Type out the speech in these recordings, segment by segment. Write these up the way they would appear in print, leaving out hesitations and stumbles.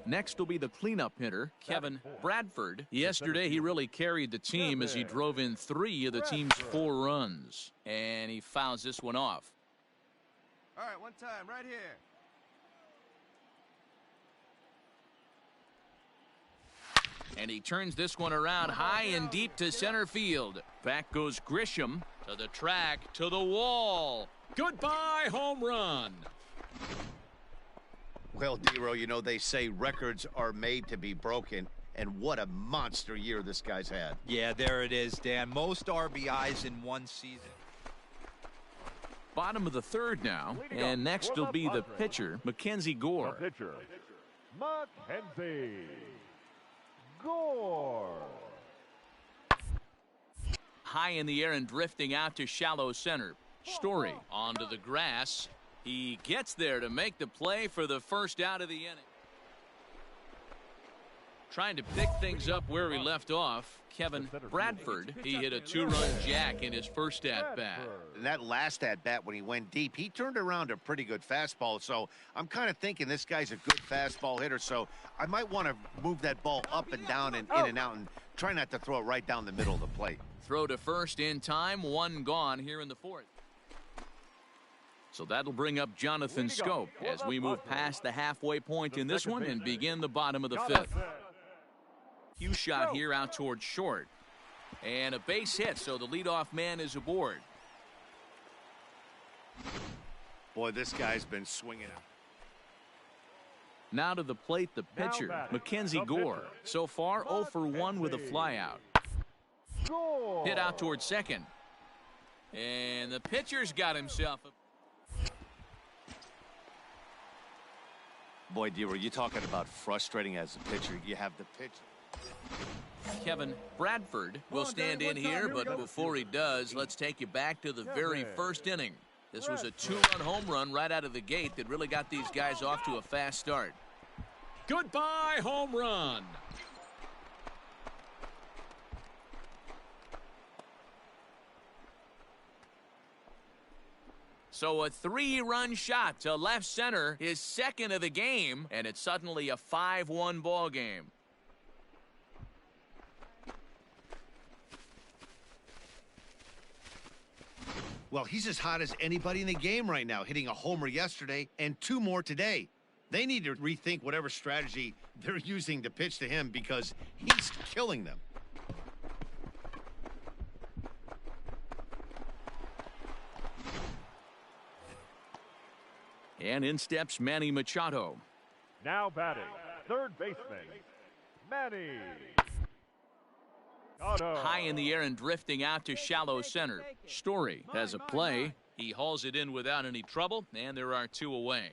Next will be the cleanup hitter, Kevin Bradford. Yesterday, he really carried the team as he drove in 3 of the team's 4 runs. And he fouls this one off. All right, one time, right here. And he turns this one around high and deep to center field. Back goes Grisham to the track, to the wall. Goodbye, home run. Well, Dero, you know, they say records are made to be broken. And what a monster year this guy's had. Yeah, there it is, Dan. Most RBIs in one season. Bottom of the 3rd now. And next will be the pitcher, Mackenzie Gore. The pitcher, Mackenzie Gore. High in the air and drifting out to shallow center. Story onto the grass. He gets there to make the play for the first out of the inning. Trying to pick things up where he left off, Kevin Bradford. He hit a 2-run jack in his first at-bat. And that last at-bat when he went deep, he turned around a pretty good fastball. So I'm kind of thinking this guy's a good fastball hitter. So I might want to move that ball up and down and in and out and try not to throw it right down the middle of the plate. Throw to first in time, 1 gone here in the 4th. So that'll bring up Jonathan Scope as we move past the halfway point in this one and begin the bottom of the 5th. Cue shot here out towards short. And a base hit, so the leadoff man is aboard. Boy, this guy's been swinging it. Now to the plate, the pitcher, Mackenzie Gore. So far, 0 for 1 with a flyout. Hit out towards second. And the pitcher's got himself a... Boy, Dero, you're talking about frustrating as a pitcher. You have the pitch. Kevin Bradford will stand in here, but before he does, let's take you back to the very first inning. This was a 2-run home run right out of the gate that really got these guys off to a fast start. Goodbye, home run. So a 3-run shot to left center, his 2nd of the game, and it's suddenly a 5-1 ball game. Well, he's as hot as anybody in the game right now, hitting a homer yesterday and 2 more today. They need to rethink whatever strategy they're using to pitch to him because he's killing them. And in steps Manny Machado. Now batting, 3rd baseman, Manny Machado. High in the air and drifting out to shallow center. Story has a play. He hauls it in without any trouble, and there are 2 away.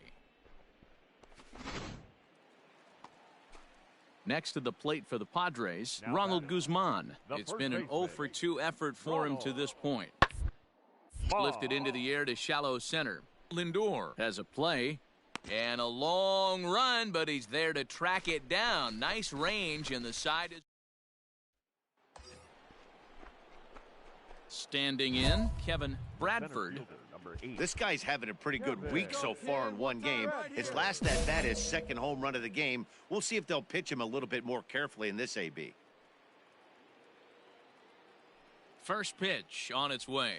Next to the plate for the Padres, Ronald Guzman. It's been an 0 for 2 effort for him to this point. Lifted into the air to shallow center. Lindor has a play and a long run, but he's there to track it down. Nice range, and the side is standing in, Kevin Bradford. This guy's having a pretty good week so far in one game. His last at bat is 2nd home run of the game. We'll see if they'll pitch him a little bit more carefully in this AB. First pitch on its way.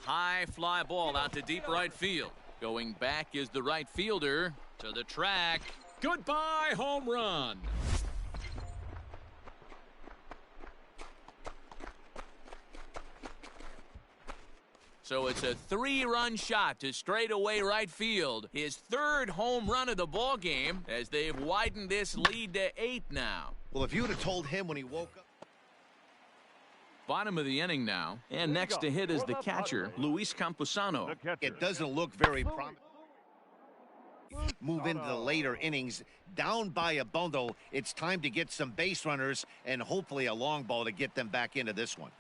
High fly ball out to deep right field. Going back is the right fielder to the track. Goodbye, home run. So it's a 3-run shot to straightaway right field. His 3rd home run of the ball game as they've widened this lead to 8 now. Well, if you would have told him when he woke up. Bottom of the inning now, and next to hit is the catcher, Luis Campusano. It doesn't look very promising. Move into the later innings, down by a bundle. It's time to get some base runners and hopefully a long ball to get them back into this one.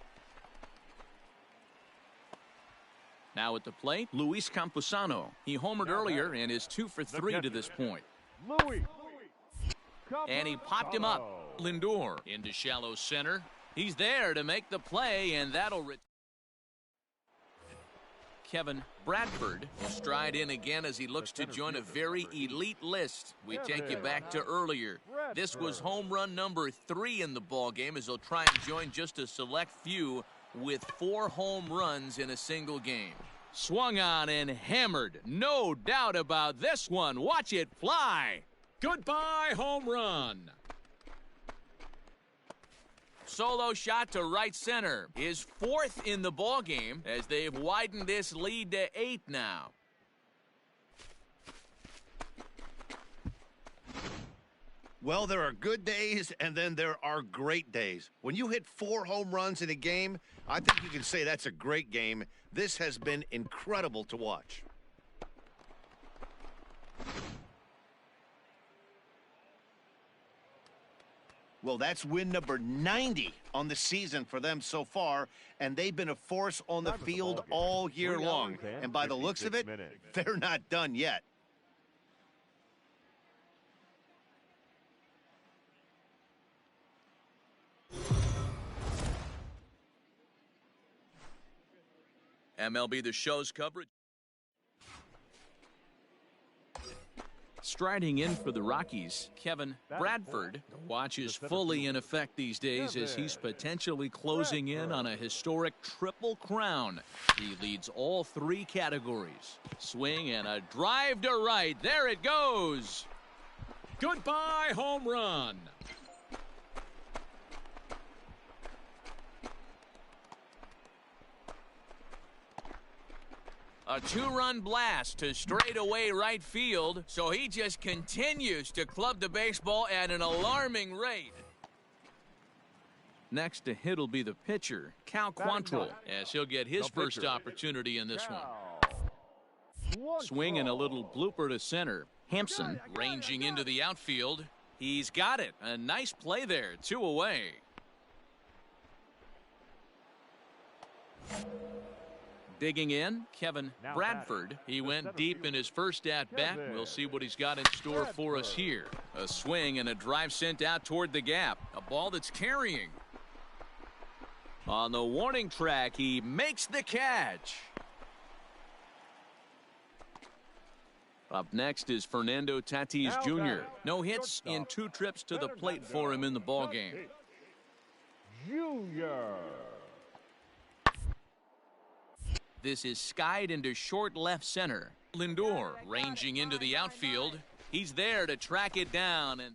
Now at the plate, Luis Campusano. He homered earlier and is 2 for 3 to this point. And he popped him up. Lindor into shallow center. He's there to make the play, and that'll Kevin Bradford will stride in again as he looks to join a very elite list. We take you back to earlier. This was home run number 3 in the ballgame as he'll try and join just a select few with 4 home runs in a single game. Swung on and hammered. No doubt about this one. Watch it fly. Goodbye home run. Solo shot to right center. His 4th in the ballgame as they've widened this lead to 8 now. Well, there are good days, and then there are great days. When you hit 4 home runs in a game, I think you can say that's a great game. This has been incredible to watch. Well, that's win number 90 on the season for them so far, and they've been a force on the field all year long. And by the looks of it, they're not done yet. MLB The Show's coverage. Striding in for the Rockies, Kevin Bradford. The watch is fully in effect these days as he's potentially closing in on a historic triple crown. He leads all 3 categories. Swing and a drive to right. There it goes. Goodbye home run. A 2-run blast to straightaway right field, so he just continues to club the baseball at an alarming rate. Next to hit will be the pitcher, Cal Quantrill, as he'll get his first opportunity in this one. Swing and a little blooper to center. Hampson ranging into the outfield. He's got it. A nice play there. 2 away. Digging in, Kevin Bradford. He went deep in his first at-bat. We'll see what he's got in store for us here. A swing and a drive sent out toward the gap. A ball that's carrying. On the warning track, he makes the catch. Up next is Fernando Tatis Jr. No hits in 2 trips to the plate for him in the ballgame. Junior. This is skied into short left center. Lindor ranging into the outfield. He's there to track it down. And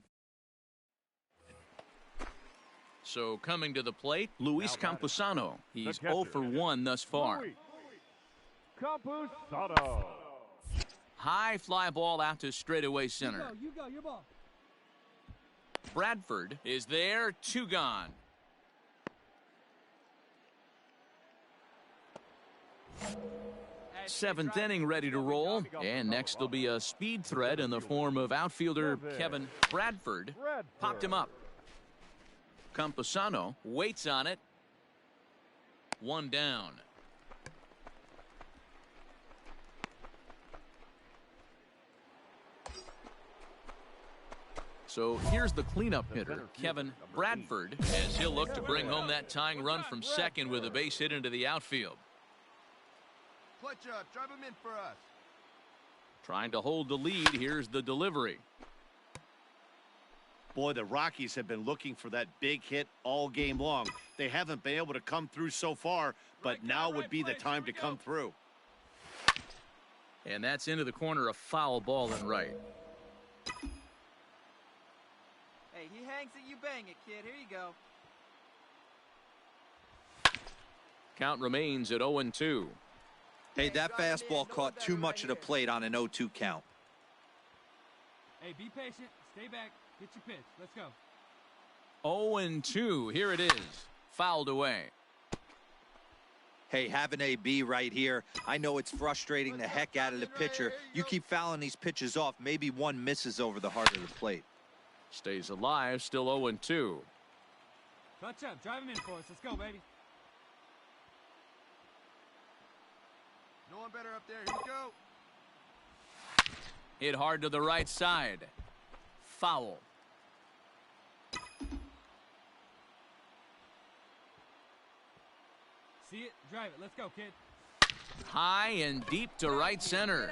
so coming to the plate, Luis Campusano. He's 0 for 1 thus far. Campusano. High fly ball out to straightaway center. You go, your ball. Bradford is there, 2 gone. Seventh inning ready to roll, and next will be a speed threat in the form of outfielder Kevin Bradford. Popped him up. Campusano waits on it. 1 down. So here's the cleanup hitter, Kevin Bradford, as he'll look to bring home that tying run from second with a base hit into the outfield. Clutch up. Drive him in for us. Trying to hold the lead. Here's the delivery. Boy, the Rockies have been looking for that big hit all game long. They haven't been able to come through so far, but now would be the time to come through. And that's into the corner, a foul ball and right. Hey, he hangs it, you bang it, kid. Here you go. Count remains at 0-2. Hey, that fastball caught too much of the plate on an 0-2 count. Hey, be patient. Stay back. Get your pitch. Let's go. 0-2. Here it is. Fouled away. Hey, have an AB right here. I know it's frustrating the heck out of the pitcher. You keep fouling these pitches off. Maybe one misses over the heart of the plate. Stays alive. Still 0-2. Clutch up. Drive him in for us. Let's go, baby. No one better up there. Here we go. Hit hard to the right side. Foul. See it? Drive it. Let's go, kid. High and deep to right center.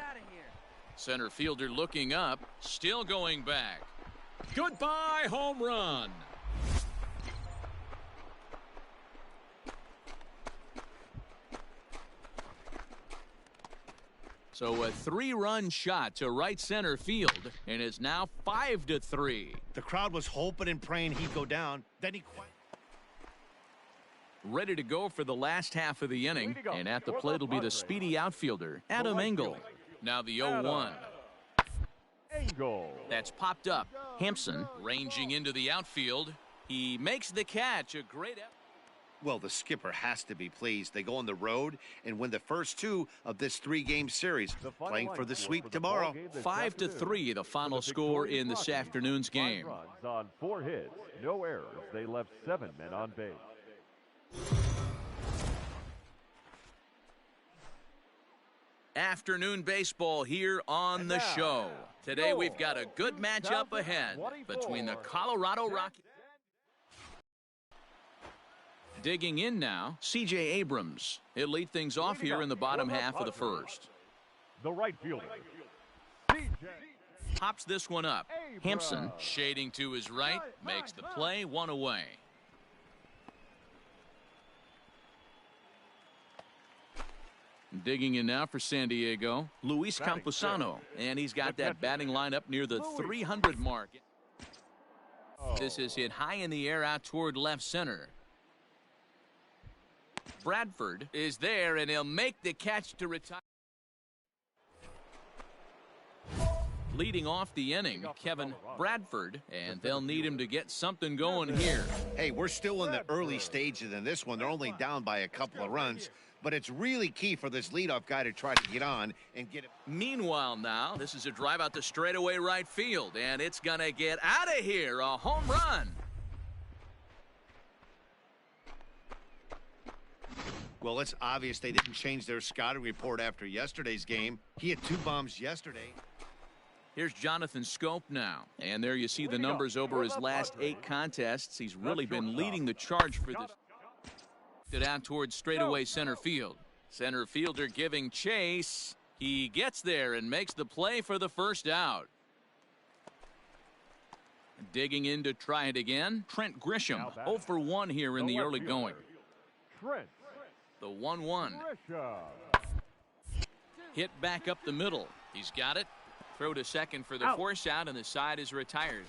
Center fielder looking up, still going back. Goodbye, home run. So a 3-run shot to right center field, and it's now 5-3. The crowd was hoping and praying he'd go down. Then he Ready to go for the last half of the inning, and at the plate will be the speedy outfielder, Adam Engel. Now the 0-1. Engel. That's popped up. Hampson ranging into the outfield. He makes the catch. A great effort. Well, the skipper has to be pleased. They go on the road and win the first 2 of this 3-game series, playing for the sweep tomorrow. 5-3, the final score in this afternoon's game. 5 runs on 4 hits, no errors. They left 7 men on base. Afternoon baseball here on the show. Today we've got a good matchup ahead between the Colorado Rockies. Digging in now, C.J. Abrams. He'll lead things off here in the bottom half of the first. The right fielder. Pops this one up. Hampson shading to his right, makes the play, 1 away. Digging in now for San Diego, Luis Campusano, and he's got that batting line up near the 300 mark. This is hit high in the air out toward left center. Bradford is there, and he'll make the catch to retire. Leading off the inning, Kevin Bradford, and they'll need him to get something going here. Hey, we're still in the early stages in this one. They're only down by a couple of runs, but it's really key for this leadoff guy to try to get on and get it. Meanwhile now, this is a drive out to straightaway right field, and it's going to get out of here, a home run. Well, it's obvious they didn't change their scouting report after yesterday's game. He had 2 bombs yesterday. Here's Jonathan Scope now, and there you see the numbers over his last 8 contests. He's really been leading the charge for this. It out towards straightaway center field. Center fielder giving chase. He gets there and makes the play for the first out. Digging in to try it again, Trent Grisham, 0 for 1 here in the early going. The 1-1. Hit back up the middle. He's got it. Throw to second for the force out, and the side is retired.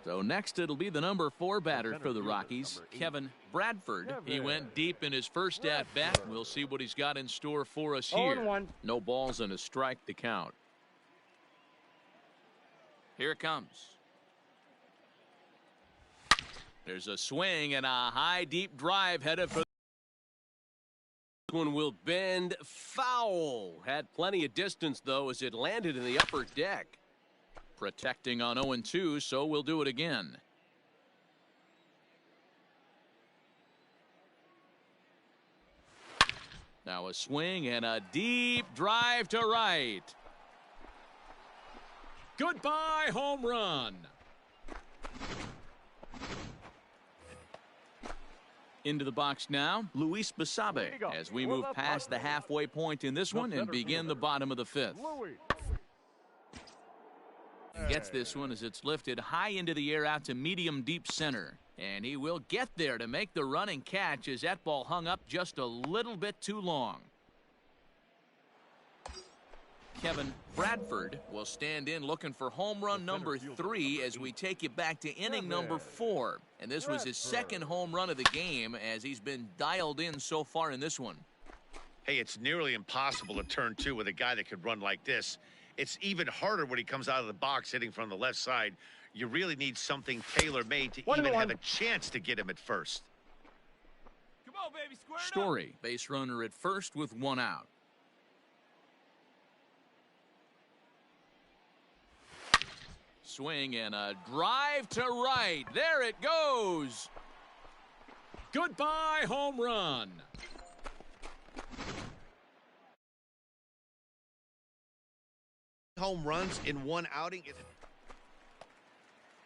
So next it'll be the number 4 batter for the Rockies, Kevin Bradford. He went deep in his first at-bat. We'll see what he's got in store for us here. No balls and a strike to count. Here it comes. There's a swing and a high deep drive headed for. This one will bend foul. Had plenty of distance though as it landed in the upper deck. Protecting on 0-2, so we'll do it again. Now a swing and a deep drive to right. Goodbye, home run. Into the box now, Luis Basabe, as we move past the halfway point in this one and begin the bottom of the 5th. Gets this one as it's lifted high into the air out to medium deep center. And he will get there to make the running catch as that ball hung up just a little bit too long. Kevin Bradford will stand in looking for home run number 3 as we take you back to inning number 4. And this was his 2nd home run of the game as he's been dialed in so far in this one. Hey, it's nearly impossible to turn 2 with a guy that could run like this. It's even harder when he comes out of the box hitting from the left side. You really need something tailor-made to even have a chance to get him at first. Come on, baby, square it up. Story, base runner at first with 1 out. Swing and a drive to right. There it goes. Goodbye, home run. Home runs in 1 outing.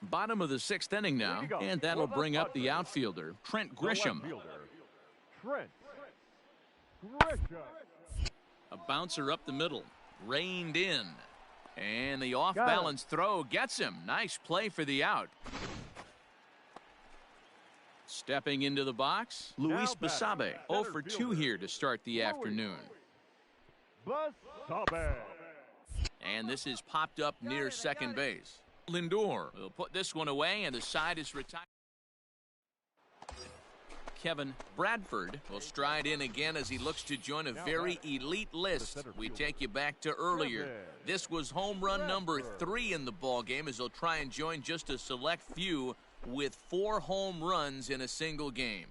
Bottom of the 6th inning now, and that'll bring up the outfielder, Trent Grisham. Trent Grisham. A bouncer up the middle. Reined in. And the off-balance throw gets him. Nice play for the out. Stepping into the box, Luis Basabe. 0 for 2 here to start the afternoon. Basabe. And this is popped up near second base. Lindor will put this one away, and the side is retired. Kevin Bradford will stride in again as he looks to join a very elite list. We take you back to earlier. This was home run number 3 in the ballgame as he'll try and join just a select few with 4 home runs in a single game.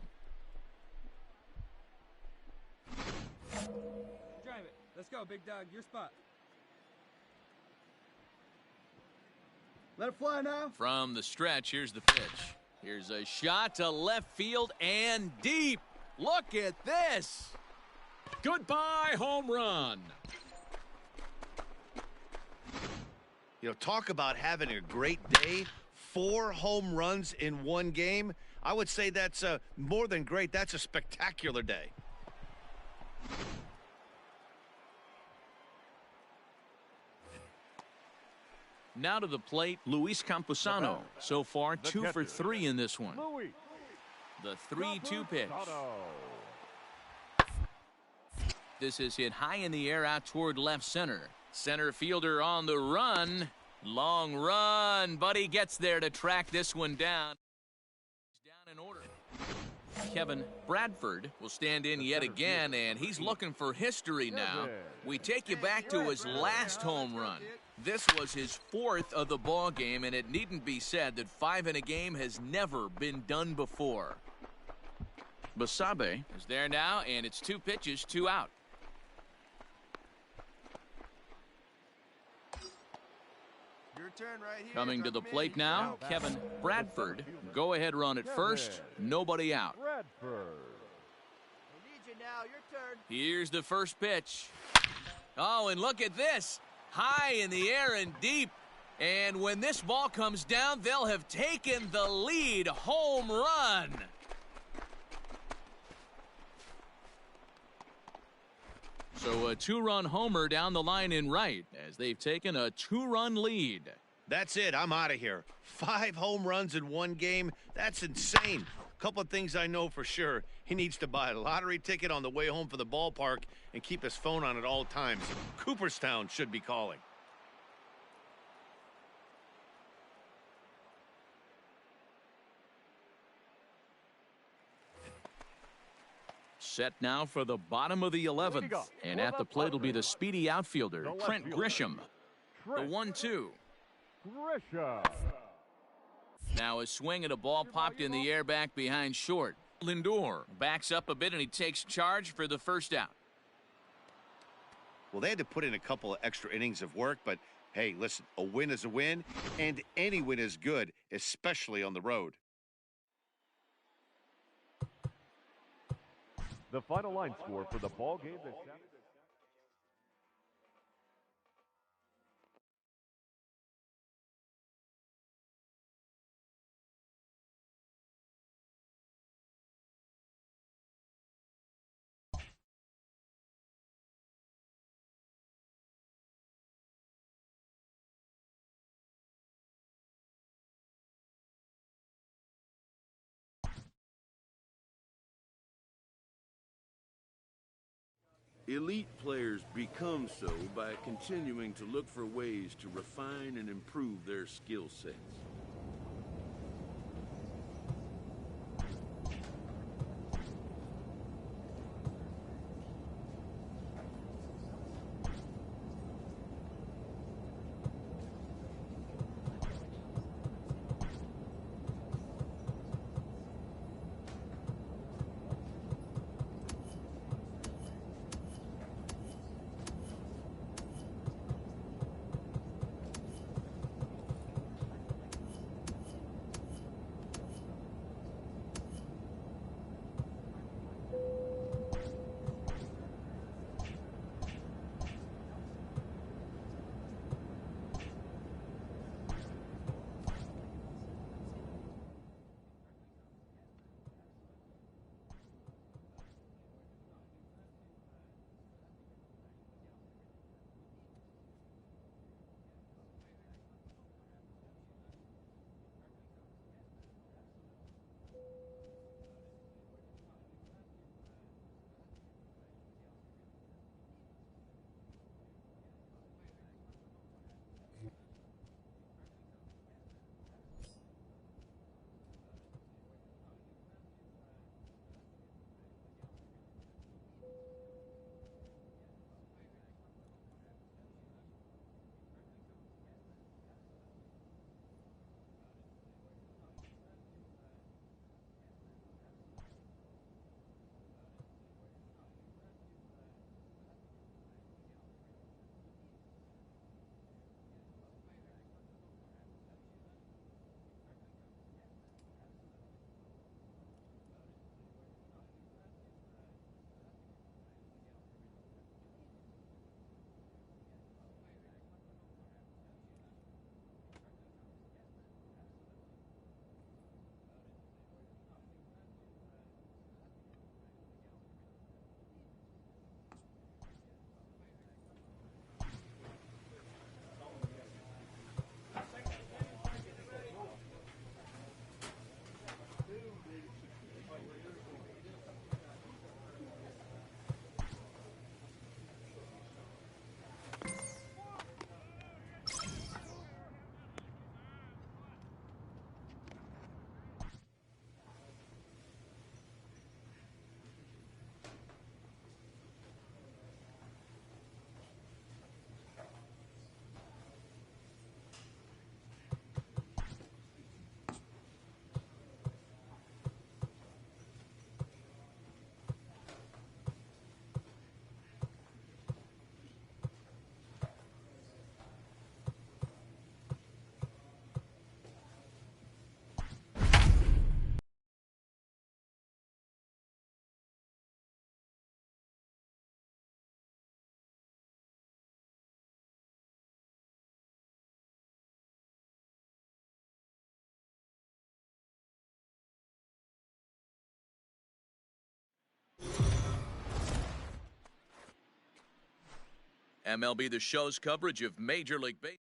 Drive it. Let's go, big dog. Your spot. Let it fly now. From the stretch, here's the pitch. Here's a shot to left field and deep. Look at this. Goodbye, home run. You know, talk about having a great day. 4 home runs in one game. I would say that's more than great. That's a spectacular day. Now to the plate, Luis Campusano. So far, 2 for 3 in this one. The 3-2 pitch. This is hit high in the air out toward left center. Center fielder on the run. Long run, but he gets there to track this one down. He's down in order. Kevin Bradford will stand in yet again, and he's looking for history now. We take you back to his last home run. This was his 4th of the ball game, and it needn't be said that 5 in a game has never been done before. Basabe is there now, and it's 2 pitches, 2 out. Your turn right here. Coming to the plate now, Kevin Bradford. Go ahead run at first. Nobody out. Bradford. We need you now. Your turn. Here's the first pitch. Oh, and look at this. High in the air and deep. And when this ball comes down, they'll have taken the lead. Home run. So a 2-run homer down the line in right as they've taken a 2-run lead. That's it. I'm out of here. 5 home runs in one game. That's insane. A couple of things I know for sure. He needs to buy a lottery ticket on the way home from the ballpark and keep his phone on at all times. Cooperstown should be calling. Set now for the bottom of the 11th. And at the plate will be the speedy outfielder, Trent Grisham. The 1-2. Grisham. Now a swing and a ball popped in the air back behind short. Lindor backs up a bit and he takes charge for the first out. Well, they had to put in a couple of extra innings of work, but hey, listen, a win is a win, and any win is good, especially on the road. The final line score for the ball game this Saturday. Elite players become so by continuing to look for ways to refine and improve their skill sets. MLB The Show's coverage of Major League Baseball.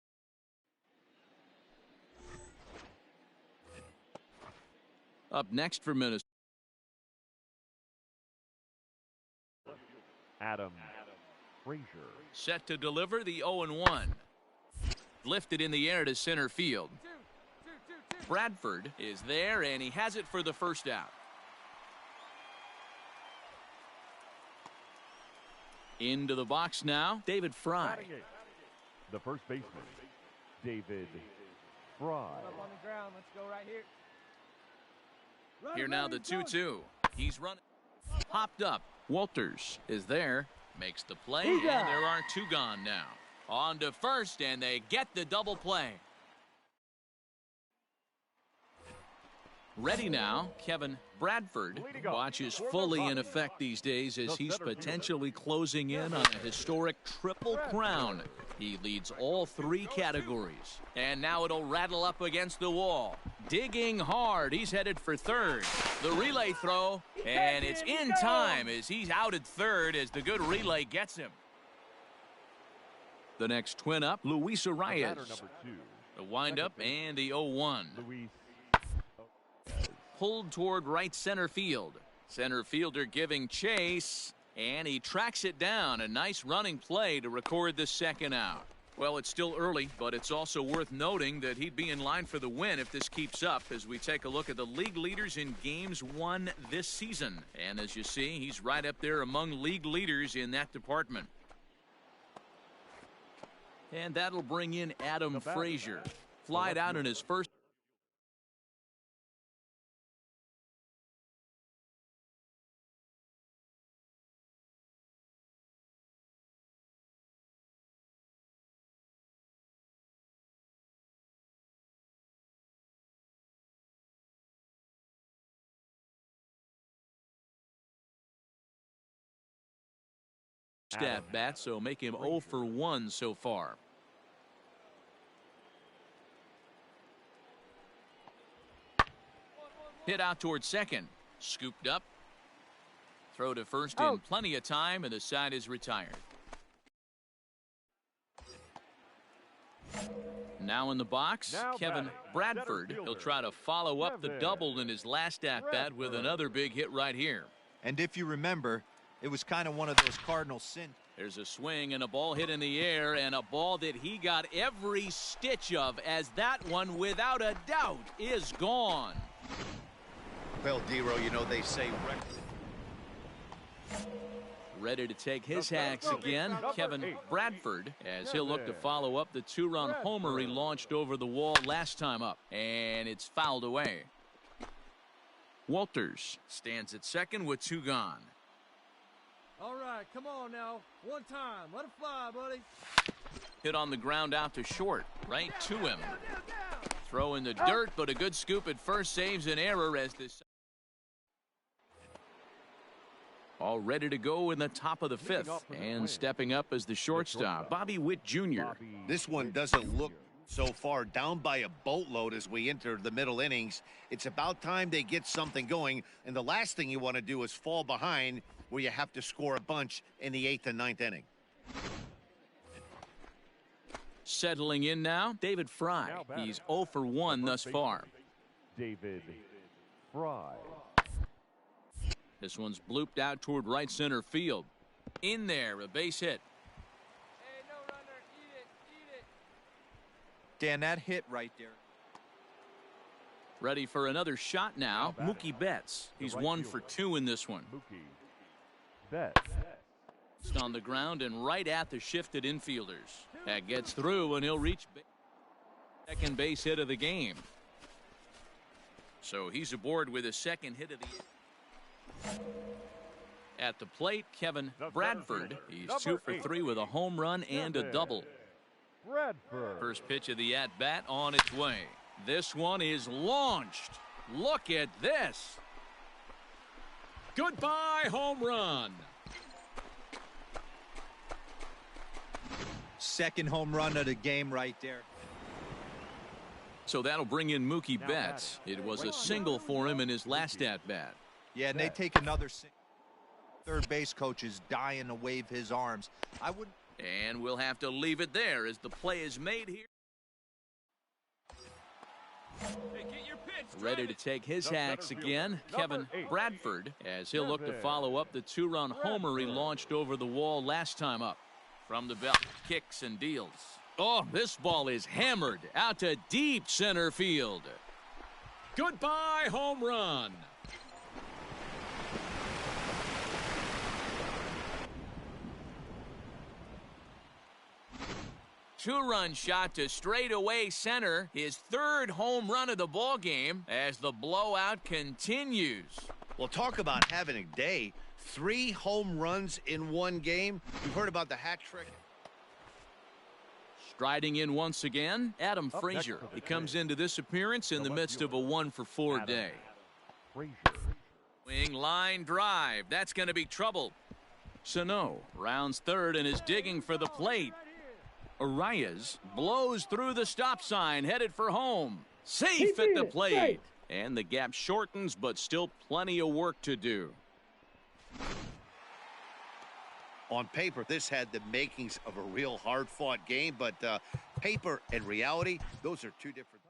Up next for Minnesota. Adam Frazier. Set to deliver the 0-1. Lifted in the air to center field. Bradford is there, and he has it for the first out. Into the box now, David Fry. The first baseman, David Fry. Up on the ground. Let's go right here. Here now the 2-2. He's running. Hopped up. Walters is there. Makes the play, and there are two gone now. On to first, and they get the double play. Ready now, Kevin Bradford. Watch is fully in effect these days as he's potentially closing in on a historic triple crown. He leads all three categories. And now it'll rattle up against the wall. Digging hard. He's headed for third. The relay throw, and it's in time as he's out at third as the good relay gets him. The next twin up, Luis Arias. The windup and the 0-1. Pulled toward right center field. Center fielder giving chase, and he tracks it down. A nice running play to record the second out. Well, it's still early, but it's also worth noting that he'd be in line for the win if this keeps up as we take a look at the league leaders in games won this season. And as you see, he's right up there among league leaders in that department. And that'll bring in Adam Frazier. Flied out in his first. At bat, so make him 0 for 1 so far. Hit out towards second. Scooped up. Throw to first in plenty of time, and the side is retired. Now in the box, Kevin Bradford. He'll try to follow up the double in his last at-bat with another big hit right here. And if you remember, it was kind of one of those Cardinal sins. There's a swing and a ball hit in the air, and a ball that he got every stitch of, as that one, without a doubt, is gone. Well, Dero, you know they say ready to take his hacks again, Kevin Bradford, as he'll look to follow up the two-run homer he launched over the wall last time up, and it's fouled away. Walters stands at second with two gone. All right, come on now. One time. Let it fly, buddy. Hit on the ground out to short, right to him. Throw in the dirt, but a good scoop at first saves an error as this. All ready to go in the top of the fifth. And stepping up as the shortstop, Bobby Witt Jr. This one doesn't look so far down by a boatload as we enter the middle innings. It's about time they get something going, and the last thing you want to do is fall behind where you have to score a bunch in the 8th and 9th inning. Settling in now, David Fry. He's 0 for 1 thus far. David Fry. This one's blooped out toward right center field. In there, a base hit. Hey, no runner. Eat it. Dan, that hit right there. Ready for another shot now, Mookie Betts. He's 1 for 2 in this one. Mookie Betts. It's on the ground and right at the shifted infielders. That gets through, and he'll reach second base hit of the game. So he's aboard with his second hit of the year. At the plate, Kevin Bradford. He's 2 for 3 with a home run and a double. Bradford. First pitch of the at-bat on its way. This one is launched. Look at this. Goodbye home run. Second home run of the game right there. So that'll bring in Mookie Betts. It was a single for him in his last at-bat. Yeah, and they take another. Third base coach is dying to wave his arms. I wouldn't. And we'll have to leave it there as the play is made here. Hey, get your pitch. Ready to take his hacks again, Kevin Bradford, as he'll look to follow up the two-run homer he launched over the wall last time up. From the belt, kicks and deals. Oh, this ball is hammered out to deep center field. Goodbye, home run. Two-run shot to straightaway center, his third home run of the ball game as the blowout continues. Well, talk about having a day. 3 home runs in one game. You've heard about the hat trick. Striding in once again, Adam Frazier. He comes into this appearance in the midst of a 1-for-4 day. Swing line drive. That's going to be trouble. Sano rounds third and is digging for the plate. Arias blows through the stop sign, headed for home. Safe at the plate. And the gap shortens, but still plenty of work to do. On paper, this had the makings of a real hard-fought game, but paper and reality, those are two different things.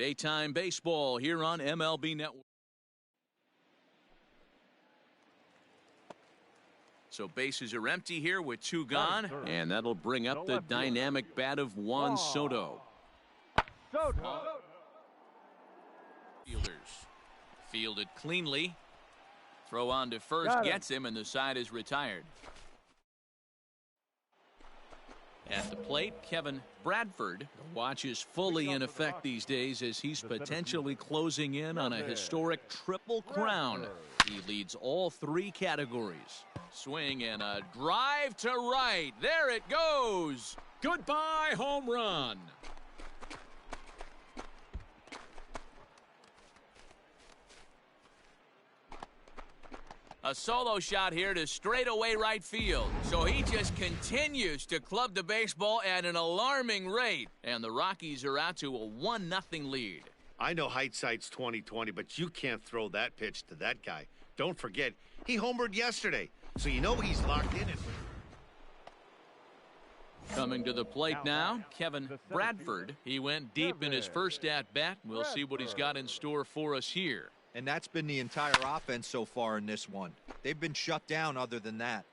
Daytime baseball here on MLB Network. So bases are empty here with 2 gone, and that'll bring up the dynamic bat of Juan Soto. Fielders fielded cleanly. Throw on to first gets him, and the side is retired. At the plate, Kevin Bradford. The watch is fully in effect these days as he's potentially closing in on a historic triple crown. He leads all 3 categories. Swing and a drive to right. There it goes. Goodbye home run. A solo shot here to straightaway right field. So he just continues to club the baseball at an alarming rate. And the Rockies are out to a 1-0 lead. I know hindsight's 20/20, but you can't throw that pitch to that guy. Don't forget, he homered yesterday, so you know he's locked in it. Coming to the plate now, Kevin Bradford. He went deep in his first at-bat. We'll see what he's got in store for us here. And that's been the entire offense so far in this one. They've been shut down other than that.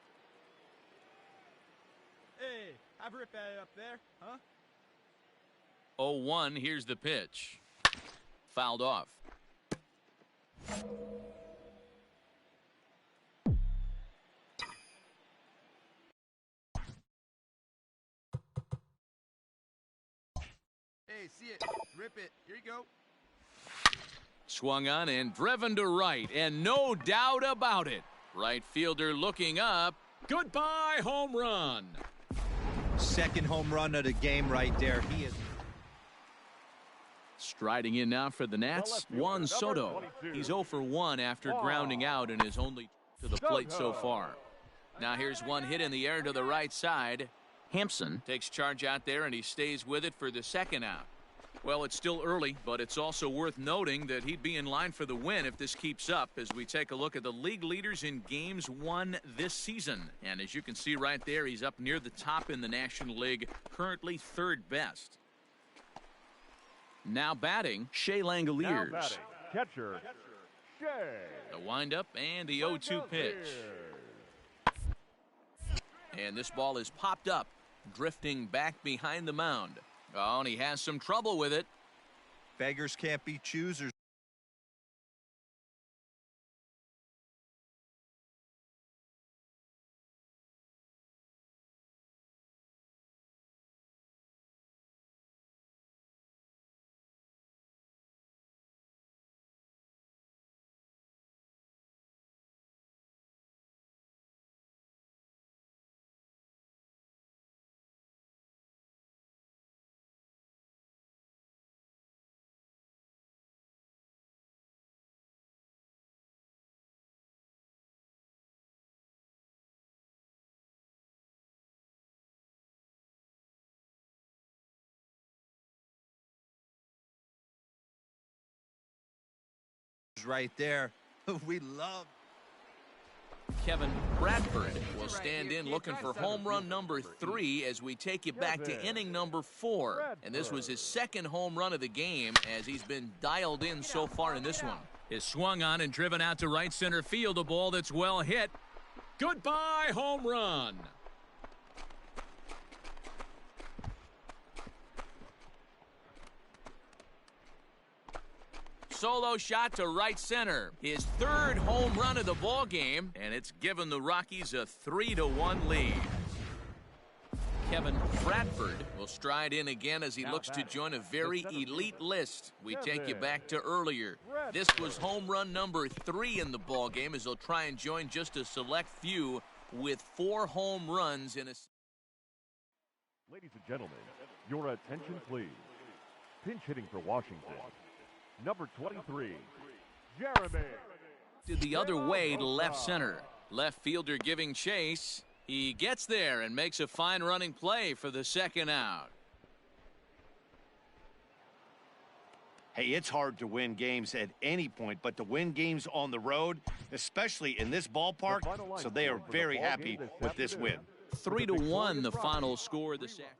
Hey, have Rip up there, huh? 0-1, here's the pitch. Fouled off. Hey, see it. Rip it. Here you go. Swung on and driven to right, and no doubt about it. Right fielder looking up. Goodbye home run. Second home run of the game right there. He is striding in now for the Nats, Juan Soto. He's 0 for 1 after grounding out and is only to the plate so far. Now here's one hit in the air to the right side. Hampson takes charge out there, and he stays with it for the second out. Well, it's still early, but it's also worth noting that he'd be in line for the win if this keeps up as we take a look at the league leaders in games won this season. And as you can see right there, he's up near the top in the National League, currently 3rd best. Now batting, Shea Langoliers. Catcher, Shea. The windup and the 0-2 pitch. And this ball is popped up, drifting back behind the mound. Oh, and he has some trouble with it. beggars can't be choosers. Right there. We love. Kevin Bradford will stand in looking for home run number 3 as we take you back to inning number 4. And this was his second home run of the game as he's been dialed in so far in this one. Is swung on and driven out to right center field, a ball that's well hit. Goodbye home run. Solo shot to right center. His 3rd home run of the ball game, and it's given the Rockies a 3-1 lead. Kevin Bradford will stride in again as he looks to join a very elite list. We take you back to earlier. This was home run number 3 in the ball game as he'll try and join just a select few with 4 home runs in a. Ladies and gentlemen, your attention please. Pinch hitting for Washington. Number 23, Jeremy. To the other way to left center. Left fielder giving chase. He gets there and makes a fine running play for the second out. Hey, it's hard to win games at any point, but to win games on the road, especially in this ballpark, so they are very happy with this win. 3-1 the final score this afternoon.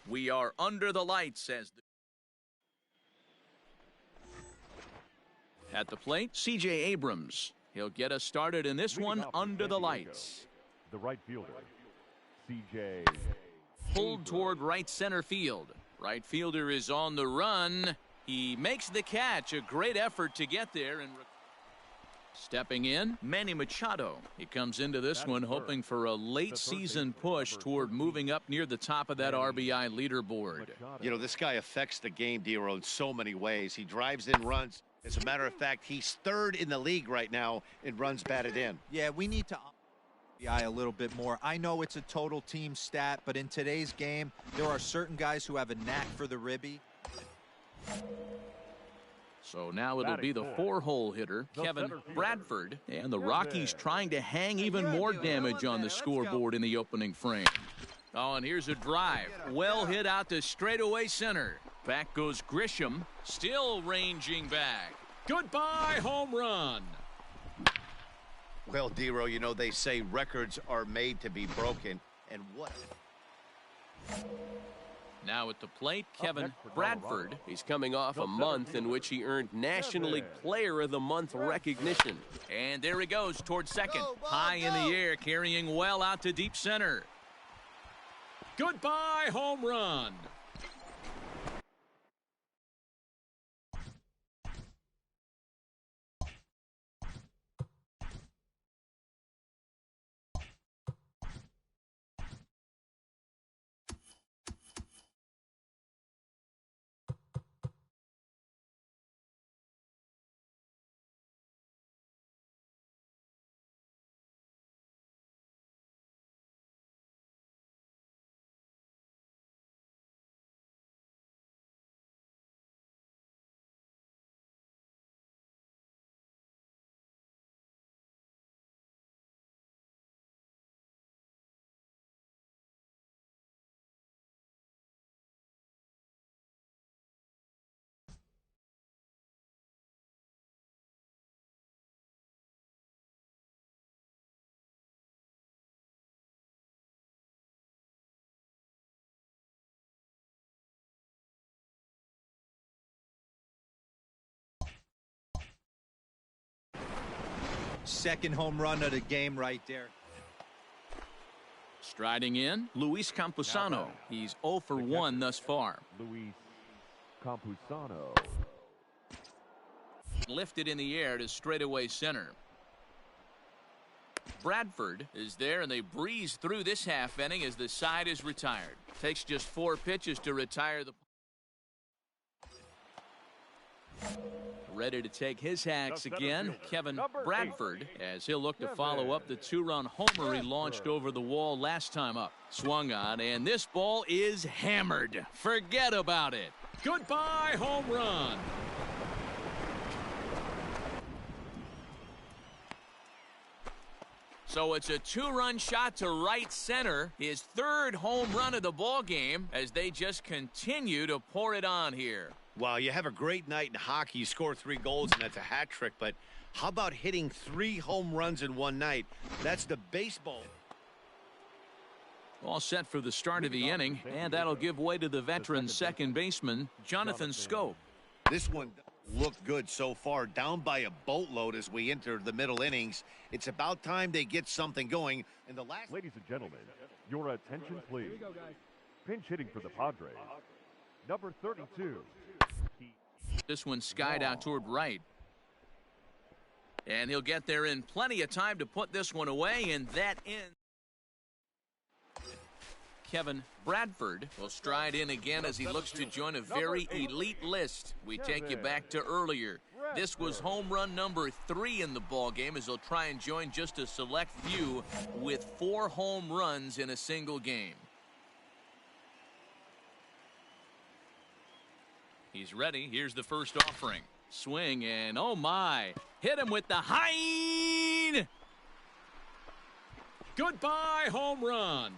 We are under the lights as at the plate, C.J. Abrams. He'll get us started in this one under the lights. The right fielder, C.J. Pulled toward right center field. Right fielder is on the run. He makes the catch. A great effort to get there. And stepping in, Manny Machado. He comes into this one hoping for a late season push toward moving up near the top of that RBI leaderboard. You know, this guy affects the game, Dero, in so many ways. He drives in runs. As a matter of fact, he's third in the league right now in runs batted in. Yeah, we need to RBI a little bit more. I know it's a total team stat, but in today's game, there are certain guys who have a knack for the ribby. So now it'll be the 4-hole hitter, Kevin Bradford, and the Rockies trying to hang even more damage on the scoreboard in the opening frame. Oh, and here's a drive. Well hit out to straightaway center. Back goes Grisham, still ranging back. Goodbye, home run. Well, Dero, you know, they say records are made to be broken. And what? Now at the plate, Kevin Bradford. He's coming off a month in which he earned National League Player of the Month recognition. And there he goes toward second. High in the air, carrying well out to deep center. Goodbye, home run. Second home run of the game right there. Striding in, Luis Campusano. He's 0 for 1 thus far. Luis Campusano. Lifted in the air to straightaway center. Bradford is there, and they breeze through this half inning as the side is retired. Takes just 4 pitches to retire the. Ready to take his hacks again, Kevin Bradford, as he'll look to follow up the 2-run homer he launched over the wall last time up. Swung on, and this ball is hammered. Forget about it. Goodbye, home run. So it's a 2-run shot to right center, his 3rd home run of the ball game, as they just continue to pour it on here. Well, you have a great night in hockey. You score 3 goals, and that's a hat trick. But how about hitting 3 home runs in one night? That's the baseball. All set for the start of the inning, and that'll give way to the veteran second baseman, Jonathan Schoop. This one looked good so far, down by a boatload as we enter the middle innings. It's about time they get something going. In the last. Ladies and gentlemen, your attention, please. Pinch hitting for the Padres. Number 32. This one skied out toward right. And he'll get there in plenty of time to put this one away, and that ends. Kevin Bradford will stride in again as he looks to join a very elite list. We take you back to earlier. This was home run number 3 in the ball game, as he'll try and join just a select few with 4 home runs in a single game. He's ready. Here's the first offering. Swing, and oh my. Hit him with the Hein. Goodbye, home run.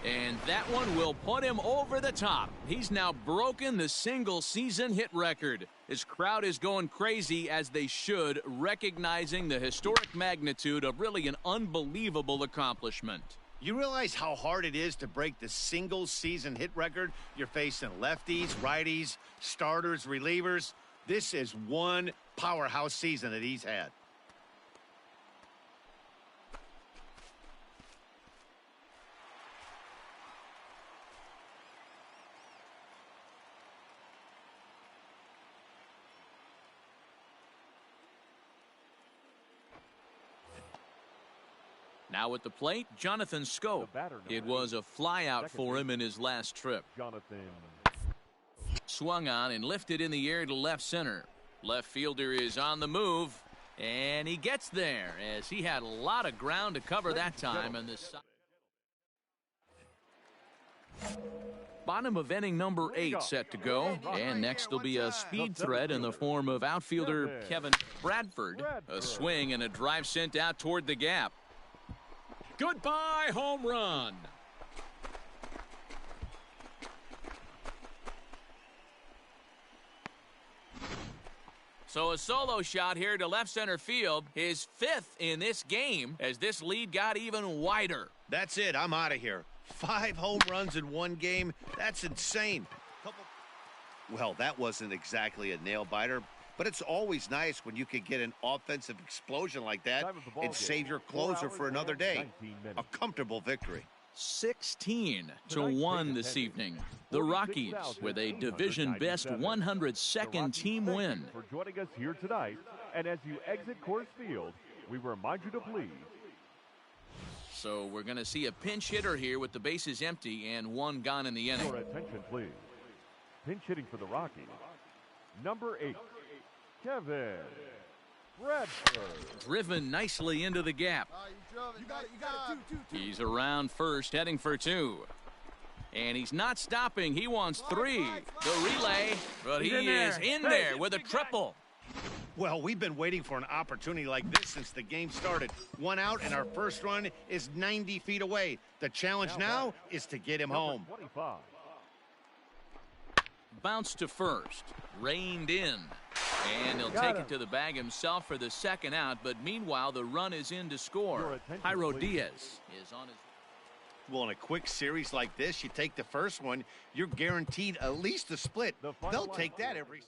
And that one will put him over the top. He's now broken the single-season hit record. His crowd is going crazy, as they should, recognizing the historic magnitude of really an unbelievable accomplishment. You realize how hard it is to break the single-season hit record? You're facing lefties, righties, starters, relievers. This is one powerhouse season that he's had. Now at the plate, Jonathan Schoop. It was a flyout for him in his last trip. Jonathan. Swung on and lifted in the air to left center. Left fielder is on the move, and he gets there as he had a lot of ground to cover that time. And this bottom of inning number 8 set to go, and next will be a speed threat in the form of outfielder Kevin Bradford. A swing and a drive sent out toward the gap. Goodbye, home run. So a solo shot here to left center field, his 5th in this game, as this lead got even wider. That's it. I'm out of here. 5 home runs in one game. That's insane. Well, that wasn't exactly a nail-biter, but it's always nice when you can get an offensive explosion like that and save your closer for another day. A comfortable victory. 16-1 this evening. The Rockies with a division-best 102nd team win. For joining us here tonight, and as you exit Coors Field, we remind you to please. So we're going to see a pinch hitter here with the bases empty and 1 gone in the inning. Your attention, please. Pinch hitting for the Rockies, number 8, Kevin Bradford. Driven nicely into the gap. You got it. He's around first, heading for 2. And he's not stopping. He wants 3. The relay, but he is in there with a triple. Well, we've been waiting for an opportunity like this since the game started. 1 out, and our first run is 90 feet away. The challenge now is to get him home. 25. Bounce to first. Reined in. And he'll take it to the bag himself for the 2nd out. But meanwhile, the run is in to score. Jairo Diaz is on his... Well, in a quick series like this, you take the first one, you're guaranteed at least a split. They'll take that every...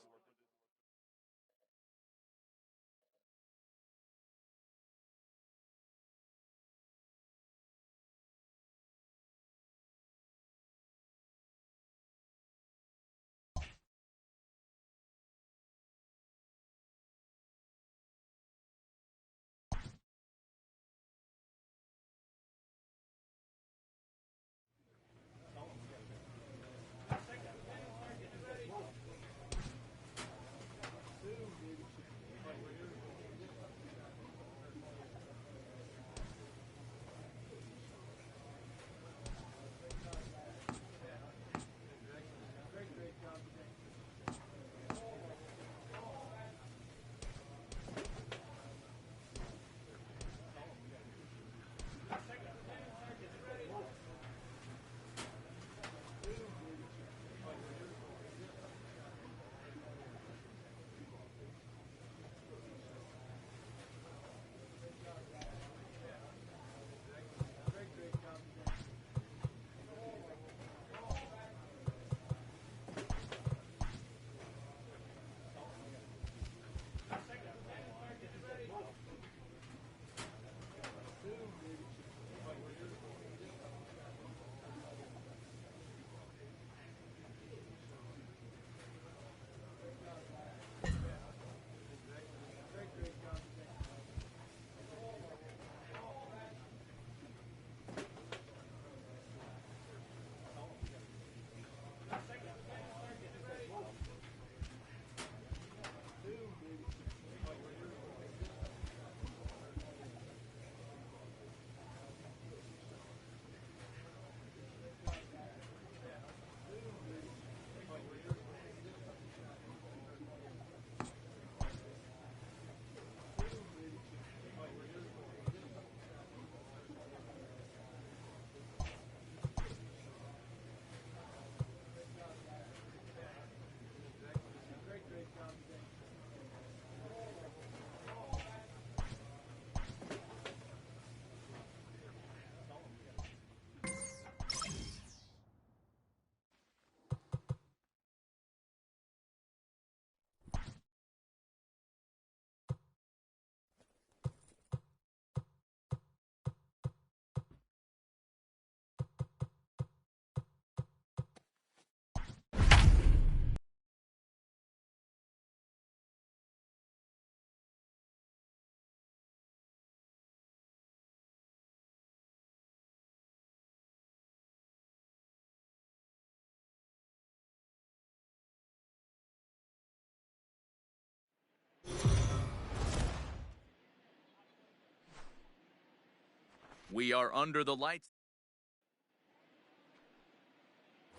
We are under the lights.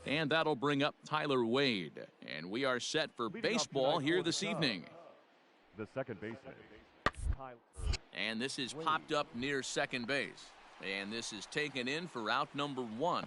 And that'll bring up Tyler Wade. And we are set for baseball here this evening. The second baseman, Tyler. And this is popped up near second base. And this is taken in for out number 1.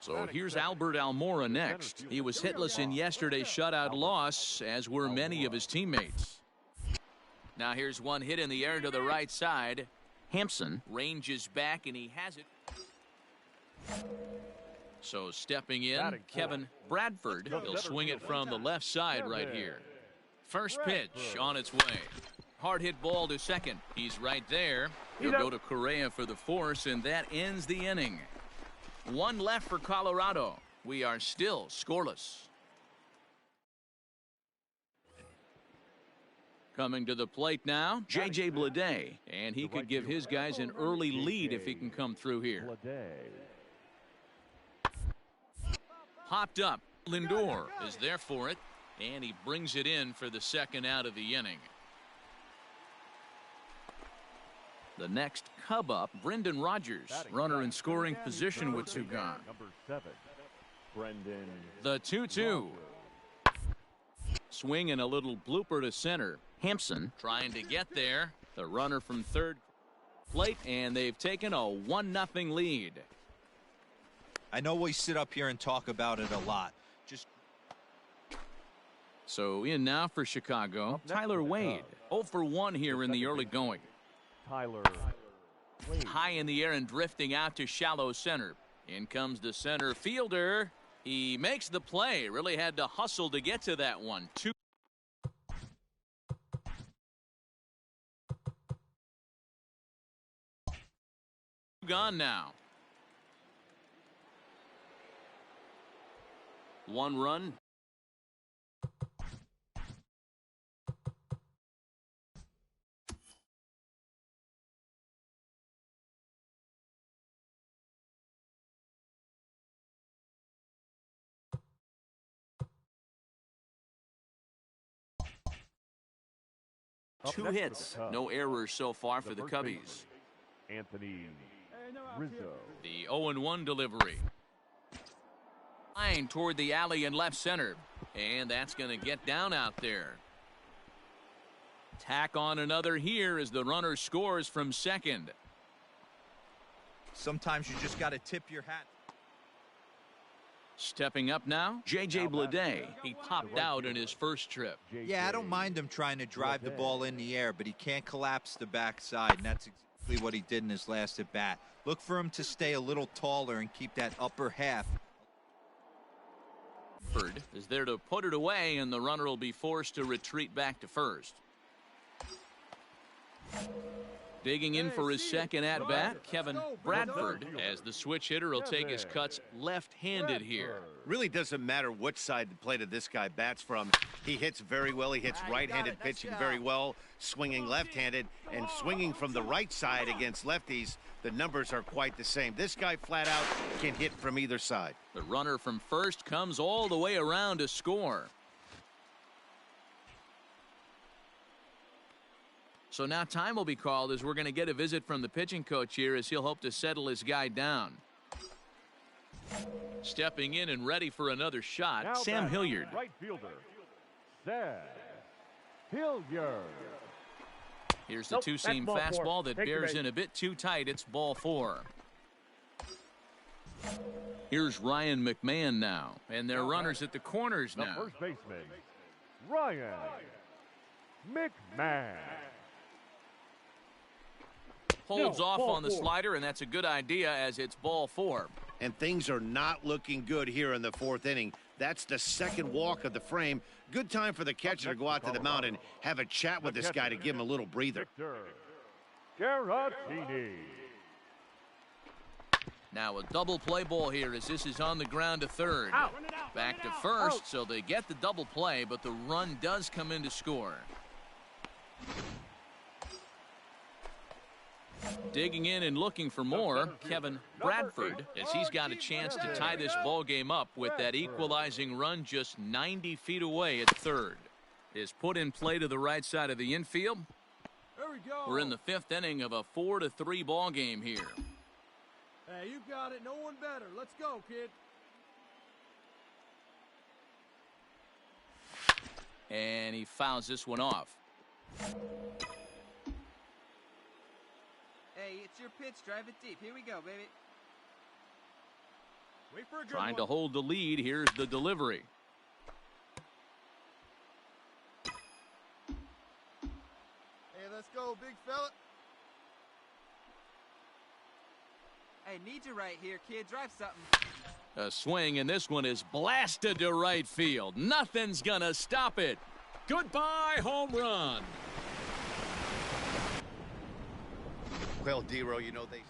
So here's Albert Almora next. He was hitless in yesterday's shutout loss, as were many of his teammates. Now here's one hit in the air to the right side. Hampson ranges back, and he has it. So stepping in, Kevin Bradford. He'll swing it from the left side right here. First pitch on its way. Hard hit ball to second. He's right there. He'll go to Correa for the force, and that ends the inning. One left for Colorado. We are still scoreless. Coming to the plate now, J.J. Bleday, and he could give his guys an early lead if he can come through here. Popped up. Lindor is there for it, and he brings it in for the second out of the inning. The next Cub up, Brendan Rodgers, runner in scoring position with 2 gone. Number 7, Brendan. The 2-2. Swing and a little blooper to center. Hampson trying to get there. The runner from third plate, and they've taken a 1-0 lead. I know we sit up here and talk about it a lot. So in now for Chicago, Tyler Wade. 0 for 1 here in the early going. Tyler Wade. High in the air and drifting out to shallow center. In comes the center fielder. He makes the play. Really had to hustle to get to that one. 2 gone now. 1 run. Two hits, no errors so far for the Cubbies. Anthony Rizzo. The 0-1 delivery. Line toward the alley in left center. And that's going to get down out there. Tack on another here as the runner scores from second. Sometimes you just got to tip your hat. Stepping up now, J.J. Bleday. He popped out in his first trip. Yeah, I don't mind him trying to drive the ball in the air, but he can't collapse the backside, and that's exactly what he did in his last at bat. Look for him to stay a little taller and keep that upper half. Bird is there to put it away, and the runner will be forced to retreat back to first. Digging in for his second at-bat, Kevin Bradford, as the switch hitter will take his cuts left-handed here. Really doesn't matter which side the plate of this guy bats from. He hits very well. He hits right-handed pitching very well, swinging left-handed, and swinging from the right side against lefties. The numbers are quite the same. This guy flat out can hit from either side. The runner from first comes all the way around to score. So now time will be called as we're going to get a visit from the pitching coach here as he'll hope to settle his guy down. Stepping in and ready for another shot, Now Sam Hilliard. Right fielder, Sam Hilliard. Here's the two-seam fastball that bears in a bit too tight. It's ball 4. Here's Ryan McMahon now, and their runners at the corners The now. first baseman, Ryan McMahon. Holds off on the slider, and that's a good idea as it's ball 4. And things are not looking good here in the 4th inning. That's the second walk of the frame. Good time for the catcher to go out to the mound and have a chat with this guy to give him a little breather. Garantini. Now a double play ball here as this is on the ground to third. Back to first, so they get the double play, but the run does come in to score. Digging in and looking for more, Kevin Bradford, as he's got a chance to tie this ball game up with that equalizing run just 90 feet away at third. Is put in play to the right side of the infield. There we go. We're in the fifth inning of a 4-3 ball game here. Hey, you got it. No one better. Let's go, kid. And he fouls this one off. Hey, it's your pitch. Drive it deep. Here we go, baby. Wait for a good Trying one. to hold the lead. Here's the delivery. Hey, let's go, big fella. Hey, need you right here, kid. Drive something. A swing, and this one is blasted to right field. Nothing's gonna stop it. Goodbye, home run. Well, Dero, you know they...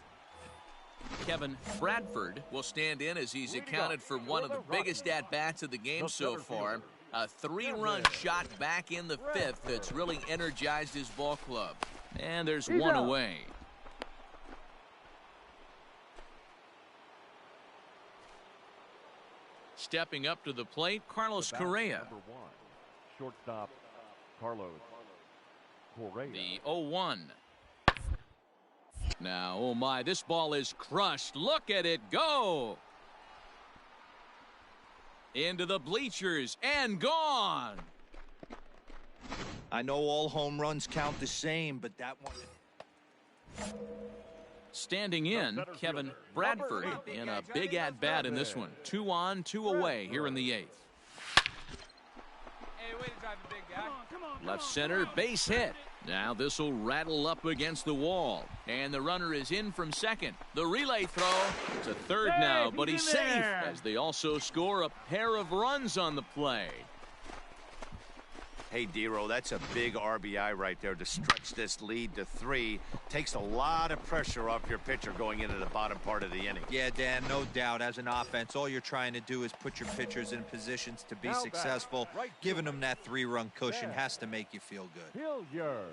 Kevin Bradford will stand in as he's accounted for one of the biggest at-bats of the game so far. A three-run shot back in the fifth that's really energized his ball club. And there's one away. Stepping up to the plate, Carlos Correa. Number 1, shortstop Carlos Correa. The 0-1. Now, oh my, this ball is crushed. Look at it go. Into the bleachers and gone. I know all home runs count the same, but that one... Standing in, Kevin Bradford in a big at-bat in this one. 2 on, 2 away here in the 8th. Hey, way to drive it, big guy. Left center, base hit. Now this will rattle up against the wall. And the runner is in from second. The relay throw to third now, but he's safe as they also score a pair of runs on the play. Hey, Dero, that's a big RBI right there to stretch this lead to 3. Takes a lot of pressure off your pitcher going into the bottom part of the inning. Yeah, Dan, no doubt. As an offense, all you're trying to do is put your pitchers in positions to be successful. Giving them that 3-run cushion has to make you feel good. Hilliard.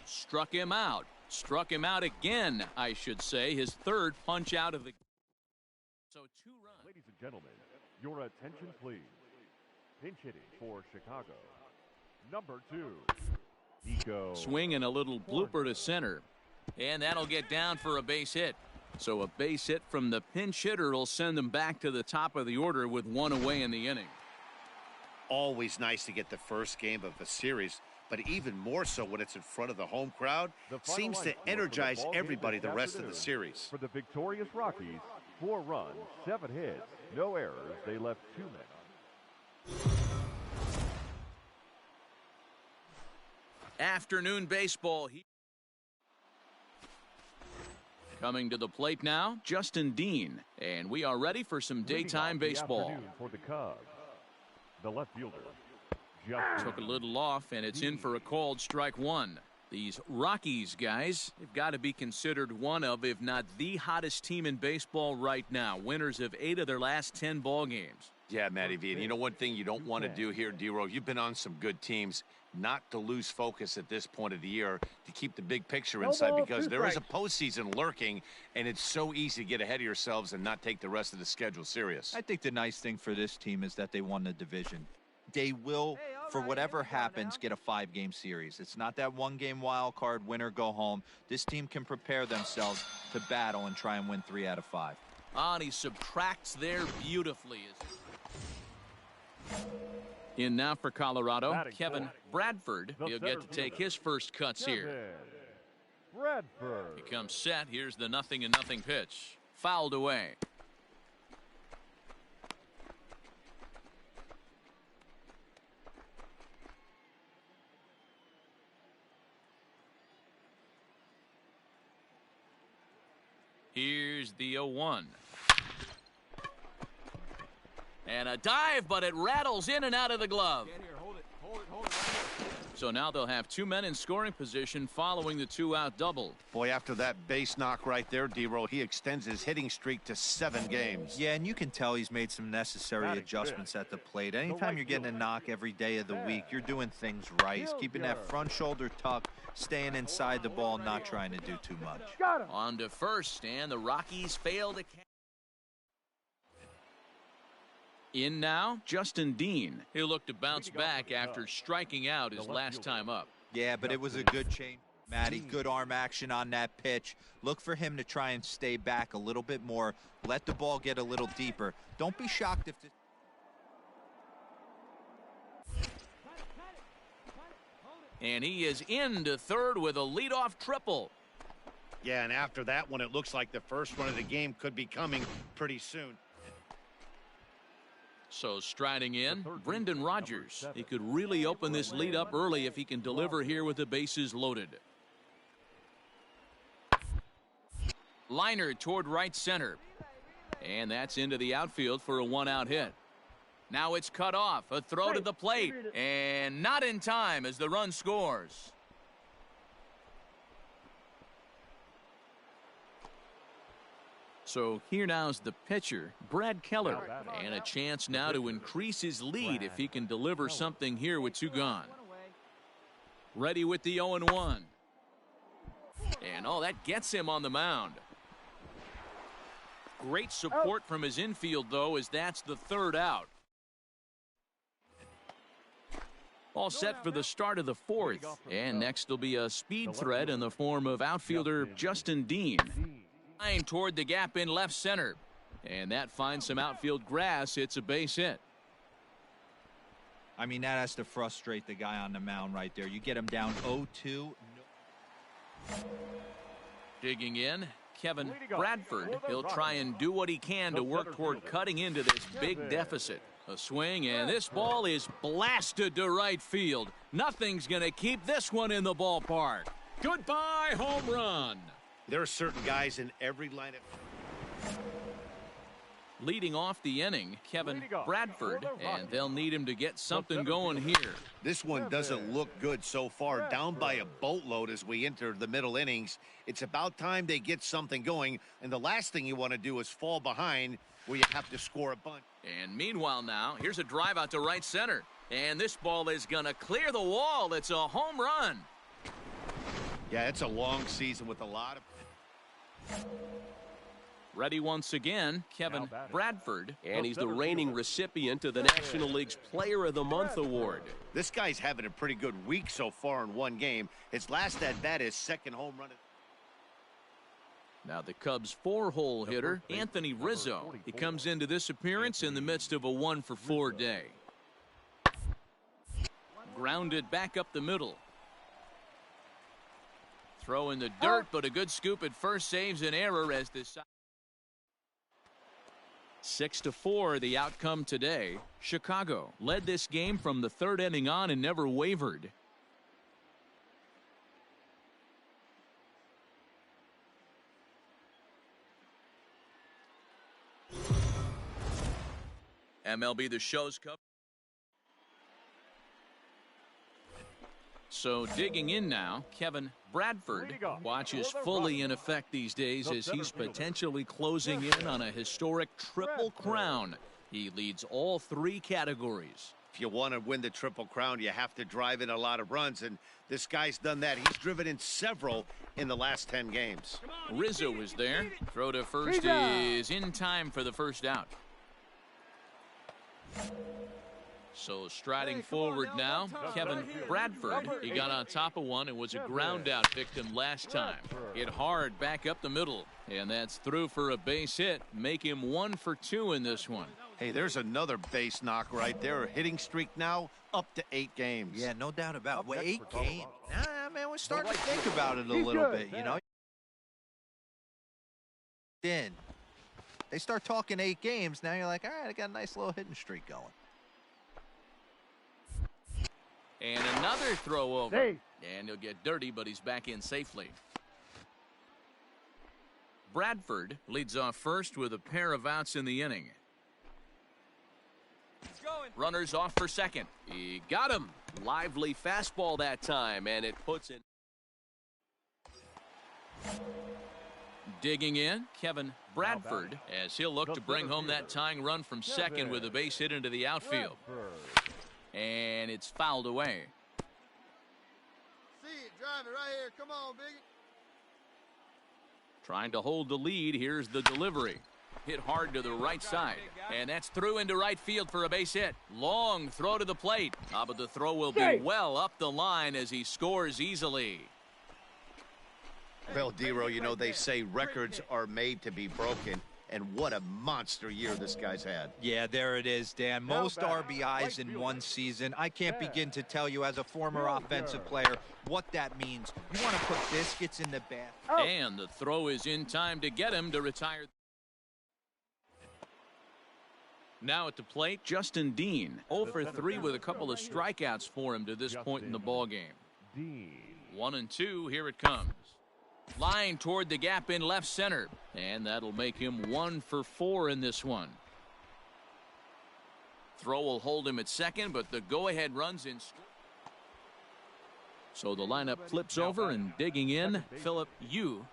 Struck him out. Struck him out again, I should say. His third punch out of the... So 2 runs. Ladies and gentlemen, your attention, please. Pinch hitting for Chicago. Number 2, Nico. Swing and a little blooper to center. And that'll get down for a base hit. So a base hit from the pinch hitter will send them back to the top of the order with 1 away in the inning. Always nice to get the first game of a series, but even more so when it's in front of the home crowd. Seems to energize everybody the rest of the series. For the victorious Rockies, 4 runs, 7 hits, no errors. They left 2 men. Afternoon baseball. Coming to the plate now, Justin Dean. And we are ready for some daytime baseball. For the Cubs, the left fielder, Took a little off, and it's in for a called strike 1. These Rockies guys have got to be considered one of, if not the hottest team in baseball right now. Winners of 8 of their last 10 ball games. Yeah, Matty V. And you know one thing you don't want to do here, Dero, you've been on some good teams, not to lose focus at this point of the year, to keep the big picture inside, because there is a postseason lurking, and it's so easy to get ahead of yourselves and not take the rest of the schedule serious. I think the nice thing for this team is that they won the division. They will, for whatever happens, get a 5-game series. It's not that 1-game wild card, winner, go home. This team can prepare themselves to battle and try and win 3 out of 5. And he subtracts there beautifully. In now for Colorado, Kevin Bradford. He'll get to take his first cuts here. Bradford. He comes set. Here's the 0-0 pitch. Fouled away. Here's the 0-1. And a dive, but it rattles in and out of the glove. Get here, hold it right here. So now they'll have 2 men in scoring position following the 2-out double. Boy, after that base knock right there, D-Roll, he extends his hitting streak to 7 games. Yeah, and you can tell he's made some necessary adjustments at the plate. Anytime you're getting a knock every day of the week, you're doing things right. He's keeping that front shoulder tucked, staying inside the ball, not trying to do too much. On to first, and the Rockies fail to catch. In now, Justin Dean. He'll look to bounce back after striking out his last time up. Yeah, but it was a good change, Matty. Good arm action on that pitch. Look for him to try and stay back a little bit more. Let the ball get a little deeper. Don't be shocked if And he is into third with a leadoff triple. Yeah, and after that one, it looks like the first run of the game could be coming pretty soon. So striding in, Brendan Rodgers. He could really open this lead up early if he can deliver here with the bases loaded. Liner toward right center. And that's into the outfield for a 1-out hit. Now it's cut off. A throw to the plate. And not in time as the run scores. So here now's the pitcher, Brad Keller, and a chance now to increase his lead if he can deliver something here with 2 gone. Ready with the 0-1. And oh, that gets him on the mound. Great support from his infield, though, as that's the 3rd out. All set for the start of the 4th. And next will be a speed threat in the form of outfielder Justin Dean. Toward the gap in left center. And that finds some outfield grass. It's a base hit. I mean, that has to frustrate the guy on the mound right there. You get him down 0-2. Digging in, Kevin Bradford. He'll try and do what he can to work toward cutting into this big deficit. A swing, and this ball is blasted to right field. Nothing's going to keep this one in the ballpark. Goodbye, home run. There are certain guys in every lineup. Leading off the inning, Kevin Bradford, and they'll need him to get something going here. This one doesn't look good so far. Down by a boatload as we enter the middle innings. It's about time they get something going, and the last thing you want to do is fall behind where you have to score a bunt. And meanwhile now, here's a drive out to right center. And this ball is going to clear the wall. It's a home run. Yeah, it's a long season with a lot of... Ready once again, Kevin Bradford. And he's the reigning recipient of the National League's Player of the Month award. This guy's having a pretty good week so far in one game. His last at-bat is 2nd home run. Now the Cubs' 4-hole hitter, Anthony Rizzo. He comes into this appearance in the midst of a 1-for-4 day. Grounded back up the middle. Throw in the dirt, but a good scoop at first saves an error as this 6-4 the outcome today. Chicago led this game from the 3rd inning on and never wavered. MLB The Show's cover. So digging in now, Kevin Bradford watches fully in effect these days as he's potentially closing in on a historic Triple Crown. He leads all 3 categories. If you want to win the Triple Crown, you have to drive in a lot of runs, and this guy's done that. He's driven in several in the last 10 games. Rizzo is there. Throw to first is in time for the 1st out. So striding forward now, Kevin Bradford. He got on top of one and was a ground out victim last time. Hit hard back up the middle, and that's through for a base hit. Make him 1 for 2 in this one. Hey, there's another base knock right there. Hitting streak now up to 8 games. Yeah, no doubt about it. 8 games. Nah, man, we're starting to think about it a little bit, you know. Then they start talking 8 games. Now you're like, all right, I got a nice little hitting streak going. And another throw over. And he'll get dirty, but he's back in safely. Bradford leads off first with a pair of outs in the inning. He's going. Runners off for second. He got him. Lively fastball that time, and it puts it. Digging in, Kevin Bradford, as he'll look to bring home that tying run from second with a base hit into the outfield. And it's fouled away. See it, drive it right here. Come on, Biggie. Trying to hold the lead. Here's the delivery. Hit hard to the right side. And that's through into right field for a base hit. Long throw to the plate. But the throw will be well up the line as he scores easily. Well, Dero, you know, they say records are made to be broken, and what a monster year this guy's had. Yeah, there it is, Dan. Most RBIs in one season. I can't begin to tell you as a former offensive player what that means. You want to put biscuits in the bath. And the throw is in time to get him to retire. Now at the plate, Justin Dean. 0 for 3 with a couple of strikeouts for him to this point in the ballgame. 1-2, here it comes. Line toward the gap in left center. And that'll make him 1 for 4 in this one. Throw will hold him at second, but the go-ahead runs in. So the lineup flips over, and digging in, Phillip Yu.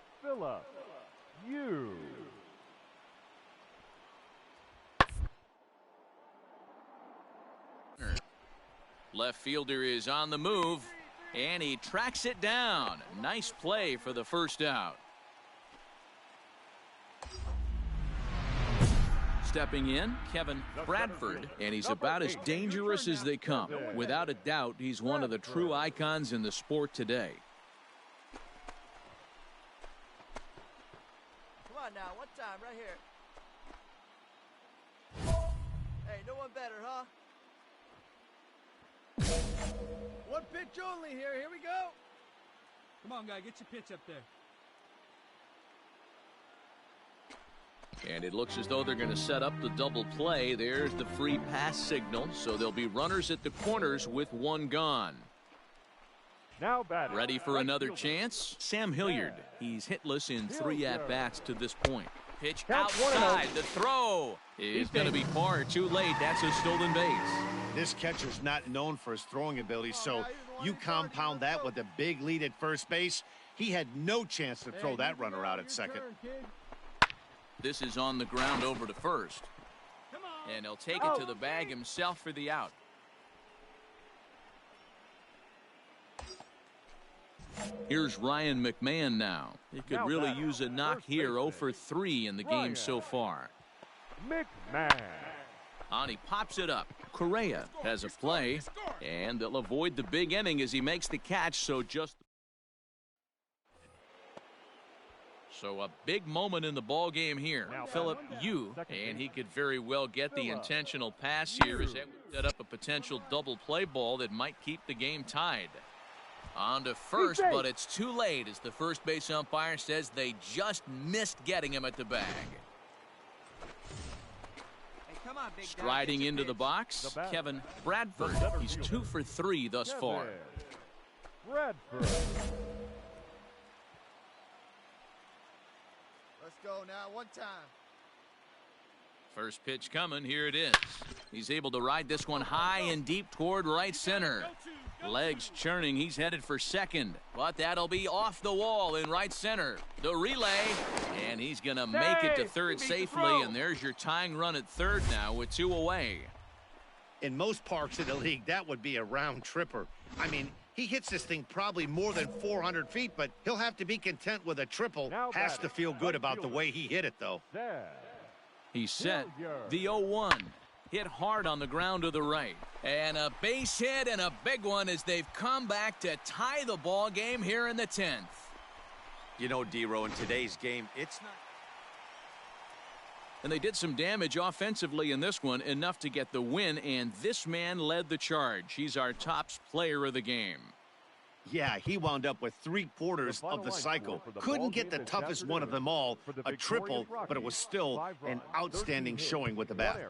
Left fielder is on the move, and he tracks it down. Nice play for the first out. Stepping in, Kevin Bradford, and he's about as dangerous as they come. Without a doubt, he's one of the true icons in the sport today. Come on now, one time right here. Hey, no one better, huh? One pitch only here. Here we go. Come on, guy, get your pitch up there. And it looks as though they're going to set up the double play. There's the free pass signal, so there'll be runners at the corners with one gone. Now batting. Ready for another chance? Sam Hilliard. He's hitless in 3 at-bats to this point. Pitch outside. The throw is going to be far too late. That's a stolen base. This catcher's not known for his throwing ability, so you compound that with a big lead at first base. He had no chance to throw that runner out at second. This is on the ground over to first. And he'll take it to the bag himself for the out. Here's Ryan McMahon now. He could really use a knock here. 0 for 3 in the game so far. McMahon. And he pops it up. Correa has a play, and they'll avoid the big inning as he makes the catch. So a big moment in the ball game here. Phillip Yu, and he could very well get the intentional pass here as that would set up a potential double play ball that might keep the game tied. On to first, but it's too late as the first base umpire says they just missed getting him at the bag. Come on, big guy, Striding into the box, Kevin Bradford. He's 2 for 3 thus far. Bradford. Let's go now, one time. First pitch coming. Here it is. He's able to ride this one high and deep toward right center. Legs churning. He's headed for second, but that'll be off the wall in right center. The relay, and he's going to make it to third safely, and there's your tying run at third now with 2 away. In most parks in the league, that would be a round tripper. I mean, he hits this thing probably more than 400 feet, but he'll have to be content with a triple. Has to feel good about the way he hit it, though. He's set. The 0-1. Hit hard on the ground to the right. And a base hit, and a big one as they've come back to tie the ball game here in the 10th. You know, Dero, in today's game, it's not. And they did some damage offensively in this one, enough to get the win, and this man led the charge. He's our top player of the game. Yeah, he wound up with 3/4 of the cycle. Couldn't get the toughest one of them all, a triple, but it was still an outstanding showing with the bat.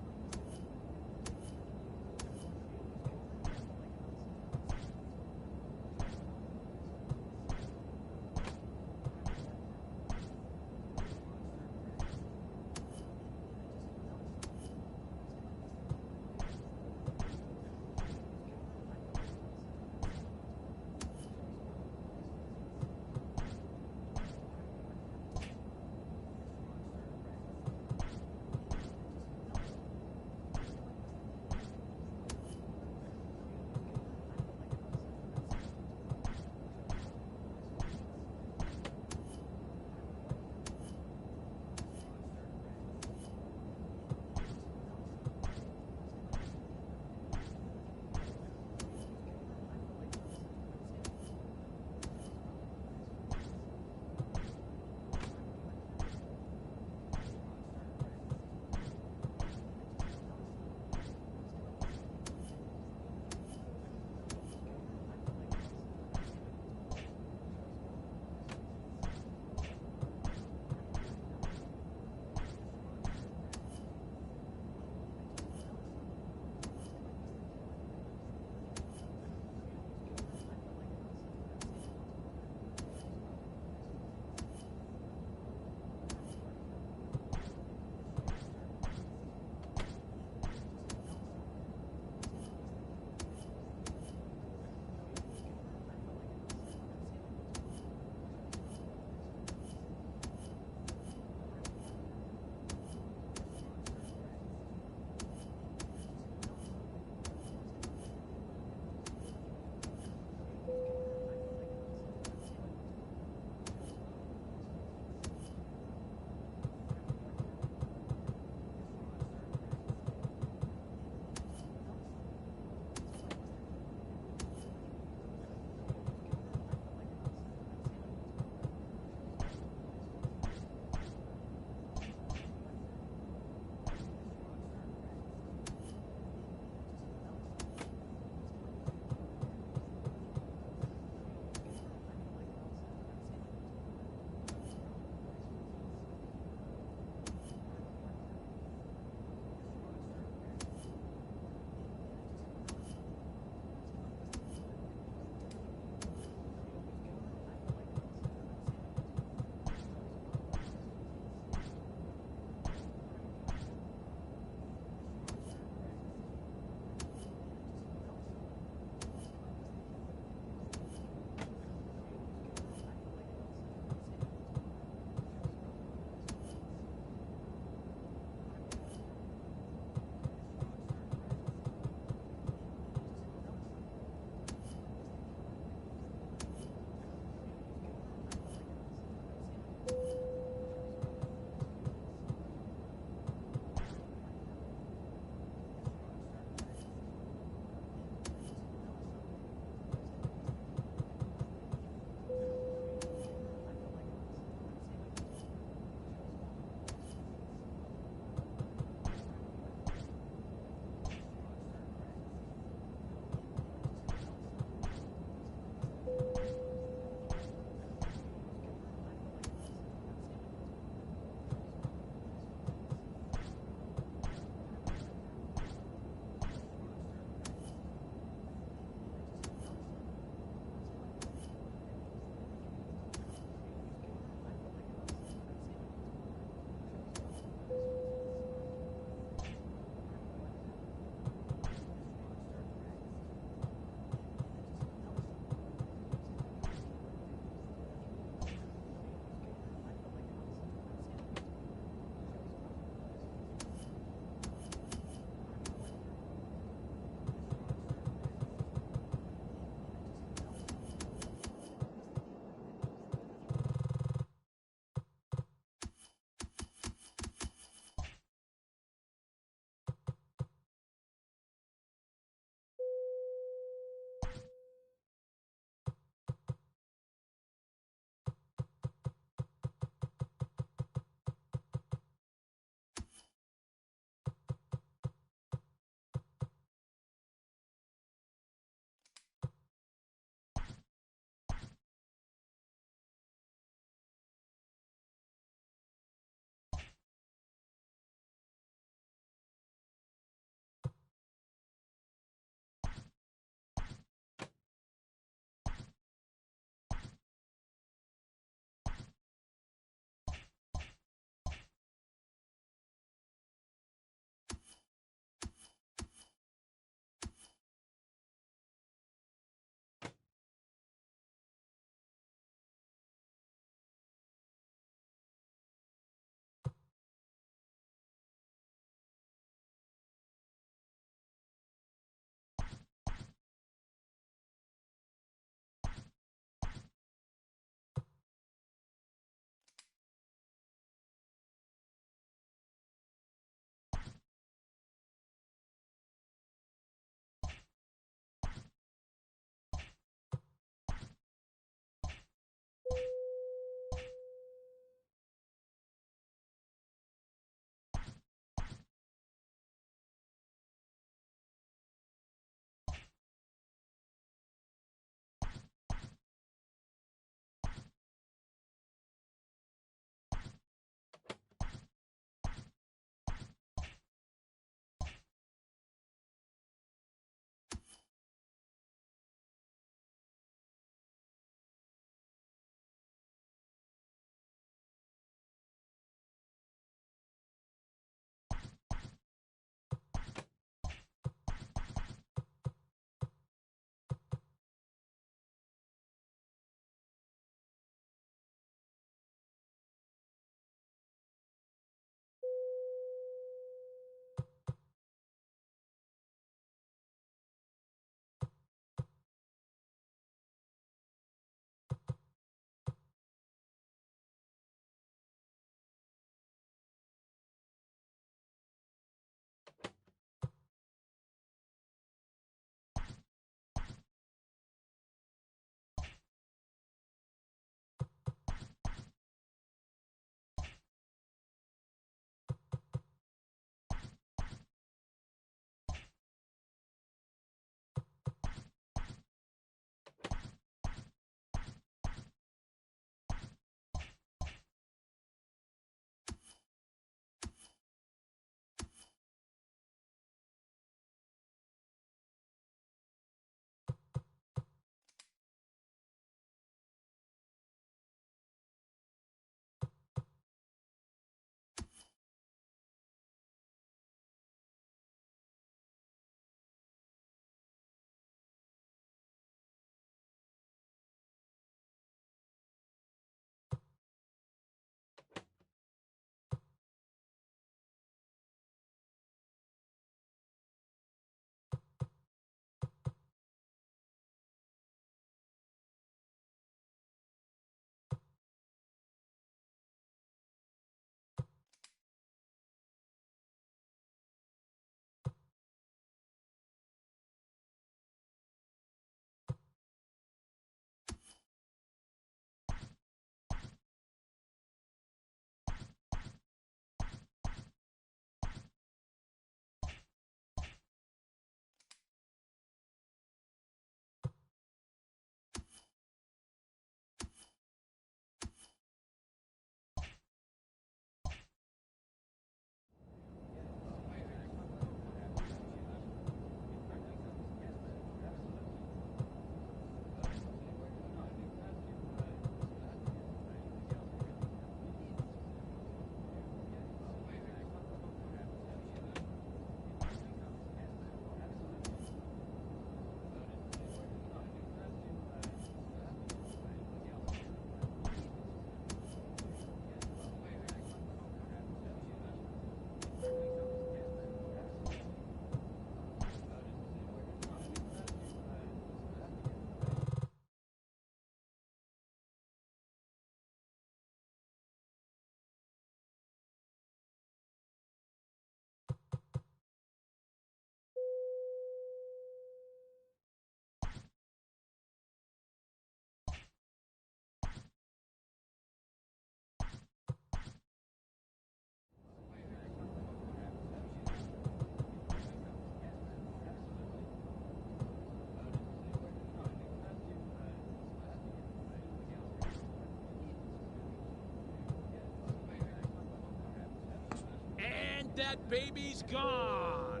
that baby's gone.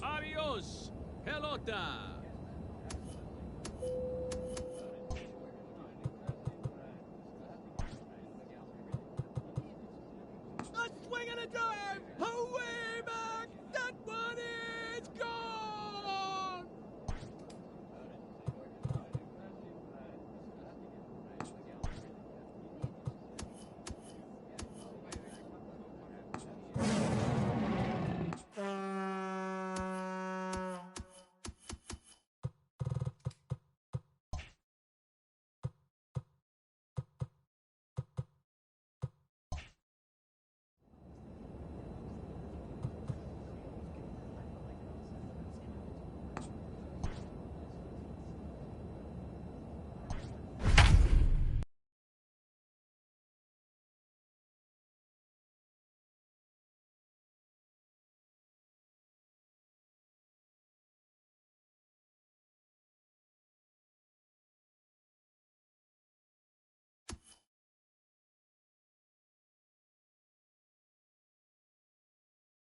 Adios, pelota. A swing and a drive. Away back. That one is gone.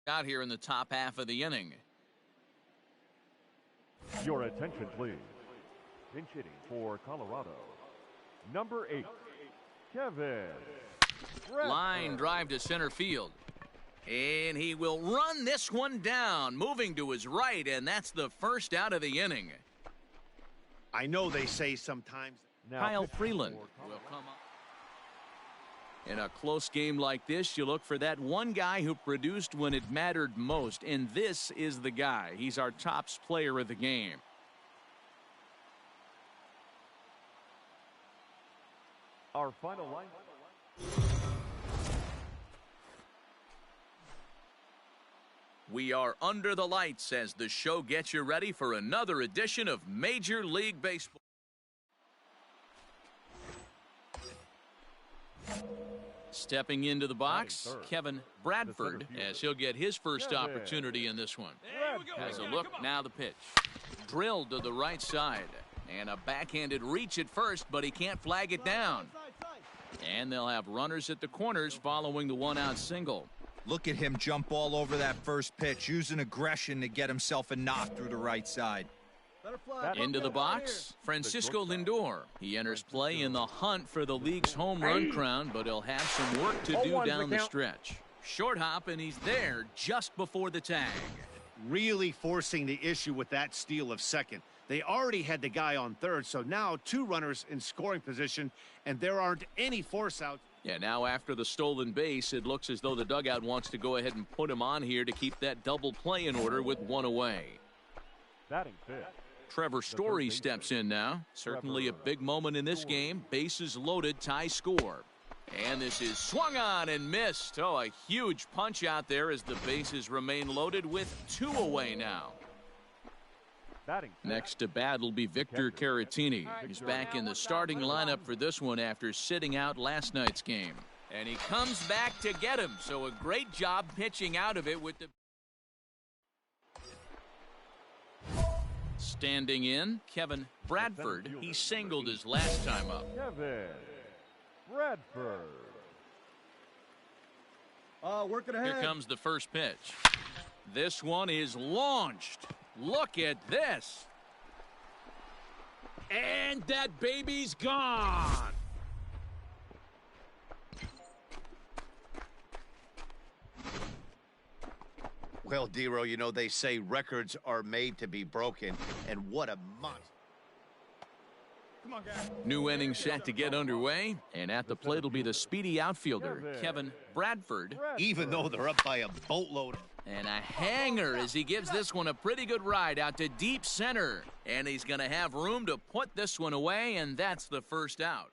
Out here in the top half of the inning. Your attention, please. Pinch hitting for Colorado. Number 8, Kevin. Line drive to center field. And he will run this one down, moving to his right, and that's the first out of the inning. I know they say sometimes. Now Kyle pitching Freeland for will come up. In a close game like this, you look for that one guy who produced when it mattered most, and this is the guy. He's our top player of the game. our final line. We are under the lights as the show gets you ready for another edition of Major League Baseball. Stepping into the box, Kevin Bradford, as he'll get his first opportunity in this one. Has a look, now the pitch. Drilled to the right side. And a backhanded reach at first, but he can't flag it down. And they'll have runners at the corners following the one-out single. Look at him jump all over that first pitch, using aggression to get himself a knock through the right side. Into the box, Francisco Lindor. He enters play in the hunt for the league's home run crown, but he'll have some work to do down the stretch. Short hop, and he's there just before the tag. Really forcing the issue with that steal of second. They already had the guy on third, so now two runners in scoring position, and there aren't any force outs. Yeah, now after the stolen base, it looks as though the dugout wants to go ahead and put him on here to keep that double play in order with one away. Batting fifth. Trevor Story steps in now. Certainly a big moment in this game. Bases loaded, tie score. And this is swung on and missed. Oh, a huge punch out there as the bases remain loaded with two away now. Next to bat will be Victor Caratini. He's back in the starting lineup for this one after sitting out last night's game. And he comes back to get him. So a great job pitching out of it with the... Standing in, Kevin Bradford. He singled his last time up. Kevin Bradford. Working ahead. Here comes the first pitch. This one is launched. Look at this. And that baby's gone. Well, Dero, you know, they say records are made to be broken, and what a monster. Come on, guys. New inning set to get underway, and at the plate will be the speedy outfielder, Kevin Bradford. Even though they're up by a boatload. And a hanger as he gives this one a pretty good ride out to deep center. And he's going to have room to put this one away, and that's the first out.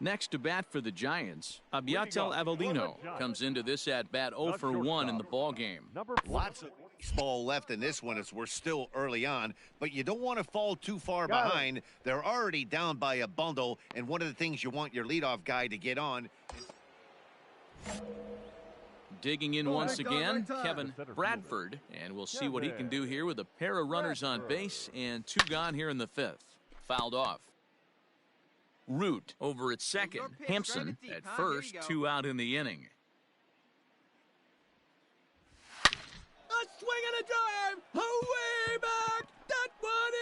Next to bat for the Giants, Abiatel Avellino comes into this at-bat 0 for 1 in the ballgame. Lots of baseball left in this one as we're still early on, but you don't want to fall too far behind. They're already down by a bundle, and one of the things you want your leadoff guy to get on. Digging in once again, Kevin Bradford, and we'll see what he can do here with a pair of runners on base and 2 gone here in the 5th. Fouled off. Root over at second. Hampson at first, 2 out in the inning. A swing and a drive. Away back. That one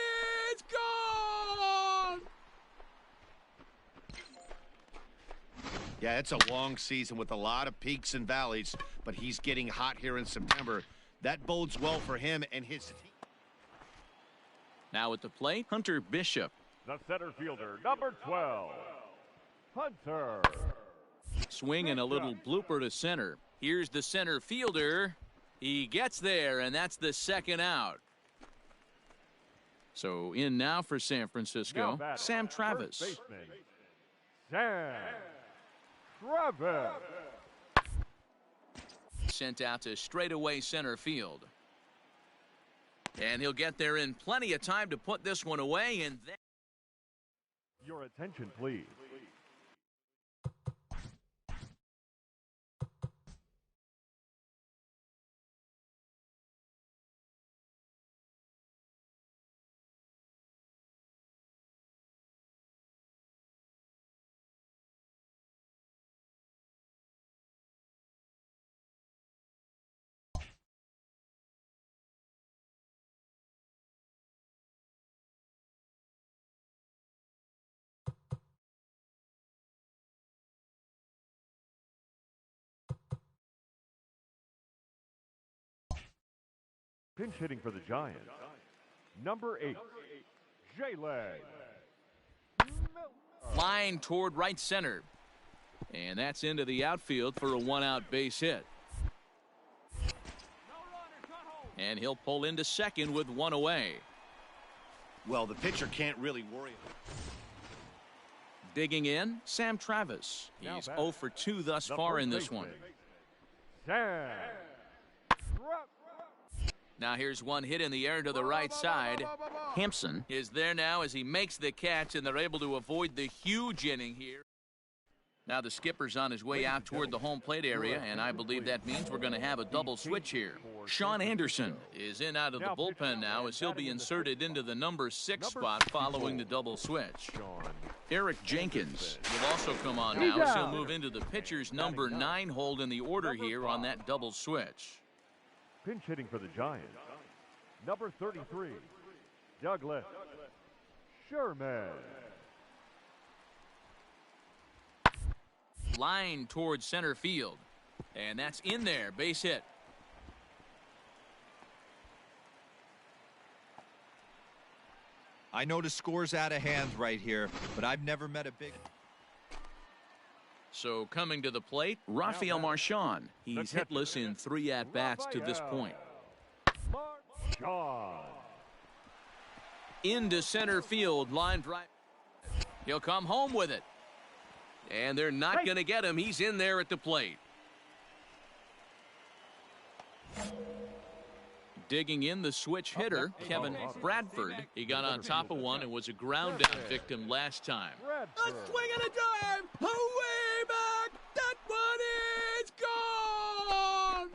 is gone. Yeah, it's a long season with a lot of peaks and valleys, but he's getting hot here in September. That bodes well for him and his team. Now at the plate, Hunter Bishop. The center fielder, number 12, Hunter. Swing and a little blooper to center. Here's the center fielder. He gets there, and that's the 2nd out. So in now for San Francisco, Sam Travis. Sam Travis. Sent out to straightaway center field. And he'll get there in plenty of time to put this one away. And then your attention, please. Pinch hitting for the Giants, number 8, Jalen. Line toward right center. And that's into the outfield for a 1-out base hit. And he'll pull into second with 1 away. Well, the pitcher can't really worry. Digging in, Sam Travis. He's 0 for 2 thus far in this one. Sam. Now here's one hit in the air to the right side. Hampson is there now as he makes the catch, and they're able to avoid the huge inning here. Now the skipper's on his way out toward the home plate area, and I believe that means we're going to have a double switch here. Sean Anderson is in out of the bullpen now as he'll be inserted into the number 6 spot following the double switch. Eric Jenkins will also come on now as he'll move into the pitcher's number 9 hold in the order here on that double switch. Pinch hitting for the Giants, number 33, Douglas Sherman. Line towards center field, and that's in there, base hit. I know the score's out of hand right here, but I've never met a big... So coming to the plate, Rafael Marchand. He's hitless in 3 at-bats to this point. Into center field, line drive. He'll come home with it. And they're not going to get him. He's in there at the plate. Digging in the switch hitter, Kevin Bradford. He got on top of one and was a ground out victim last time. A swing and a drive. Away back. That one is gone.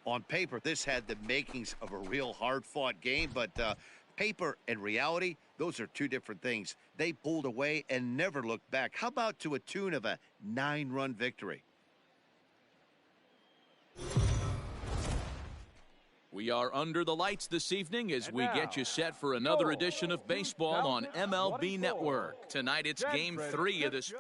On paper, this had the makings of a real hard-fought game, but paper and reality, those are 2 different things. They pulled away and never looked back. How about to a tune of a 9-run victory? We are under the lights this evening as we get you set for another edition of baseball on MLB Network. Tonight it's Game 3 of this.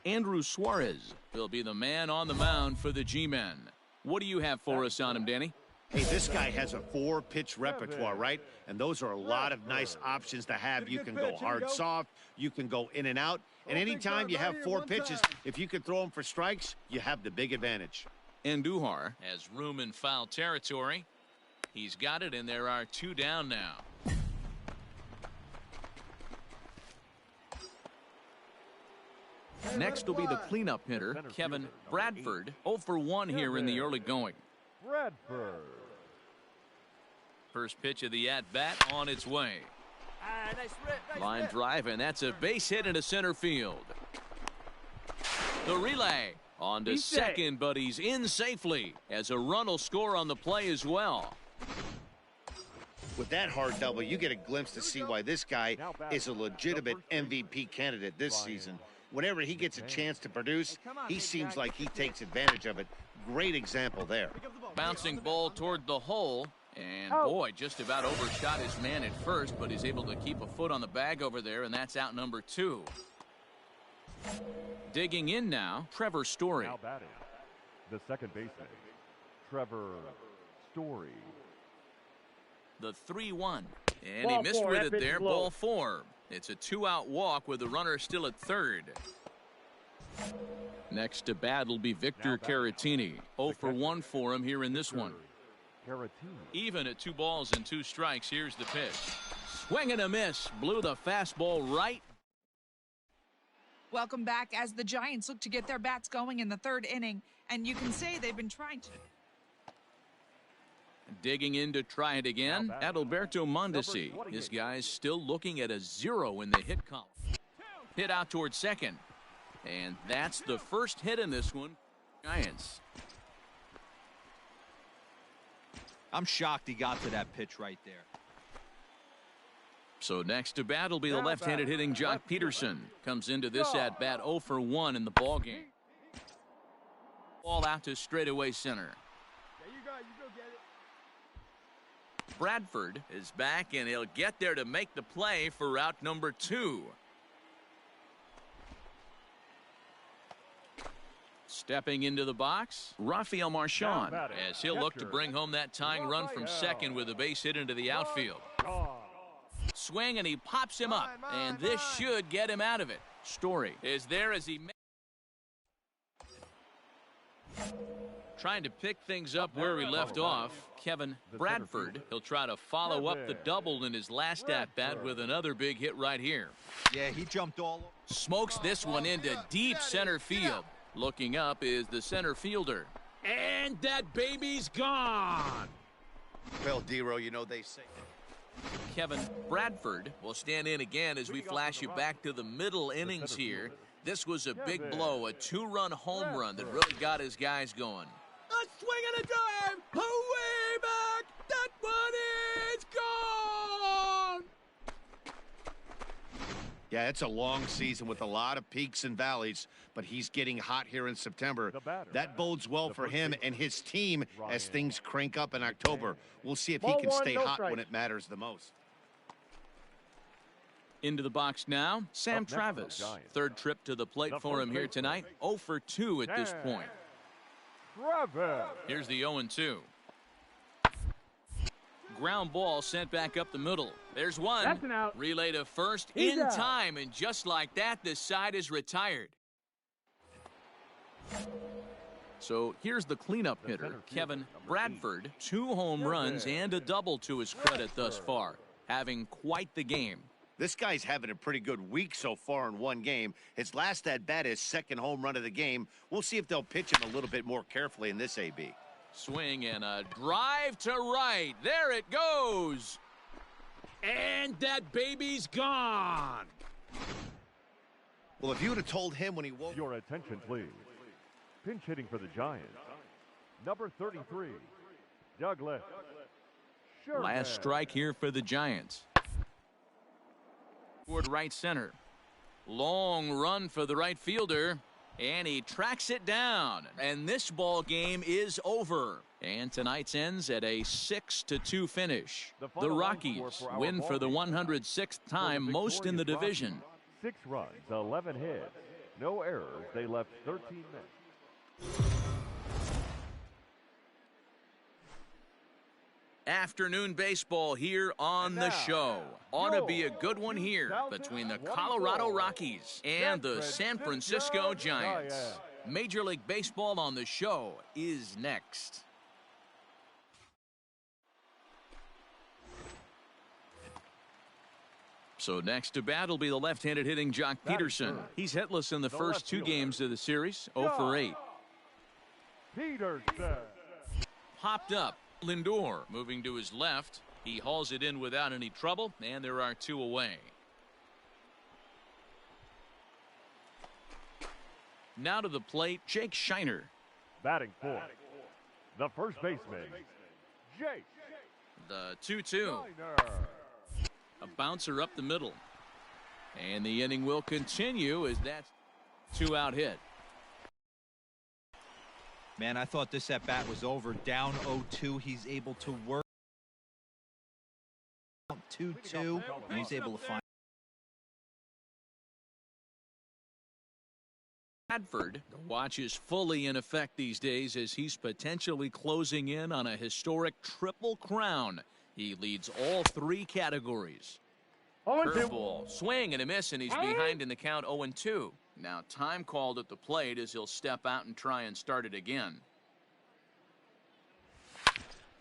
Andrew Suarez will be the man on the mound for the G-Men. What do you have for us on him, Danny? Hey, this guy has a 4-pitch repertoire, right? And those are a lot of nice options to have. You can go hard, soft. You can go in and out. And anytime you have 4 pitches, if you can throw them for strikes, you have the big advantage. Andujar has room in foul territory. He's got it, and there are 2 down now. Next will be the cleanup hitter, Kevin Bradford. 0 for 1 here in the early going. Bradford. First pitch of the at-bat on its way. Line drive, and that's a base hit into center field. The relay on to second, but he's in safely as a run will score on the play as well. With that hard double, you get a glimpse to see why this guy is a legitimate MVP candidate this season. Whenever he gets a chance to produce, he seems like he takes advantage of it. Great example there. Bouncing ball toward the hole. And boy, just about overshot his man at first, but he's able to keep a foot on the bag over there, and that's out number 2. Digging in now, Trevor Story. Now batting, the second baseman, Trevor Story. The 3-1. And he missed with it there, ball 4. It's a 2-out walk with the runner still at third. Next to bat will be Victor Caratini. 0 for 1 for him here in this one. Even at 2 balls and 2 strikes, here's the pitch. Swing and a miss. Blew the fastball right. Welcome back as the Giants look to get their bats going in the 3rd inning. And you can say they've been trying to. Digging in to try it again, Adalberto Mondesi. His guys still looking at a 0 in the hit column. Hit out towards second. And that's the first hit in this one. Giants. I'm shocked he got to that pitch right there. So next to bat will be the left-handed hitting Jock Peterson. Comes into this at-bat 0 for 1 in the ballgame. Ball out to straightaway center. Bradford is back, and he'll get there to make the play for route number 2. Stepping into the box, Rafael Marchand, as he'll look to bring home that tying run from second with a base hit into the outfield. Swing, and he pops him up, and this should get him out of it. Story is there as he trying to pick things up where he left off. Kevin Bradford, he'll try to follow up the double in his last at-bat with another big hit right here. Yeah, he jumped all. Smokes this one into deep center field. Looking up is the center fielder. And that baby's gone. Well, D-Row, you know they say. Kevin Bradford will stand in again as we flash you back to the middle innings here. This was a big blow, a 2-run home run that really got his guys going. A swing and a drive. Away back. That one is gone. Yeah, it's a long season with a lot of peaks and valleys, but he's getting hot here in September. That bodes well for him and his team as things crank up in October. We'll see if he can stay hot when it matters the most. Into the box now, Sam Travis. 3rd trip to the plate for him here tonight. 0 for 2 at this point. Here's the 0-2. Ground ball sent back up the middle. There's one. That's an out. Relay to first in time, and just like that, this side is retired. So here's the cleanup hitter, Kevin Bradford. 2 home runs and a double to his credit thus far. Having quite the game. This guy's having a pretty good week so far in one game. His last at-bat is 2nd home run of the game. We'll see if they'll pitch him a little bit more carefully in this AB. Swing and a drive to right. There it goes. And that baby's gone. Well, if you would have told him when he woke... Your attention, please. Pinch hitting for the Giants. Number 33, Douglas Sherman. Last strike here for the Giants. Toward right center. Long run for the right fielder. And he tracks it down. And this ball game is over. And tonight's ends at a 6-2 finish. The Rockies win for the 106th time, most in the division. 6 runs, 11 hits, no errors. They left 13 men. Afternoon baseball here on the show. Ought to be a good one here between the Colorado Rockies and the San Francisco Giants. Major League Baseball on the show is next. So next to bat will be the left-handed hitting Jock Peterson. He's hitless in the first 2 games of the series, 0 for 8. Peterson. Popped up. Lindor moving to his left. He hauls it in without any trouble, and there are 2 away. Now to the plate, Jake Shiner. Batting fourth, the first baseman, Jake. The 2-2. A bouncer up the middle. And the inning will continue as that 2-out hit. Man, I thought this at bat was over. Down 0-2. He's able to work 2-2, and he's able to find. Bradford, the watch is fully in effect these days as he's potentially closing in on a historic triple crown. He leads all 3 categories. Curveball, swing and a miss, and he's behind in the count 0-2. Now time called at the plate as he'll step out and try and start it again.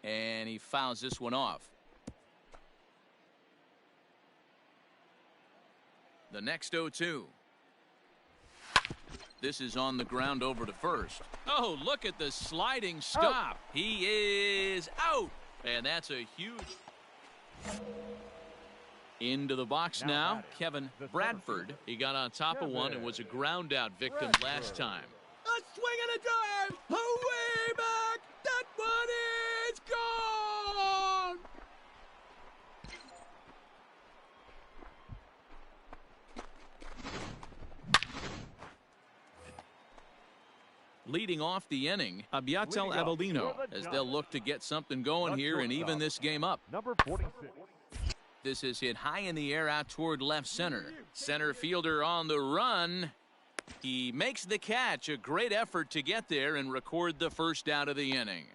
And he fouls this one off. The next 0-2. This is on the ground over to first. Oh, look at the sliding stop. He is out. And that's a huge. Into the box now, Kevin Bradford. He got on top of one and was a ground out victim last time. A swing and a drive. Away back. That one is gone. Leading off the inning, Abiatel Avellino, as they'll look to get something going here and even this game up. Number 46. This is hit high in the air out toward left center. Center fielder on the run. He makes the catch. A great effort to get there and record the first out of the inning.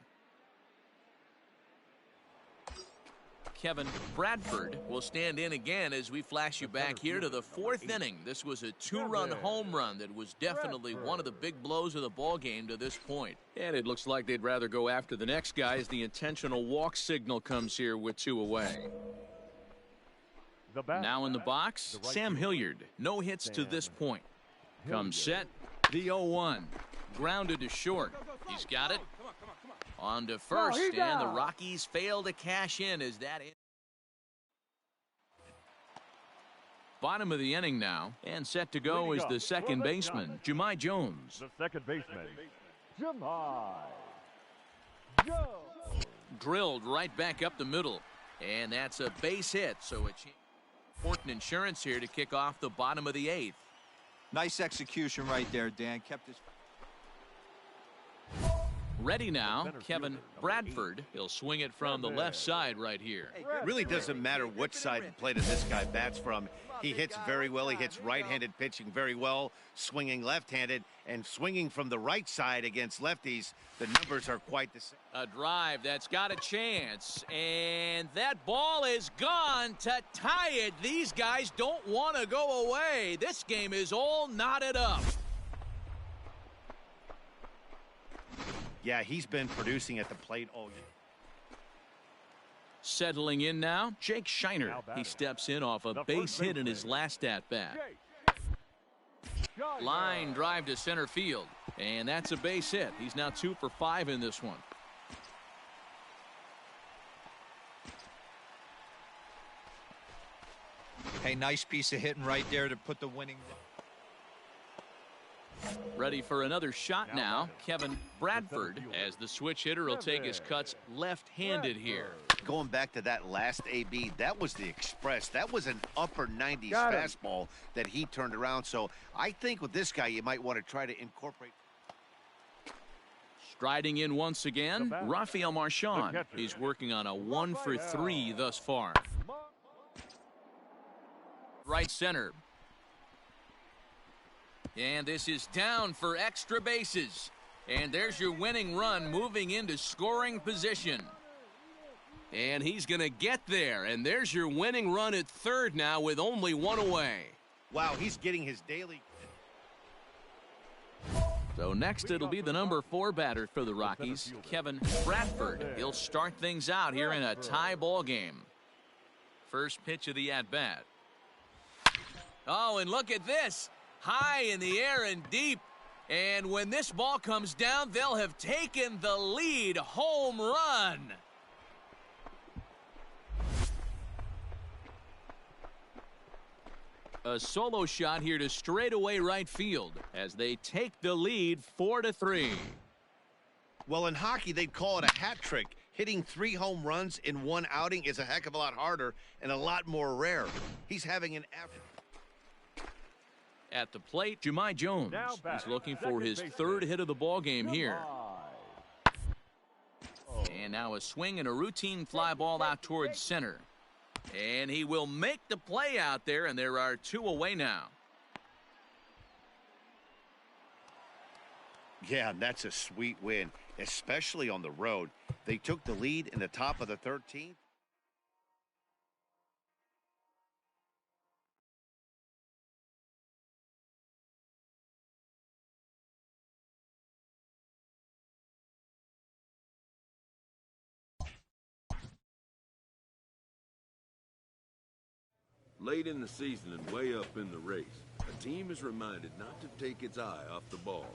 Kevin Bradford will stand in again as we flash you back here to the 4th inning. This was a 2-run home run that was definitely one of the big blows of the ball game to this point. And it looks like they'd rather go after the next guy as the intentional walk signal comes here with 2 away. Now in the box, Sam Hilliard. No hits to this point. Comes set, the 0-1. Grounded to short. He's got it. On to first, and the Rockies fail to cash in as that is. Bottom of the inning now, and set to go is the second baseman, Jahmai Jones. The second baseman, Jahmai Jones. Drilled right back up the middle, and that's a base hit, so it's important insurance here to kick off the bottom of the 8th. Nice execution right there, Dan. Kept his. Ready now, Kevin Bradford. He'll swing it from the left side right here. It really doesn't matter which side of the plate this guy bats from. He hits very well. He hits right-handed pitching very well, swinging left-handed, and swinging from the right side against lefties. The numbers are quite the same. A drive that's got a chance, and that ball is gone to tie it. These guys don't want to go away. This game is all knotted up. Yeah, he's been producing at the plate all year. Settling in now, Jake Shiner. He steps in off a base hit in his last at-bat. Line drive to center field, and that's a base hit. He's now 2 for 5 in this one. Hey, nice piece of hitting right there to put the winning. Ready for another shot now, Kevin Bradford, as the switch hitter will take his cuts left-handed here. Going back to that last AB, that was the express. That was an upper 90s fastball that he turned around. So I think with this guy, you might want to try to incorporate. Striding in once again, Rafael Marchand. He's working on a 1 for 3 thus far. Right center. And this is down for extra bases. And there's your winning run moving into scoring position. And he's going to get there. And there's your winning run at third now with only 1 away. Wow, he's getting his daily. So next it'll be the number 4 batter for the Rockies, Kevin Bradford. He'll start things out here in a tie ball game. First pitch of the at-bat. Oh, and look at this. High in the air and deep. And when this ball comes down, they'll have taken the lead. Home run. A solo shot here to straightaway right field as they take the lead 4-3. Well, in hockey, they'd call it a hat trick. Hitting 3 home runs in one outing is a heck of a lot harder and a lot more rare. He's having an At the plate, Jahmai Jones. He's looking for his 3rd hit of the ball game here. And now a swing and a routine fly ball out towards center. And he will make the play out there, and there are 2 away now. Yeah, that's a sweet win, especially on the road. They took the lead in the top of the 13th. Late in the season and way up in the race, a team is reminded not to take its eye off the ball.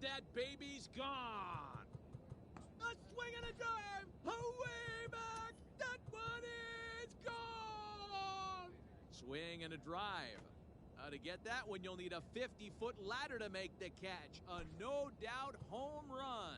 that baby's gone. A swing and a drive. Away back. That one is gone. Swing and a drive. To get that one, you'll need a 50-foot ladder to make the catch. A no-doubt home run.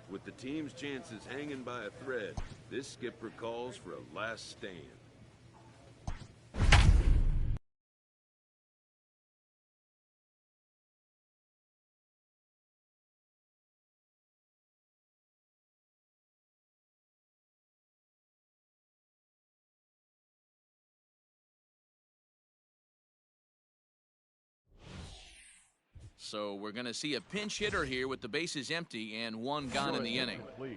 With the team's chances hanging by a thread, this skipper calls for a last stand. So we're going to see a pinch hitter here with the bases empty and one gone in the inning. Please.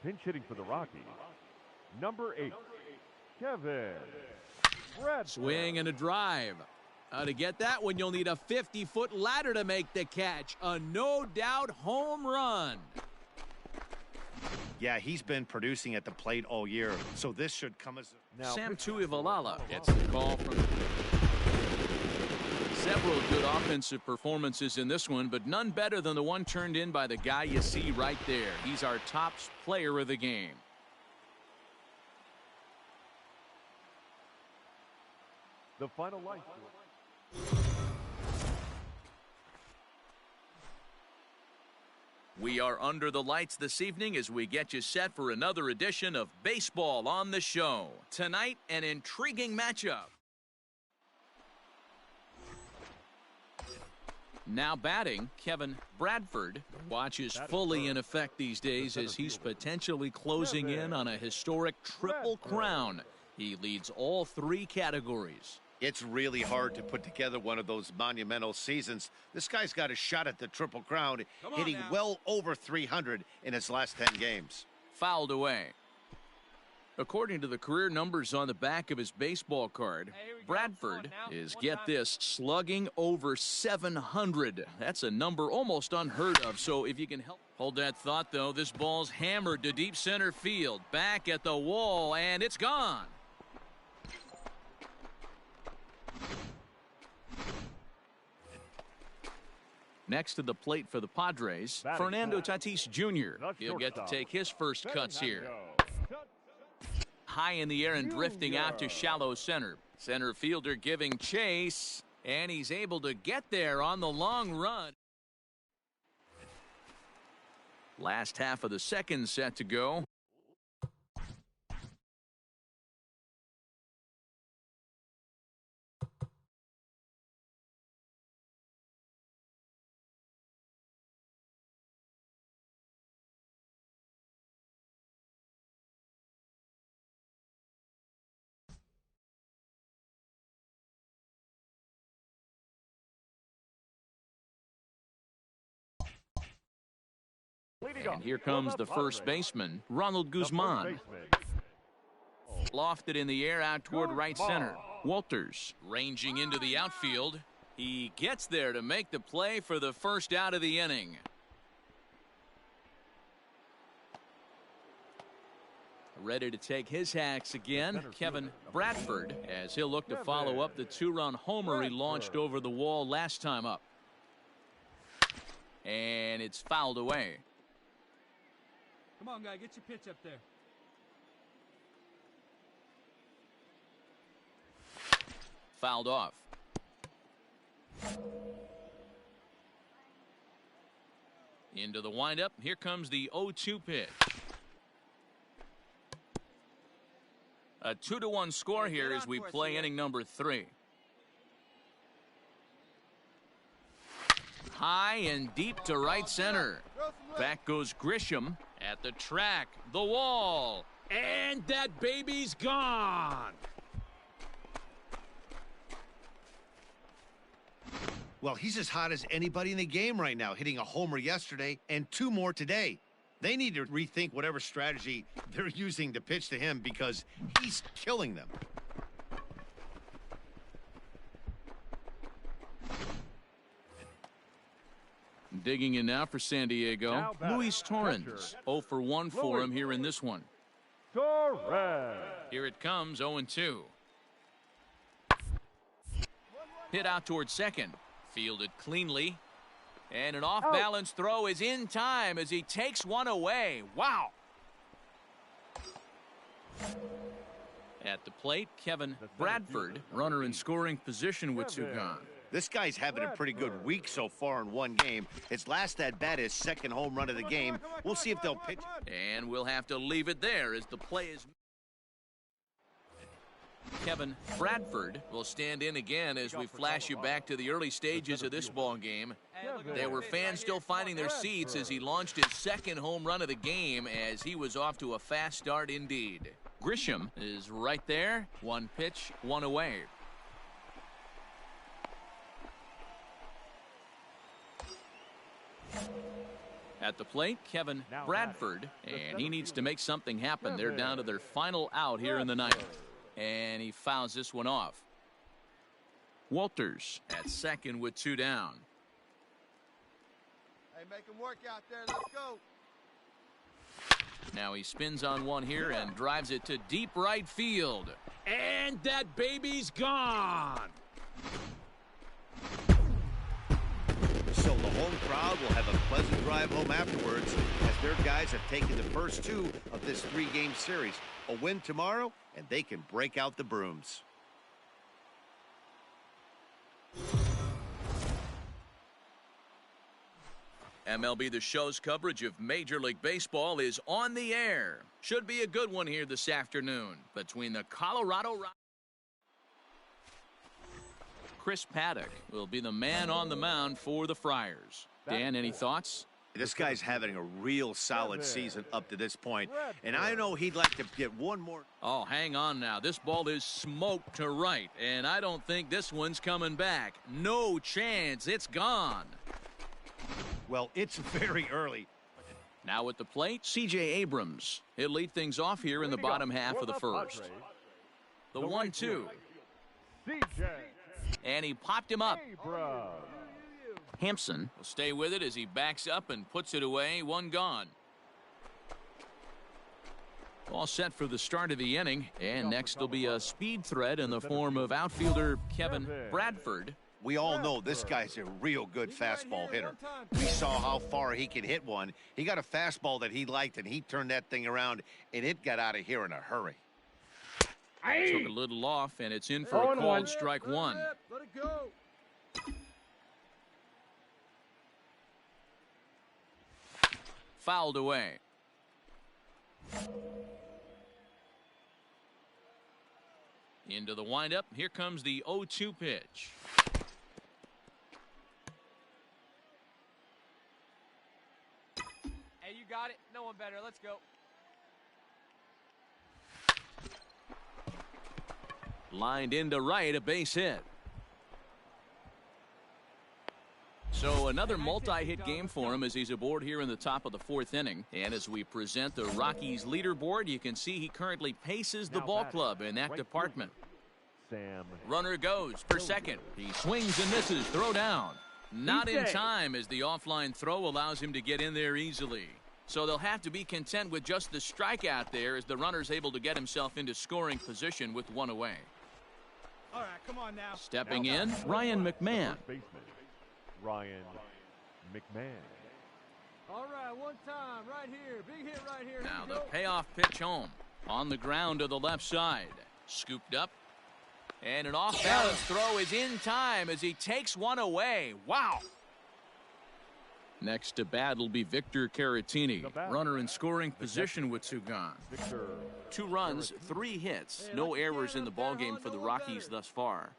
Pinch hitting for the Rockies, number 8, Kevin Bradford. Swing and a drive. To get that one, you'll need a 50-foot ladder to make the catch. A no-doubt home run. Yeah, he's been producing at the plate all year, so this should come as a... Sam Tuivalala gets the call from... Several good offensive performances in this one, but none better than the one turned in by the guy you see right there. He's our top player of the game. The final light. We are under the lights this evening as we get you set for another edition of Baseball on the Show. Tonight, an intriguing matchup. Now batting, Kevin Bradford. Watch is fully in effect these days as he's potentially closing in on a historic triple crown. He leads all 3 categories. It's really hard to put together one of those monumental seasons. This guy's got a shot at the Triple Crown, hitting well over 300 in his last 10 games. Fouled away. According to the career numbers on the back of his baseball card, Bradford is, get this, slugging over 700. That's a number almost unheard of, so if you can hold that thought, though, this ball's hammered to deep center field. Back at the wall, and it's gone. Next to the plate for the Padres, Fernando Tatis Jr. He'll get to take his first cuts here. High in the air and drifting out to shallow center. Center fielder giving chase, and he's able to get there on the long run. Last half of the second set to go. And here comes the first baseman, Ronald Guzman. Lofted in the air out toward right center. Walters ranging into the outfield. He gets there to make the play for the first out of the inning. Ready to take his hacks again, Kevin Bradford, as he'll look to follow up the two-run homer he launched over the wall last time up. And it's fouled away. Come on, guy, get your pitch up there. Fouled off. Into the windup. Here comes the 0-2 pitch. A 2-1 score here as we play inning number 3. High and deep to right center. Back goes Grisham at the track, the wall, And that baby's gone. Well, he's as hot as anybody in the game right now, hitting a homer yesterday and 2 more today. They need to rethink whatever strategy they're using to pitch to him because he's killing them. Digging in now for San Diego, Luis Torrens. 0 for 1 for him here in this one. Torres. Here it comes, 0-2. Hit out towards second. Fielded cleanly. And an off-balance throw is in time as he takes one away. Wow. At the plate, Kevin Bradford, runner in scoring position with 2 gone. This guy's having a pretty good week so far in 1 game. His last at-bat is second home run of the game. We'll see if they'll pitch. And we'll have to leave it there as the play is. Kevin Bradford will stand in again as we flash you back to the early stages of this ball game. There were fans still finding their seats as he launched his second home run of the game as he was off to a fast start indeed. Grisham is right there. 1 pitch, 1 away. At the plate, Kevin Bradford, and he needs to make something happen. They're down to their final out here in the 9th. And he fouls this one off. Walters at second with 2 down. Hey, make him work out there. Let's go. Now he spins on one here and drives it to deep right field. And that baby's gone. So the home crowd will have a pleasant drive home afterwards as their guys have taken the first 2 of this 3-game series. A win tomorrow, and they can break out the brooms. MLB The Show's coverage of Major League Baseball is on the air. Should be a good one here this afternoon between the Colorado Rockies. Chris Paddock will be the man on the mound for the Friars. Dan, any thoughts? This guy's having a real solid season up to this point, and I know he'd like to get one more. Oh, hang on now. This ball is smoked to right, and I don't think this one's coming back. No chance. It's gone. Well, it's very early. Now at the plate, C.J. Abrams. He'll lead things off here in the bottom half of the first. The 1-2. And he popped him up. Hampson will stay with it as he backs up and puts it away. 1 gone. All set for the start of the inning. And next will be a speed threat in the form of outfielder Kevin Bradford. We all know this guy's a real good fastball hitter. We saw how far he can hit one. He got a fastball that he liked, and he turned that thing around, and it got out of here in a hurry. Took a little off, and it's in for a called strike 1. Let it go. Fouled away. Into the windup. Here comes the 0-2 pitch. Hey, you got it. No one better. Let's go. Lined into right, a base hit. So another multi-hit game for him as he's aboard here in the top of the 4th inning. And as we present the Rockies leaderboard, you can see he currently paces the ball club in that department. Runner goes for second. He swings and misses. Throw down. Not in time as the offline throw allows him to get in there easily. So they'll have to be content with just the strikeout there as the runner's able to get himself into scoring position with one away. All right, come on now. Stepping in, Ryan McMahon. Ryan McMahon. All right, one time, right here. Big hit right here. Now the payoff pitch home. On the ground to the left side. Scooped up. And an off-balance throw is in time as he takes one away. Wow. Next to bat will be Victor Caratini. Runner in scoring position with 2 gone. 2 runs, 3 hits. No errors in the ballgame for the Rockies thus far.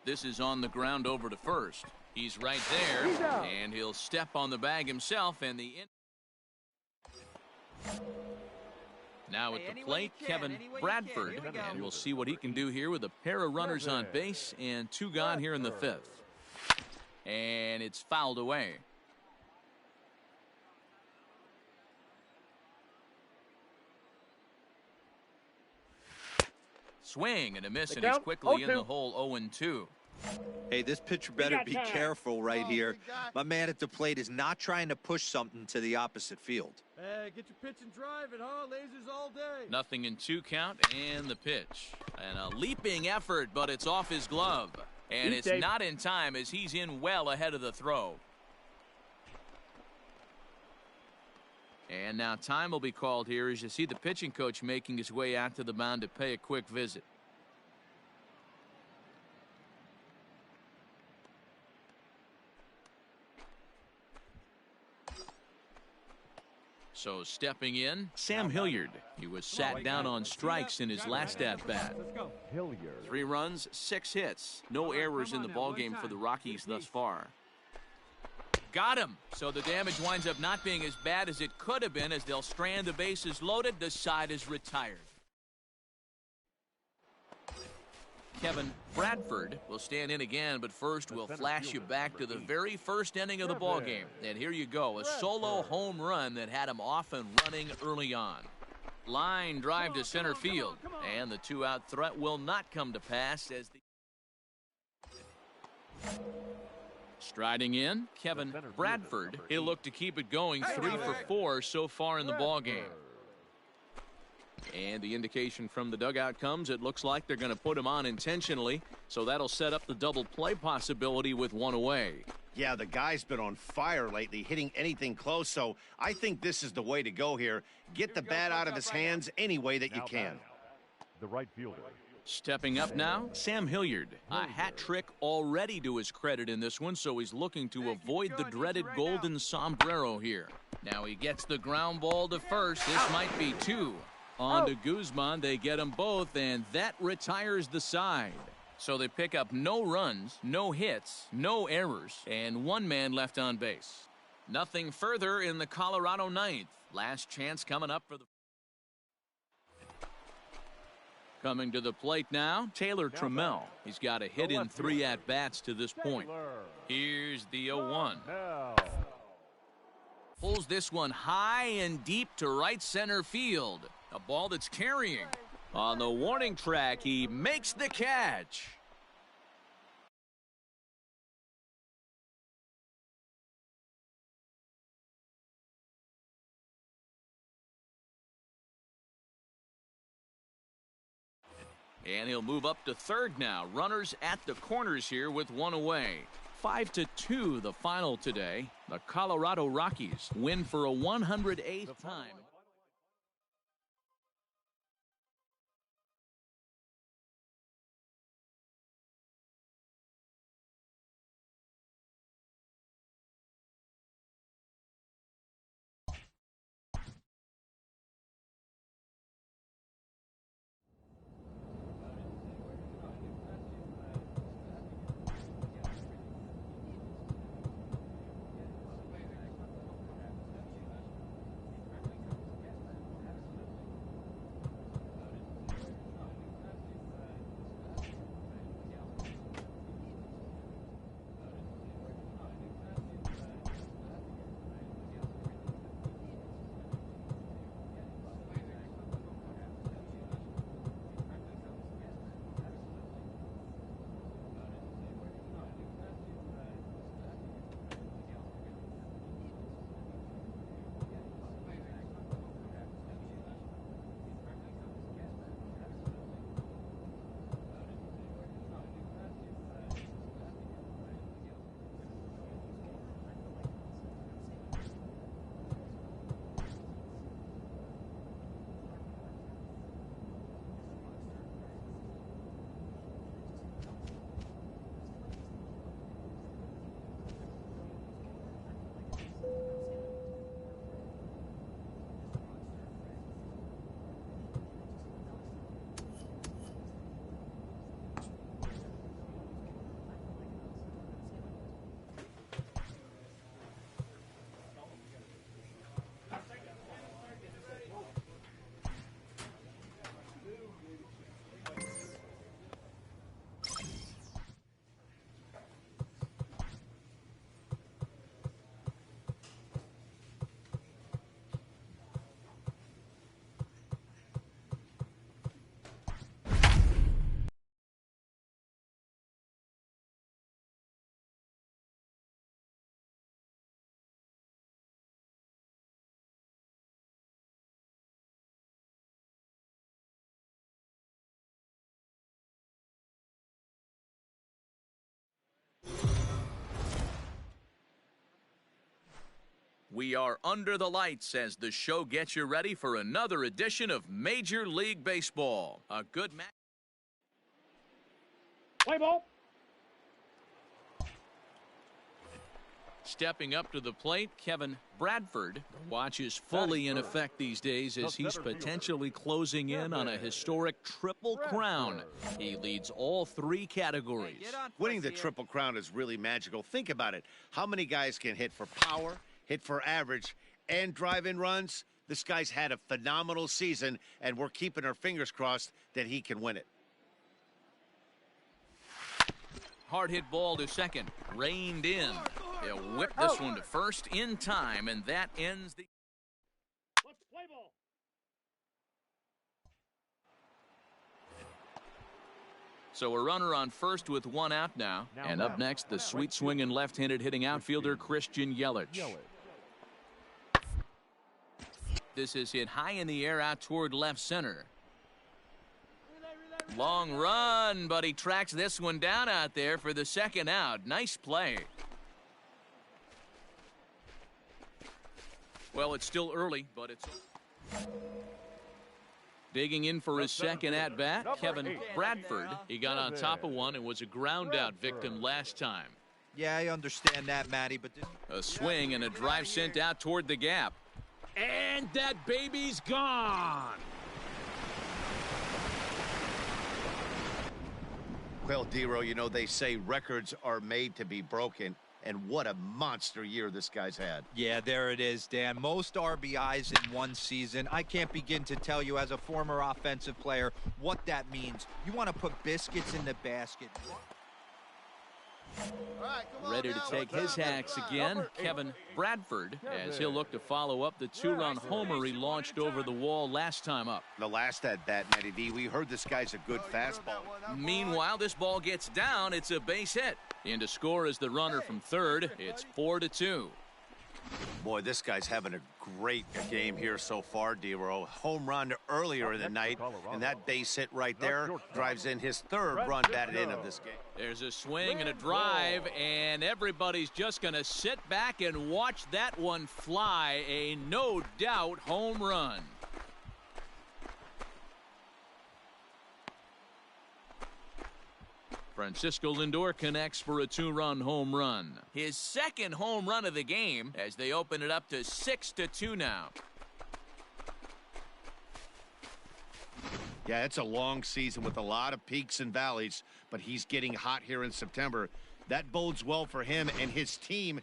This is on the ground over to first. He's right there, and he'll step on the bag himself, and the now at the plate, Kevin Bradford, and we'll see what he can do here with a pair of runners on base and 2 gone here in the 5th. And it's fouled away. Swing and a miss, and he's quickly in the hole 0-2. Hey, this pitcher better be careful right here. My man at the plate is not trying to push something to the opposite field. Hey, get your pitch and drive it, huh? Lasers all day. Nothing in 2 count, and the pitch. And a leaping effort, but it's off his glove. And it's not in time as he's in well ahead of the throw. And now time will be called here as you see the pitching coach making his way out to the mound to pay a quick visit. So stepping in, Sam Hilliard. He was sat down on strikes in his last at-bat. 3 runs, 6 hits. No errors in the ballgame for the Rockies thus far. Got him. So the damage winds up not being as bad as it could have been as they'll strand the bases loaded. The side is retired. Kevin Bradford will stand in again, but first we'll flash you back to the very first inning of the ballgame. And here you go, a solo home run that had him off and running early on. Line drive to center field, and the 2-out threat will not come to pass as the striding in, Kevin Bradford. He'll look to keep it going, 3 for 4 so far in the ballgame. And the indication from the dugout comes, it looks like they're going to put him on intentionally, so that'll set up the double play possibility with 1 away. Yeah, the guy's been on fire lately, hitting anything close, so I think this is the way to go here. Get the bat out of his hands any way that you can. The right fielder. Stepping up now, Sam Hilliard. A hat trick already to his credit in this one, so he's looking to avoid the dreaded golden sombrero here. Now he gets the ground ball to first. This might be 2. On to Guzman, they get them both, and that retires the side. So they pick up no runs, no hits, no errors, and 1 man left on base. Nothing further in the Colorado 9th. Last chance coming up for the... Coming to the plate now, Taylor Trammell. He's got a hit in 3 at-bats to this point. Here's the 0-1. Pulls this one high and deep to right center field. A ball that's carrying. On the warning track, he makes the catch. And he'll move up to third now. Runners at the corners here with 1 away. 5-2 the final today. The Colorado Rockies win for a 108th time. We are under the lights as the show gets you ready for another edition of Major League Baseball. A good match. Play ball. Stepping up to the plate, Kevin Bradford. The watch is fully in effect these days as he's potentially closing in on a historic triple crown. He leads all three categories. Winning the Triple Crown is really magical. Think about it. How many guys can hit for power, hit for average, and drive in runs? This guy's had a phenomenal season, and we're keeping our fingers crossed that he can win it. Hard hit ball to second. Reined in. He'll whip this one to first in time, and that ends the... Let's play ball. So a runner on first with one out now. And up next, the sweet swinging left-handed hitting outfielder Christian Yelich. This is hit high in the air out toward left center. Long run, but he tracks this one down out there for the second out. Nice play. Well, it's still early, but it's... Digging in for his second at-bat, Kevin Bradford. He got on top of one and was a ground-out victim last time. Yeah, I understand that, Matty, but this... A swing and a drive sent out toward the gap. And that baby's gone. Well, Dero, you know, they say records are made to be broken, and what a monster year this guy's had. Yeah, there it is, Dan. Most RBIs in one season. I can't begin to tell you as a former offensive player what that means. You want to put biscuits in the basket. Ready to take his hacks again, Kevin Bradford, as he'll look to follow up the two-run homer he launched over the wall last time up. The last at-bat, Matty D, we heard this guy's a good fastball. Meanwhile, this ball gets down. It's a base hit. In to score is the runner from third. It's 4-2. Boy, this guy's having a great game here so far, Dero. Home run earlier in the night, and that base hit right there drives in his third run batted in of this game. There's a swing and a drive, and everybody's just going to sit back and watch that one fly. A no-doubt home run. Francisco Lindor connects for a two-run home run. His second home run of the game as they open it up to 6-2 now. Yeah, it's a long season with a lot of peaks and valleys, but he's getting hot here in September. That bodes well for him and his team.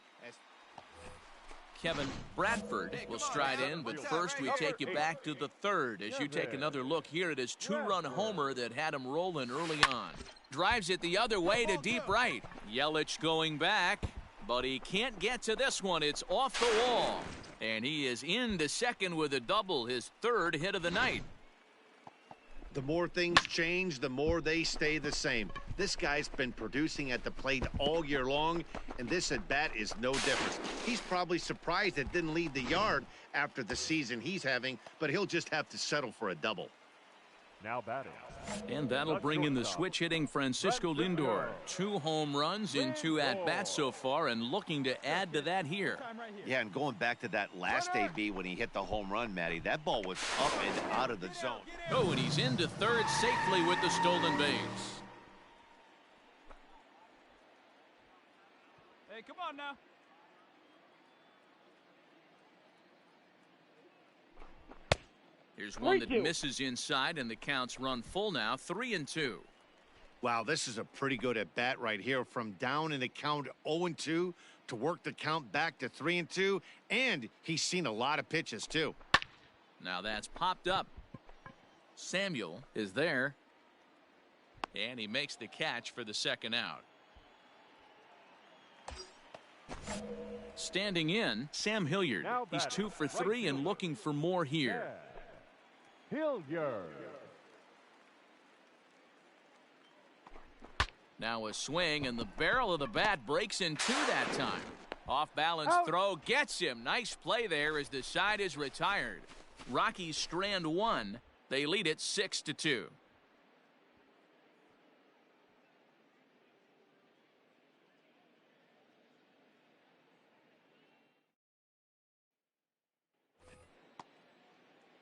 Kevin Bradford will stride in, but first we take you back to the third as you take another look here at his two-run homer that had him rolling early on. Drives it the other way to deep right. Yelich going back, but he can't get to this one. It's off the wall. And he is into second with a double, his third hit of the night. The more things change, the more they stay the same. This guy's been producing at the plate all year long, and this at-bat is no different. He's probably surprised it didn't leave the yard after the season he's having, but he'll just have to settle for a double. Now batting. And that'll bring in the switch-hitting Francisco Lindor. 2 home runs in 2 at-bats so far, and looking to add to that here. Yeah, and going back to that last AB when he hit the home run, Matty, that ball was up and out of the zone. Oh, and he's into third safely with the stolen base. Hey, come on now. Here's one that misses inside, and the count's run full now, 3-2. Wow, this is a pretty good at-bat right here. From down in the count 0-2 to work the count back to 3-2, and he's seen a lot of pitches, too. Now that's popped up. Samuel is there, and he makes the catch for the second out. Standing in, Sam Hilliard. He's 2 for 3 and looking for more here. Hilliard. Now a swing, and the barrel of the bat breaks in 2 that time. Off balance throw gets him. Nice play there as the side is retired. Rockies strand 1. They lead it 6-2.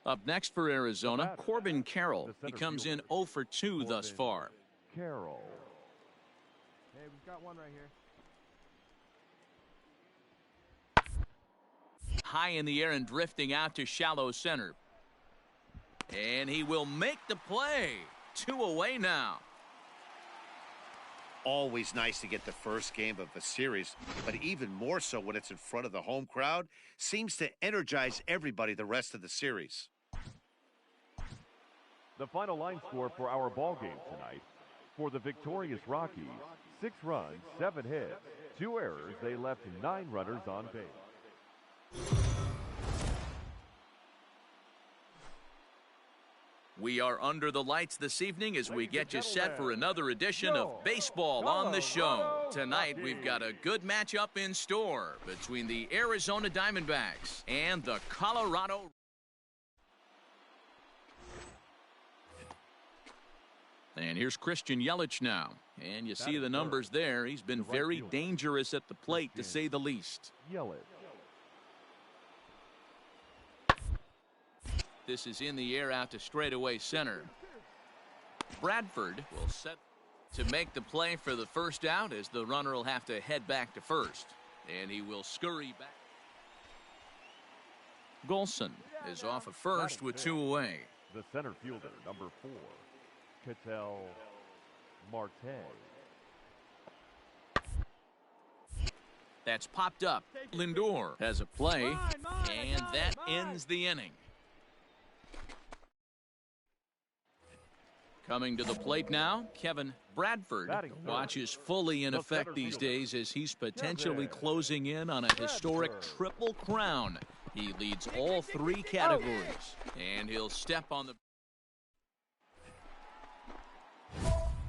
Up next for Arizona, Corbin Carroll. He comes in 0 for 2 thus far. Carroll. Hey, we've got one right here. High in the air and drifting out to shallow center. And he will make the play. 2 away now. Always nice to get the first game of a series, but even more so when it's in front of the home crowd. Seems to energize everybody the rest of the series. The final line score for our ball game tonight. For the victorious Rockies, 6 runs, 7 hits, 2 errors. They left 9 runners on base. We are under the lights this evening as we get you set for another edition of Baseball on the Show. Tonight, we've got a good matchup in store between the Arizona Diamondbacks and the Colorado. And here's Christian Yelich now. And you see the numbers there. He's been very dangerous at the plate, to say the least. Yelich. This is in the air out to straightaway center. Bradford will set to make the play for the first out, as the runner will have to head back to first. And he will scurry back. Golson is off at first with 2 away. The center fielder, number 4, Ketel Marte. That's popped up. Lindor has a play, and that ends the inning. Coming to the plate now, Kevin Bradford. Watch is fully in effect these days as he's potentially closing in on a historic triple crown. He leads all 3 categories, and he'll step on the...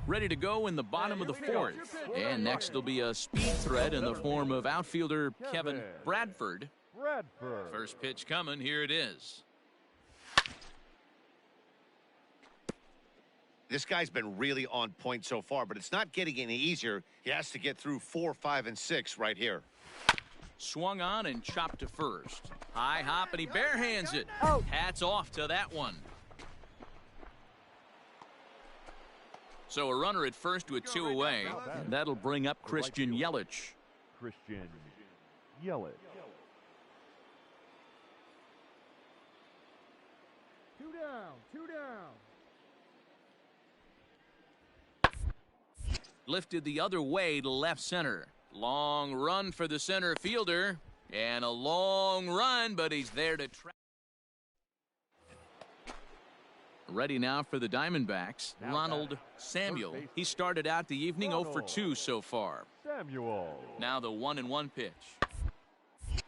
Ready to go in the bottom of the 4th. And next will be a speed threat in the form of outfielder Kevin Bradford. First pitch coming, here it is. This guy's been really on point so far, but it's not getting any easier. He has to get through 4, 5, and 6 right here. Swung on and chopped to first. High hop, and he barehands it. Hats off to that one. So a runner at first with 2 away. And that'll bring up Christian Yelich. Christian Yelich. 2 down, 2 down. Lifted the other way to left center. Long run for the center fielder. And a long run, but he's there to track. Ready now for the Diamondbacks, Ronald Samuel. He started out the evening 0 for 2 so far. Samuel. Now the 1-1 pitch.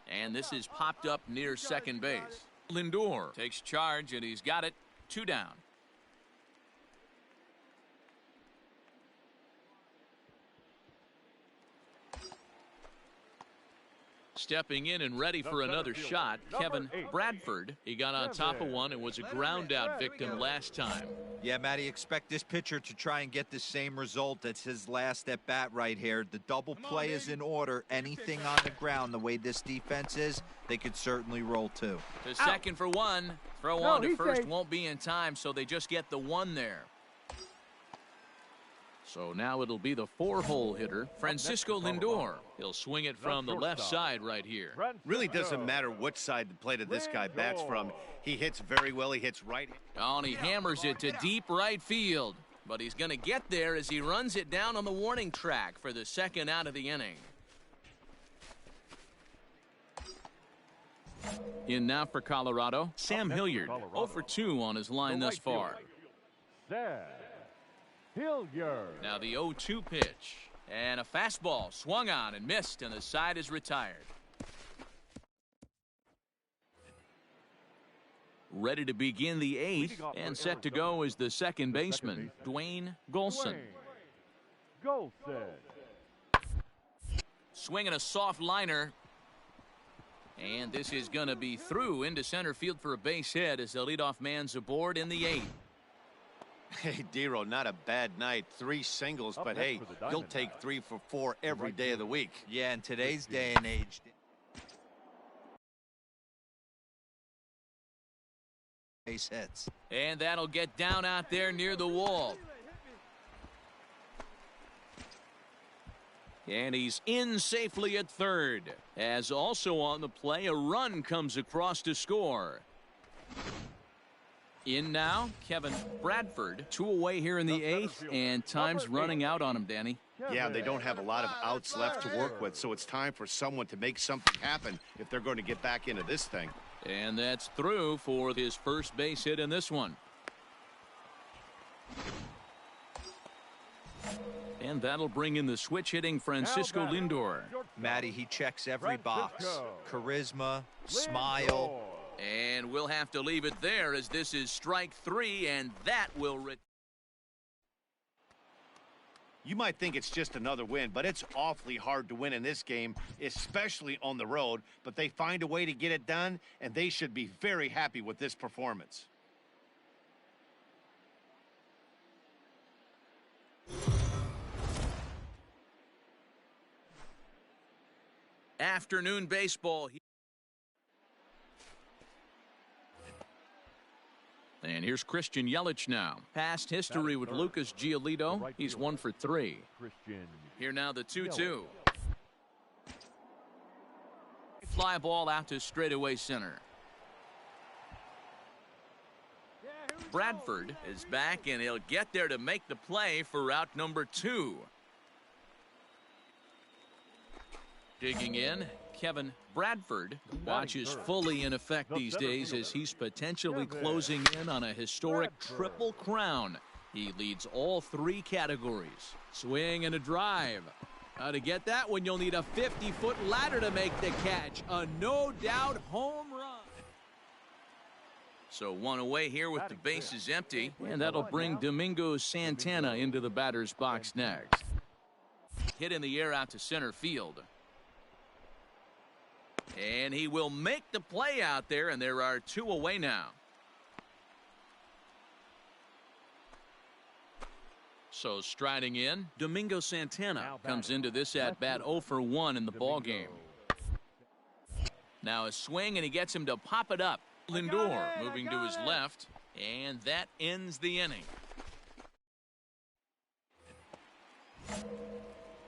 And this is popped up near second base. Lindor takes charge, and he's got it. 2 down. Stepping in and ready for another shot, Kevin Bradford. He got on top of one and was a ground out victim last time. Yeah, Matty, expect this pitcher to try and get the same result. It's his last at bat right here. The double play is in order. Anything on the ground, the way this defense is, they could certainly roll 2. To second for 1. Throw on to first won't be in time, so they just get the 1 there. So now it'll be the 4-hole hitter, Francisco Lindor. He'll swing it from the left side right here. Really doesn't matter which side the plate of this guy bats from. He hits very well. He hits right. Oh, and he hammers it to deep right field. But he's going to get there as he runs it down on the warning track for the second out of the inning. In now for Colorado, Sam Hilliard. 0 for 2 on his line thus far. Hilliard. Now the 0-2 pitch. And a fastball swung on and missed, and the side is retired. Ready to begin the 8th, and set to go is the second baseman, Dwayne Golson. Swinging a soft liner. And this is going to be through into center field for a base hit as the leadoff man's aboard in the 8th. Hey, Dero, not a bad night. 3 singles, but hey, you'll take 3 for 4 every day of the week. Yeah, in today's day and age, base hits. And that'll get down out there near the wall. And he's in safely at third. As also on the play, a run comes across to score. In now, Kevin Bradford. 2 away here in the 8th, and time's running out on him, Danny. Yeah, they don't have a lot of outs left to work with, so it's time for someone to make something happen if they're going to get back into this thing. And that's through for his first base hit in this one. And that'll bring in the switch hitting Francisco Lindor. Matty, he checks every box. Charisma, smile. And we'll have to leave it there as this is strike 3, and that will... You might think it's just another win, but it's awfully hard to win in this game, especially on the road. But they find a way to get it done, and they should be very happy with this performance. Afternoon baseball. And here's Christian Yelich now. Past history with Lucas Giolito. He's 1 for 3. Here now the 2-2. Fly ball out to straightaway center. Bradford is back, and he'll get there to make the play for route number 2. Digging in, Kevin Bradford. Watch is fully in effect these days as he's potentially closing in on a historic triple crown. He leads all 3 categories. Swing and a drive. To get that one, you'll need a 50-foot ladder to make the catch. A no-doubt home run. So 1 away here with the bases empty. And that'll bring Domingo Santana into the batter's box next. Hit in the air out to center field. And he will make the play out there, and there are 2 away now. So striding in, Domingo Santana comes into this at-bat 0 for 1 in the ballgame. Now a swing, and he gets him to pop it up. Lindor moving to his left, and that ends the inning.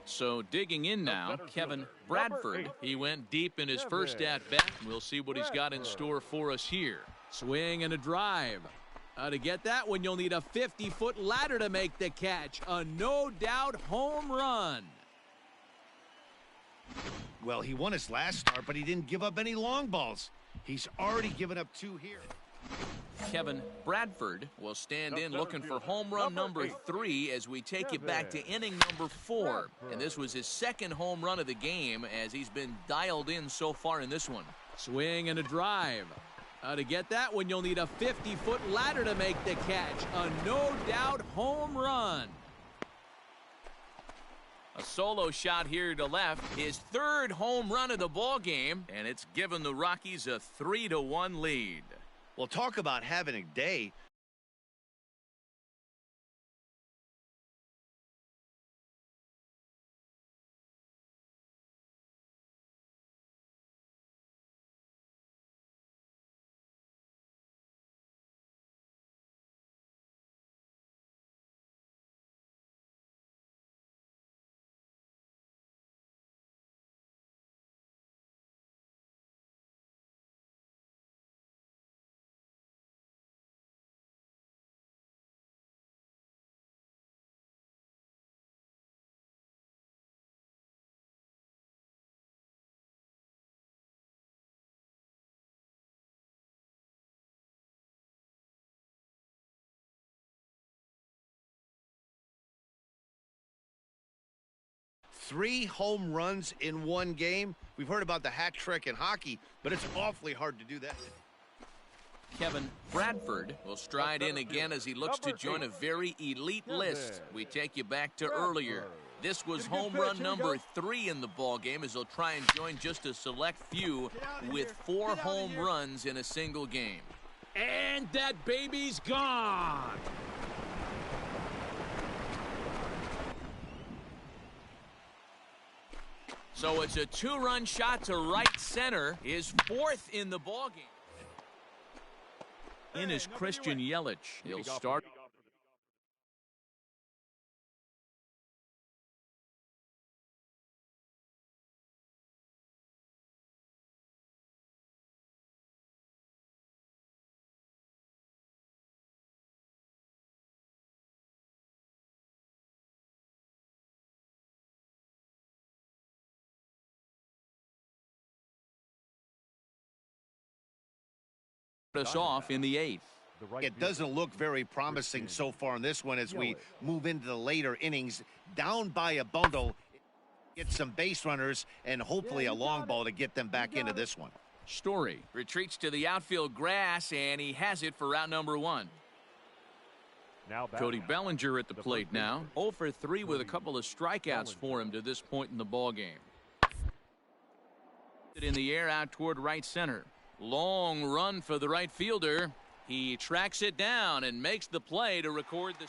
So digging in now, Kevin Bradford. He went deep in his first at-bat. We'll see what he's got in store for us here. Swing and a drive. To get that one, you'll need a 50-foot ladder to make the catch. A no-doubt home run. Well, he won his last start, but he didn't give up any long balls. He's already given up 2 here. Kevin Bradford will stand in looking for home run number 3 as we take you back to inning number 4. And this was his 2nd home run of the game as he's been dialed in so far in this one. Swing and a drive. To get that one, you'll need a 50-foot ladder to make the catch. A no-doubt home run. A solo shot here to left. His 3rd home run of the ball game, and it's given the Rockies a 3-1 lead. Well, talk about having a day. Three home runs in one game. We've heard about the hat trick in hockey, but it's awfully hard to do that. Kevin Bradford will stride in again as he looks to join a very elite list. We take you back to earlier. This was home run number 3 in the ballgame as he'll try and join just a select few with 4 home runs in a single game. And that baby's gone. So it's a 2-run shot to right center, his 4th in the ballgame. In is Christian Yelich. He'll start. Us off in the 8th. It doesn't look very promising so far in this one as we move into the later innings. Down by a bundle, get some base runners and hopefully a long ball to get them back into this one. Story retreats to the outfield grass, and he has it for out number 1. Now Cody Bellinger at the plate now. 0 for 3 with a couple of strikeouts for him to this point in the ball game. In the air out toward right center. Long run for the right fielder. He tracks it down and makes the play to record the.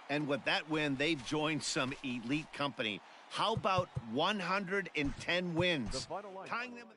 And with that win, they've joined some elite company. How about 110 wins? Tying them.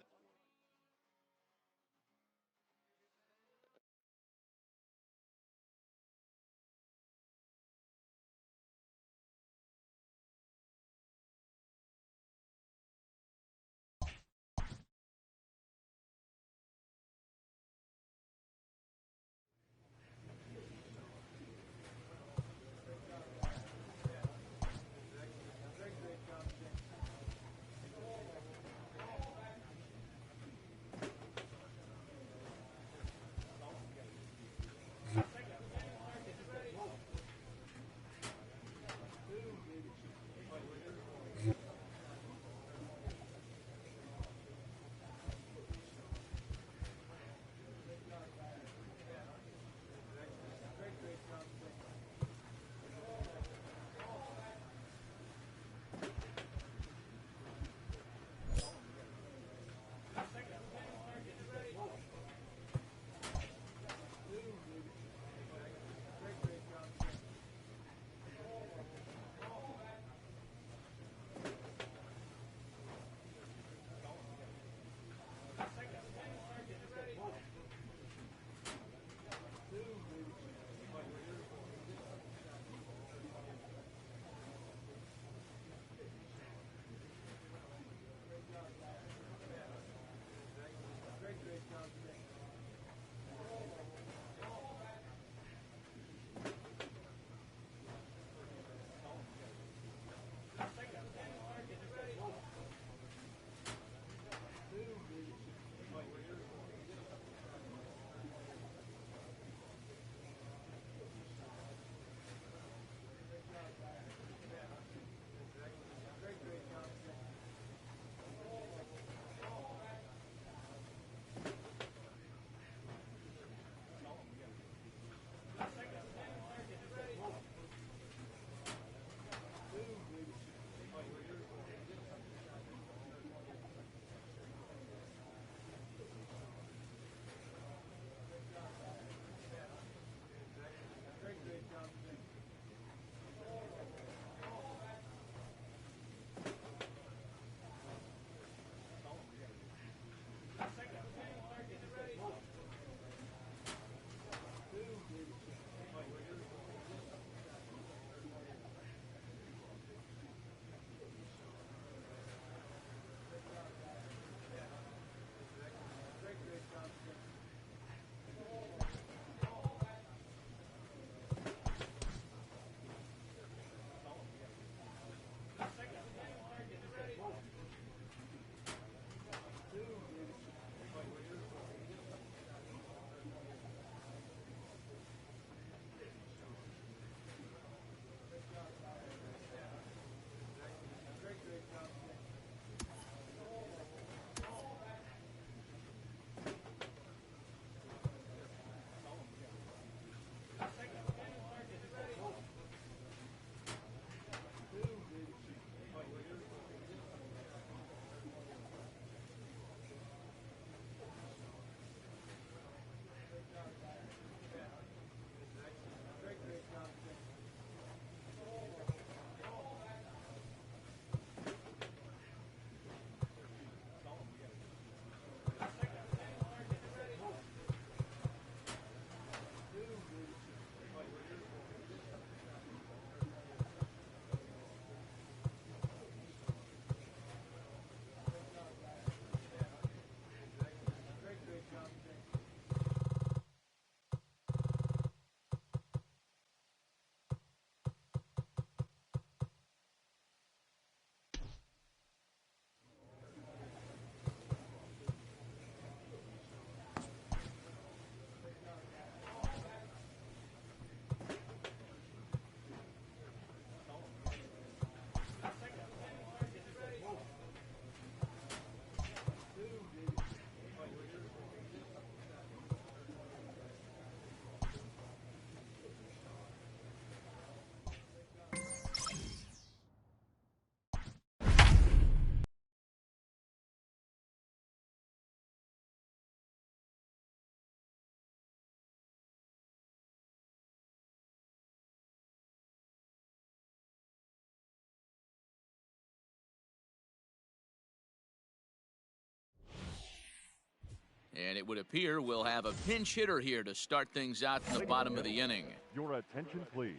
And it would appear we'll have a pinch hitter here to start things out in the bottom of the inning. Your attention, please.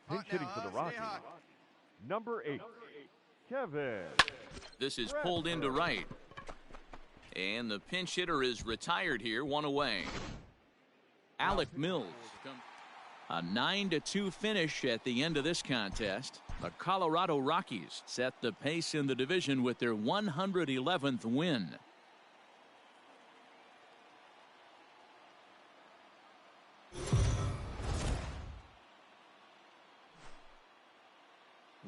Pinch hitting for the Rockies. Number 8, Kevin. This is pulled into right. And the pinch hitter is retired here, one away. Alec Mills. A 9-2 finish at the end of this contest. The Colorado Rockies set the pace in the division with their 111th win.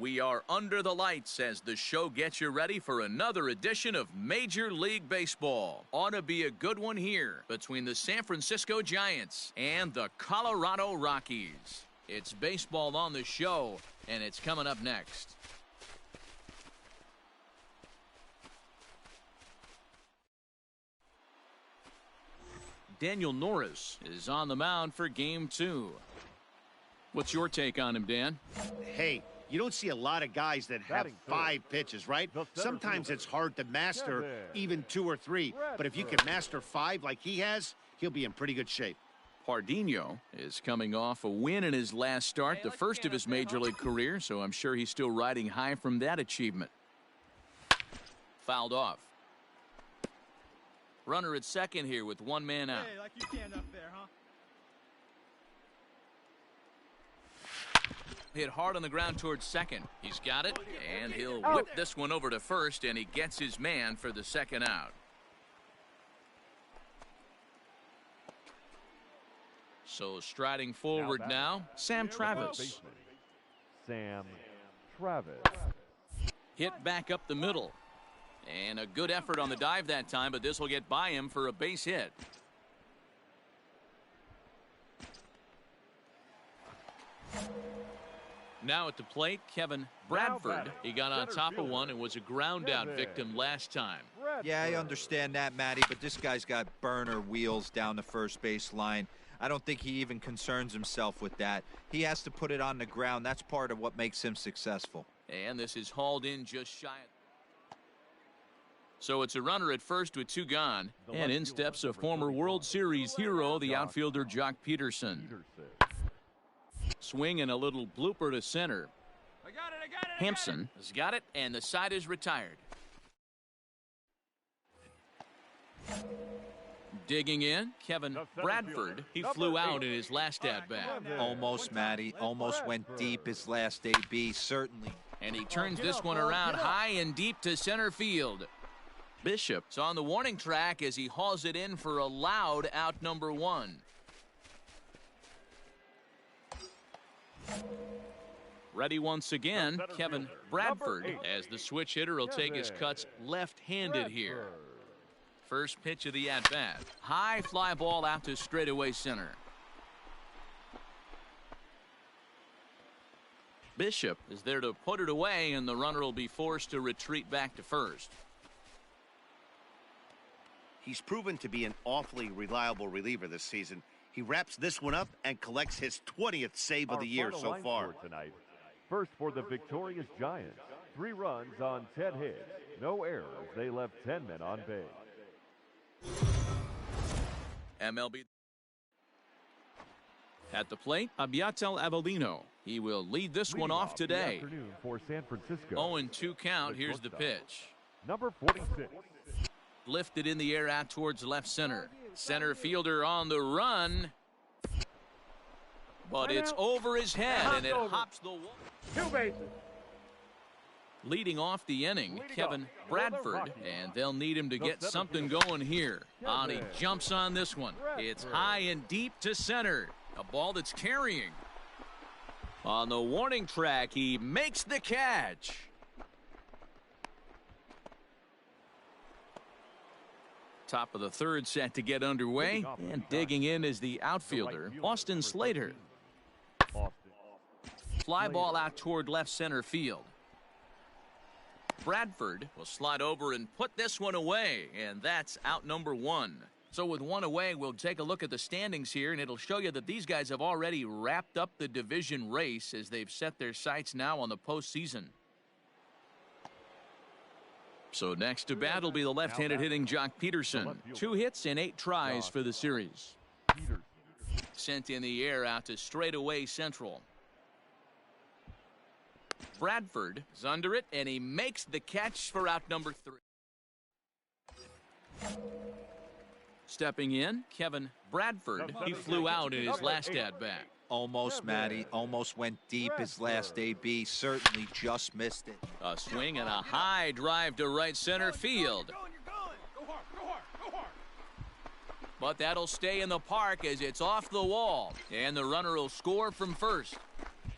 We are under the lights as the show gets you ready for another edition of Major League Baseball. Ought to be a good one here between the San Francisco Giants and the Colorado Rockies. It's baseball on the show, and it's coming up next. Daniel Norris is on the mound for Game 2. What's your take on him, Dan? Hey, you don't see a lot of guys that have 5 pitches, right? Sometimes it's hard to master even 2 or 3. But if you can master 5 like he has, he'll be in pretty good shape. Pardinho is coming off a win in his last start, the first of his major league career, so I'm sure he's still riding high from that achievement. Fouled off. Runner at second here with one man out. Hey, like you stand up there, huh? Hit hard on the ground towards second. He's got it, and he'll whip this one over to first, and he gets his man for the second out. So striding forward now, Sam Travis. Sam Travis. Hit back up the middle. And a good effort on the dive that time, but this will get by him for a base hit. Now at the plate, Kevin Bradford. He got on top of one and was a ground out victim last time. Yeah, I understand that, Matty, but this guy's got burner wheels down the first base line. I don't think he even concerns himself with that. He has to put it on the ground. That's part of what makes him successful. And this is hauled in just shy of. So it's a runner at first with 2 gone. And in steps a former World Series hero, the outfielder Jock Peterson. Swing and a little blooper to center. I got it. Hampson has got it, and the side is retired. Digging in, Kevin Bradford. He flew out in his last at-bat. Almost, Matty. Almost went deep his last AB, certainly. And he turns this one around high and deep to center field. Bishop's on the warning track as he hauls it in for a loud out number 1. Ready once again, Kevin Bradford, as the switch hitter will take his cuts left-handed here. First pitch of the at-bat. High fly ball out to straightaway center. Bishop is there to put it away, and the runner will be forced to retreat back to first. He's proven to be an awfully reliable reliever this season. He wraps this one up and collects his 20th save of the year so far. Tonight. First for the victorious Giants. 3 runs on 10 hits. No errors. They left 10 men on base. MLB. At the plate, Abiatel Avellino. He will lead this one off today. For San Francisco. 0-2 count. Here's the pitch. Number 46. Lifted in the air out towards left center. Center fielder on the run. But it's over his head, and it hops the wall. 2 bases. Leading off the inning, Kevin Bradford, and they'll need him to get something going here. He jumps on this one. It's high and deep to center. A ball that's carrying. On the warning track, he makes the catch. Top of the third set to get underway, and digging in is the outfielder, Austin Slater. Fly ball out toward left center field. Bradford will slide over and put this one away, and that's out number 1. So with 1 away, we'll take a look at the standings here, and it'll show you that these guys have already wrapped up the division race as they've set their sights now on the postseason. So next to bat will be the left-handed hitting Jock Peterson. 2 hits and 8 tries for the series. Sent in the air out to straightaway central. Bradford is under it, and he makes the catch for out number 3. Stepping in, Kevin Bradford. He flew out in his last at-bat. Almost, Matty. Almost went deep his last AB. Certainly just missed it. A swing and a high drive to right center field. But that'll stay in the park as it's off the wall. And the runner will score from first.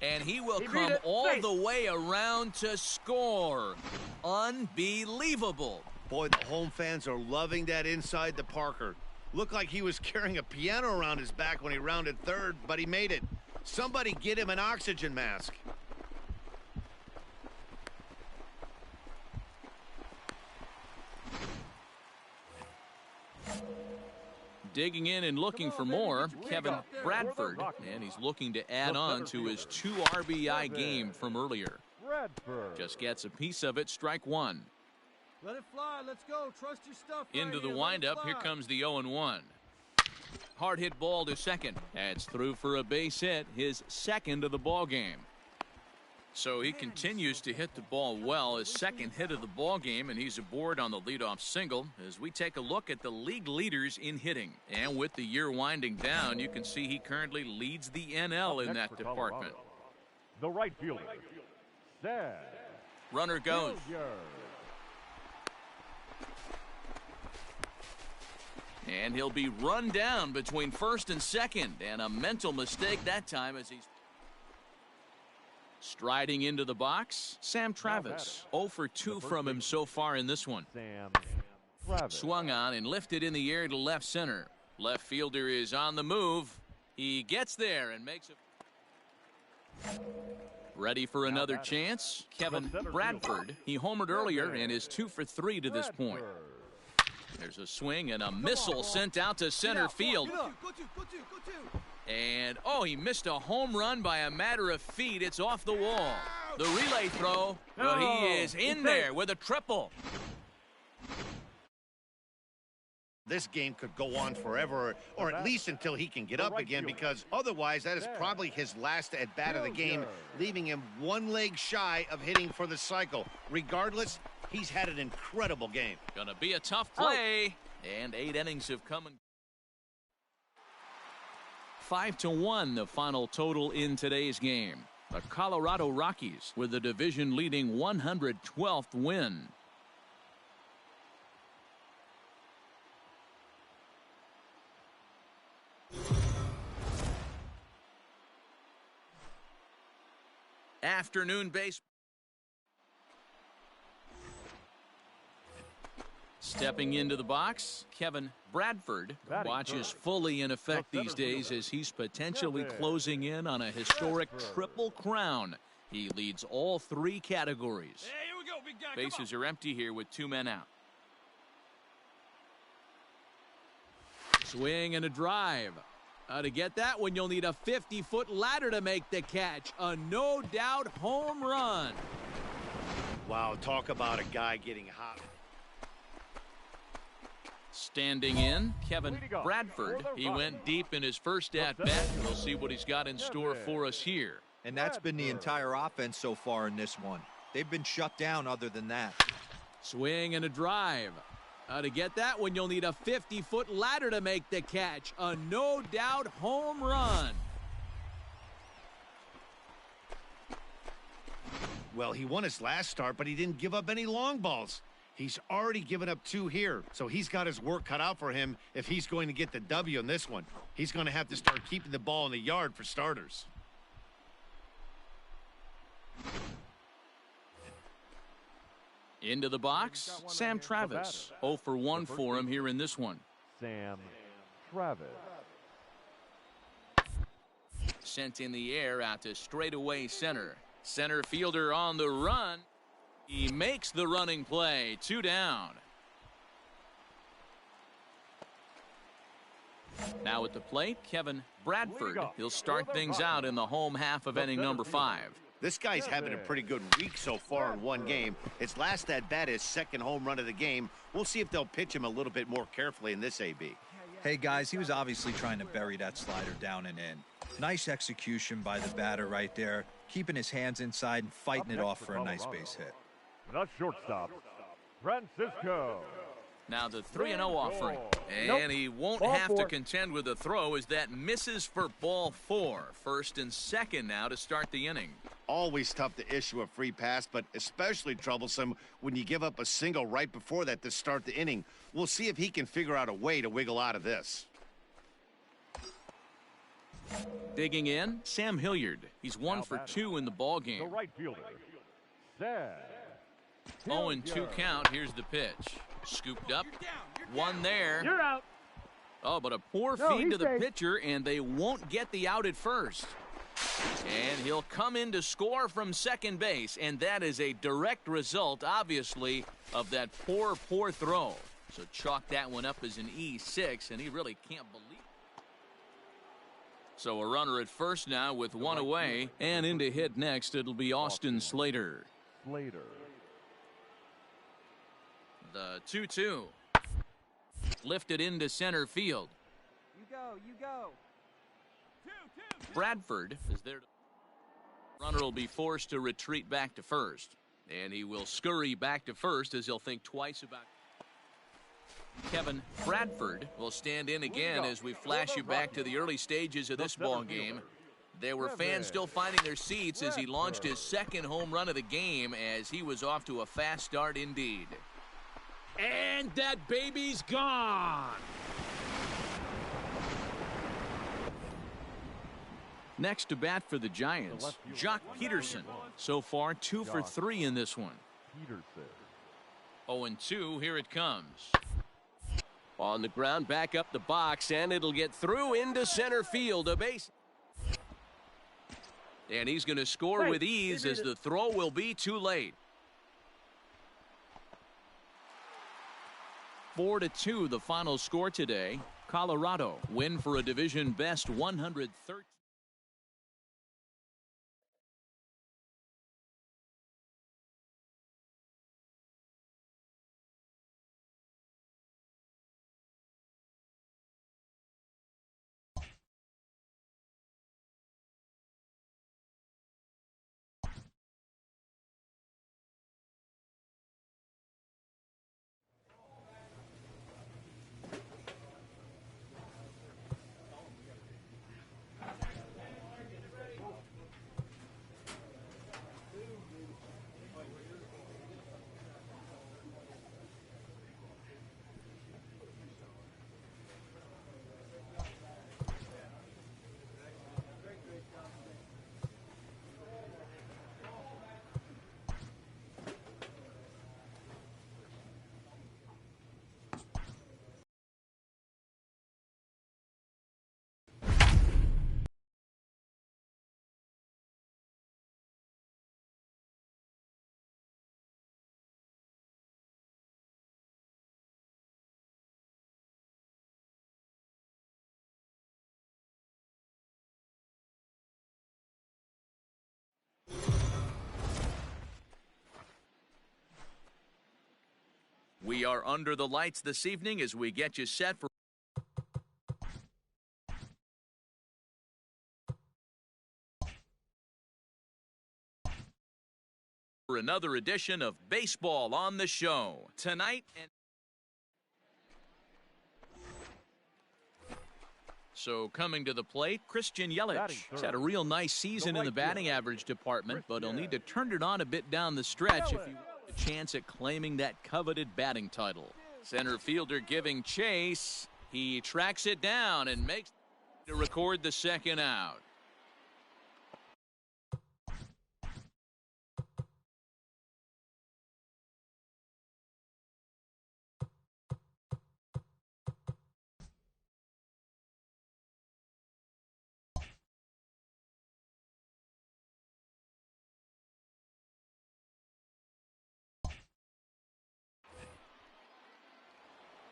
And he will come all the way around to score. Unbelievable. Boy, the home fans are loving that inside the Parker. Looked like he was carrying a piano around his back when he rounded third, but he made it. Somebody get him an oxygen mask. Digging in and looking for more, Kevin Bradford, and he's looking to add on to his 2 RBI game from earlier. Just gets a piece of it, strike 1. Let it fly. Let's go. Trust your stuff. Into the windup. Here comes the 0-1. Hard hit ball to second. That's through for a base hit, his second of the ball game. So he continues to hit the ball well, his second hit of the ball game, and he's aboard on the leadoff single as we take a look at the league leaders in hitting. And with the year winding down, you can see he currently leads the NL in that department. The right fielder, Sam. Runner goes. And he'll be run down between first and second, and a mental mistake that time as he's striding into the box. Sam Travis, 0 for 2 from him so far in this one. Swung on and lifted in the air to left center. Left fielder is on the move. He gets there and makes it. Ready for another chance. Kevin Bradford. He homered earlier and is 2 for 3 to this point. There's a swing and a missile sent out to center field. And, oh, he missed a home run by a matter of feet. It's off the wall. The relay throw, but he is in there with a triple. This game could go on forever, or at least until he can get up again, because otherwise that is probably his last at-bat of the game, leaving him 1 leg shy of hitting for the cycle. Regardless, he's had an incredible game. Gonna be a tough play, and 8 innings have come. 5-1 the final total in today's game. The Colorado Rockies with the division-leading 112th win. Afternoon base. Stepping into the box, Kevin Bradford watches fully in effect these days as he's potentially closing in on a historic triple crown. He leads all 3 categories. Hey, here we go, big guy. Bases are empty here with 2 men out. Swing and a drive. To get that one, you'll need a 50-foot ladder to make the catch. A no-doubt home run. Wow, talk about a guy getting hot. Standing in, Kevin Bradford. He went deep in his first at-bat. We'll see what he's got in store for us here. And that's been the entire offense so far in this one. They've been shut down other than that. Swing and a drive. To get that one, you'll need a 50-foot ladder to make the catch. A no-doubt home run. Well, he won his last start, but he didn't give up any long balls. He's already given up 2 here, so he's got his work cut out for him if he's going to get the W in this one. He's going to have to start keeping the ball in the yard for starters. Into the box, Sam Travis. 0 for 1 for him here in this one. Sam Travis. Sent in the air out to straightaway center. Center fielder on the run. He makes the running play. 2 down. Now at the plate, Kevin Bradford. He'll start things out in the home half of inning number 5. This guy's having a pretty good week so far in one game. His last at-bat is second home run of the game. We'll see if they'll pitch him a little bit more carefully in this AB. Hey, guys, he was obviously trying to bury that slider down and in. Nice execution by the batter right there, keeping his hands inside and fighting it off for a nice base hit. The shortstop, Francisco. Now the 3-0 offering. And he won't have to contend with a throw as that misses for ball 4. First and second now to start the inning. Always tough to issue a free pass, but especially troublesome when you give up a single right before that to start the inning. We'll see if he can figure out a way to wiggle out of this. Digging in, Sam Hilliard. He's 1 for 2 in the ball game. The right fielder, Sam. 0-2 count. Here's the pitch. Scooped up. One there. You're out. Oh, but a poor feed to the pitcher, and they won't get the out at first. And he'll come in to score from second base, and that is a direct result, obviously, of that poor throw. So chalk that one up as an E6, and he really can't believe it. So a runner at first now with one away, and in to hit next, it'll be Austin Slater. The 2-2. Lifted into center field. You go. Bradford is there. Runner will be forced to retreat back to first. And he will scurry back to first as he'll think twice about it. Kevin Bradford will stand in again as we flash you back to the early stages of this ball game. There were fans still finding their seats as he launched his second home run of the game as he was off to a fast start indeed. And that baby's gone. Next to bat for the Giants, Jock Peterson. So far, 2 for 3 in this one. 0-2, here it comes. On the ground, back up the box, and it'll get through into center field. A base. And he's going to score with ease as the throw will be too late. 4-2, the final score today. Colorado win for a division best 113. We are under the lights this evening as we get you set for another edition of Baseball on the Show. Tonight and so coming to the plate, Christian Yelich. He's had a real nice season in the batting average department, but he'll need to turn it on a bit down the stretch if he wants a chance at claiming that coveted batting title. Center fielder giving chase. He tracks it down and makes to record the second out.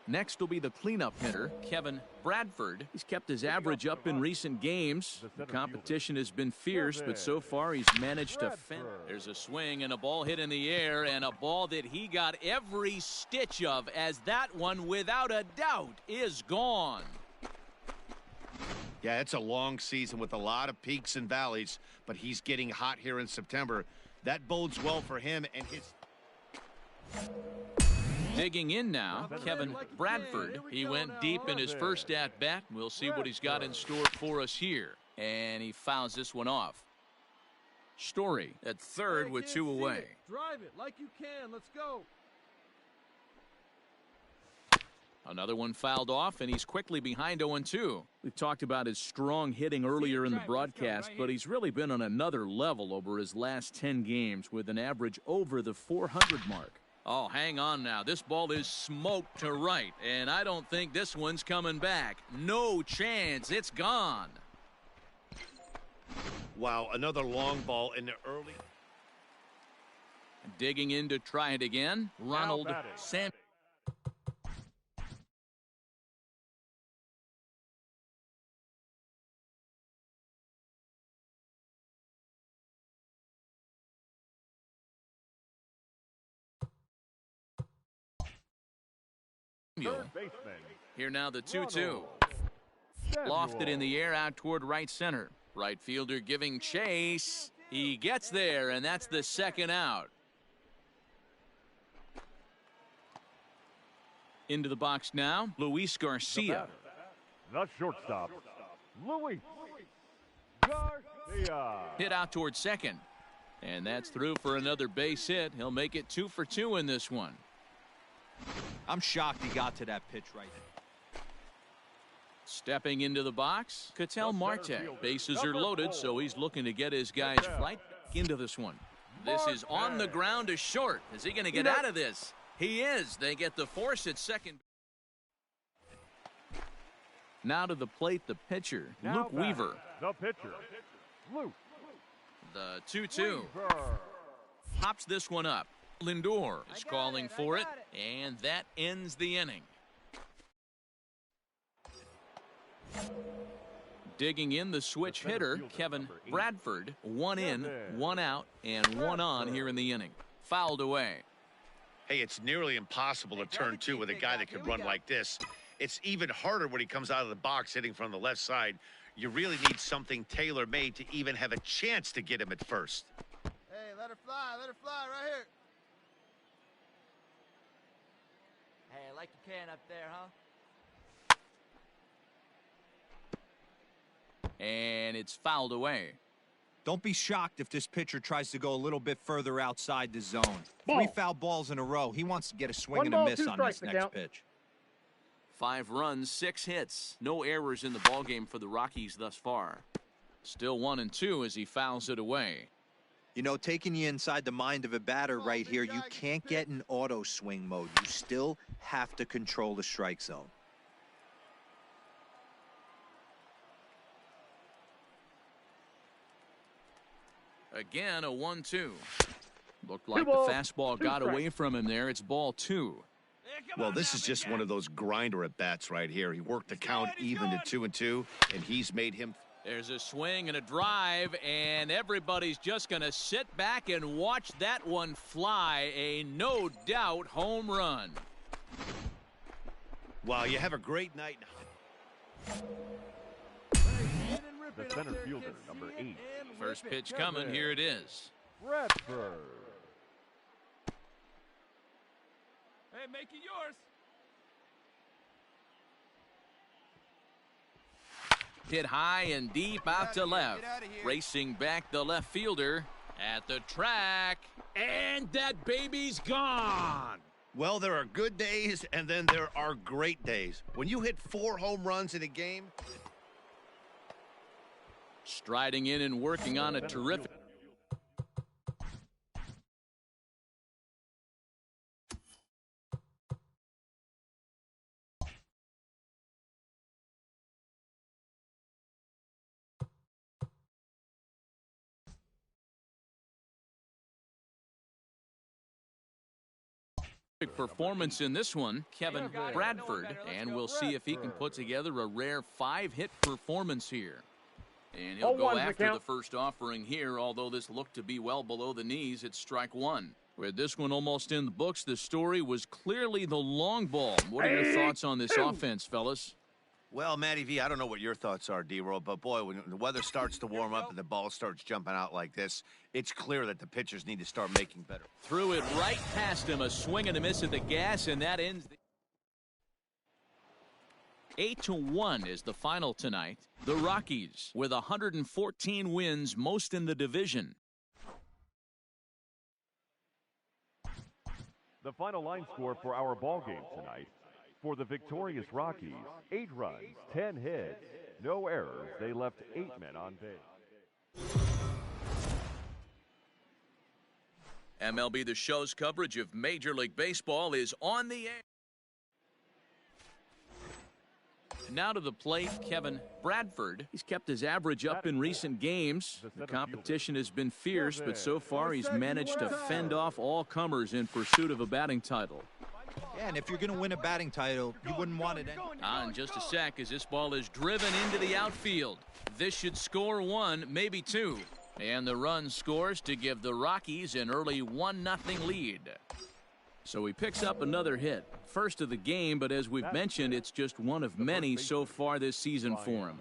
Next will be the cleanup hitter, Kevin Bradford. He's kept his average up in recent games. The competition has been fierce, but so far he's managed to fend. There's a swing and a ball hit in the air, and a ball that he got every stitch of, as that one, without a doubt, is gone. Yeah, it's a long season with a lot of peaks and valleys, but he's getting hot here in September. That bodes well for him and his... Digging in now, Kevin Bradford. He went deep in his first at-bat. We'll see what he's got in store for us here. And he fouls this one off. Story at third with 2 away. Drive it like you can. Let's go. Another one fouled off, and he's quickly behind 0-2. We've talked about his strong hitting earlier in the broadcast, but he's really been on another level over his last 10 games with an average over the 400 mark. Oh, hang on now. This ball is smoked to right, and I don't think this one's coming back. No chance. It's gone. Wow, another long ball in the early. Digging in to try it again, Ronald Sam. Here now the 2-2. Lofted in the air out toward right center. Right fielder giving chase. He gets there, and that's the second out. Into the box now, Luis Garcia. The shortstop, Luis Garcia. Hit out toward second. And that's through for another base hit. He'll make it 2 for 2 in this one. I'm shocked he got to that pitch right there. Stepping into the box, Ketel Marte. Bases are loaded, so he's looking to get his guys right back into this one. This is on the ground to short. Is he going to get out of this? He is. They get the force at second. Now to the plate, the pitcher, Luke Weaver. The pitcher, Luke. The 2-2. Pops this one up. Lindor is calling for it, and that ends the inning. Digging in the switch hitter, Kevin Bradford. 1 in, 1 out, and 1 on here in the inning. Fouled away. Hey, it's nearly impossible to turn 2 with a guy that can run like this. It's even harder when he comes out of the box hitting from the left side. You really need something tailor-made to even have a chance to get him at first. Hey, let her fly right here. Hey, I like your can up there, huh? And it's fouled away. Don't be shocked if this pitcher tries to go a little bit further outside the zone. 3 foul balls in a row. He wants to get a swing and a miss on this next pitch. 5 runs, 6 hits. No errors in the ballgame for the Rockies thus far. Still 1-2 as he fouls it away. You know, taking you inside the mind of a batter right here, you can't get in auto swing mode. You still have to control the strike zone. Again, a 1-2. Looked like the fastball got away from him there. It's ball 2. Well, this is just one of those grinder at bats right here. He worked the count even to 2-2, and he's made him. There's a swing and a drive, and everybody's just going to sit back and watch that one fly. A no doubt home run. Wow, you have a great night. The center fielder, number 8. First pitch coming. Here it is. Bradford. Hey, make it yours. Hit high and deep out to left. Racing back the left fielder at the track. And that baby's gone. Well, there are good days, and then there are great days. When you hit 4 home runs in a game. Striding in and working on a terrific. performance in this one, Kevin Bradford, and we'll see if he can put together a rare 5-hit performance here. And he'll go after the first offering here, although this looked to be well below the knees. It's strike one. With this one almost in the books, the story was clearly the long ball. What are your thoughts on this offense, fellas? Well, Matty V, I don't know what your thoughts are, D-Roll, but boy, when the weather starts to warm up and the ball starts jumping out like this, it's clear that the pitchers need to start making better. Threw it right past him, a swing and a miss at the gas, and that ends the 8-1 is the final tonight. The Rockies with 114 wins, most in the division. The final line score for our ball game tonight. For the victorious Rockies, 8 runs, 10 hits, no errors. They left 8 men on base. MLB The Show's coverage of Major League Baseball is on the air. Now to the plate, Kevin Bradford. He's kept his average up in recent games. The competition has been fierce, but so far he's managed to fend off all comers in pursuit of a batting title. Yeah, and if you're going to win a batting title, you wouldn't want it any. In just a sec, as this ball is driven into the outfield. This should score 1, maybe 2. And the run scores to give the Rockies an early 1-0 lead. So he picks up another hit. First of the game, but as we've mentioned, it's just one of many so far this season for him.